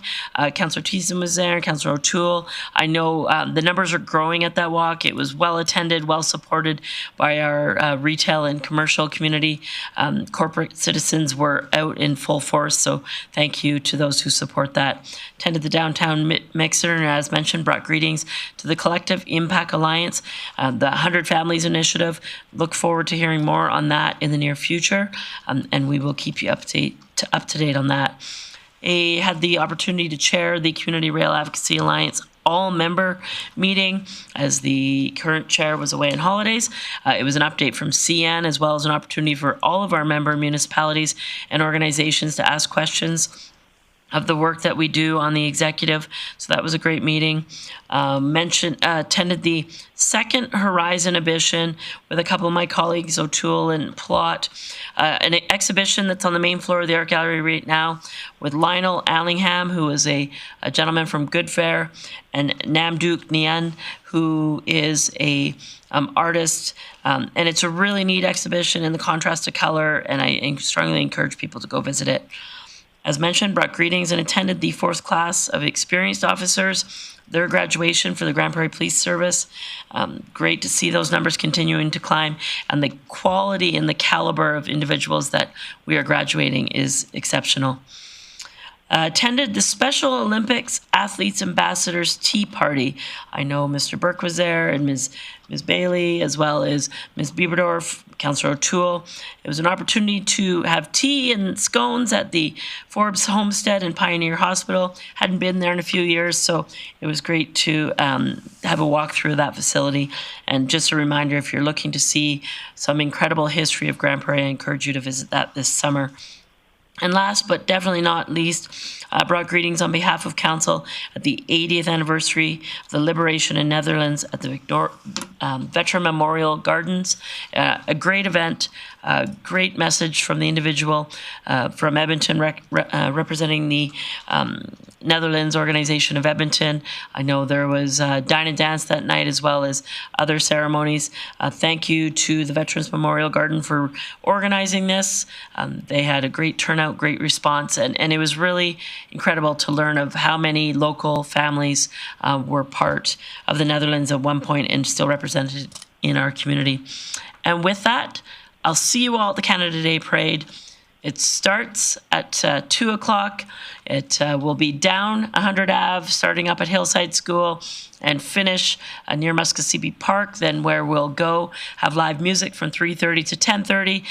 Councillor Thiessen was there, Councillor O'Toole. I know the numbers are growing at that walk. It was well attended, well supported by our retail and commercial community. Corporate citizens were out in full force, so thank you to those who support that. Attended the downtown mixer, and as mentioned, brought greetings to the Collective Impact Alliance, the 100 Families Initiative. Look forward to hearing more on that in the near future, and we will keep you up to date on that. I had the opportunity to chair the Community Rail Advocacy Alliance all-member meeting as the current chair was away on holidays. It was an update from CN, as well as an opportunity for all of our member municipalities and organizations to ask questions of the work that we do on the executive. So that was a great meeting. Attended the second Horizon exhibition with a couple of my colleagues, O'Toole and Plott, an exhibition that's on the main floor of the Art Gallery right now with Lionel Allingham, who is a gentleman from Good Fare, and Namduk Nyan, who is a artist. And it's a really neat exhibition in the contrast of color, and I strongly encourage people to go visit it. As mentioned, brought greetings and attended the 4th class of experienced officers, their graduation for the Grande Prairie Police Service. Great to see those numbers continuing to climb, and the quality and the caliber of individuals that we are graduating is exceptional. Attended the Special Olympics Athletes Ambassadors Tea Party. I know Mr. Burke was there, and Ms. Bailey, as well as Ms. Bieberdorf, Councillor O'Toole. It was an opportunity to have tea and scones at the Forbes Homestead and Pioneer Hospital. Hadn't been there in a few years, so it was great to have a walk through that facility. And just a reminder, if you're looking to see some incredible history of Grande Prairie, I encourage you to visit that this summer. And last but definitely not least, brought greetings on behalf of Council at the 80th anniversary of the Liberation in Netherlands at the Veteran Memorial Gardens. A great event, a great message from the individual from Edmonton representing the Netherlands Organization of Edmonton. I know there was dine and dance that night, as well as other ceremonies. Thank you to the Veterans Memorial Garden for organizing this. They had a great turnout, great response, and it was really incredible to learn of how many local families were part of the Netherlands at one point and still represented in our community. And with that, I'll see you all at the Canada Day Parade. It starts at 2 o'clock. It will be down 100 Ave, starting up at Hillside School, and finish near Muskosipi Park, then where we'll go have live music from 3:30 to 10:30,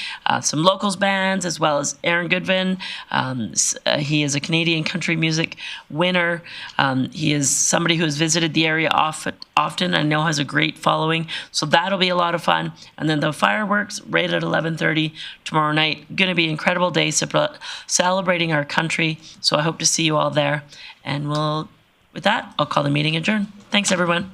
some locals bands, as well as Aaron Goodwin. He is a Canadian country music winner. He is somebody who has visited the area often and I know has a great following. So that'll be a lot of fun. And then the fireworks right at 11:30 tomorrow night. Going to be an incredible day celebrating our country. So I hope to see you all there. And with that, I'll call the meeting adjourned. Thanks, everyone.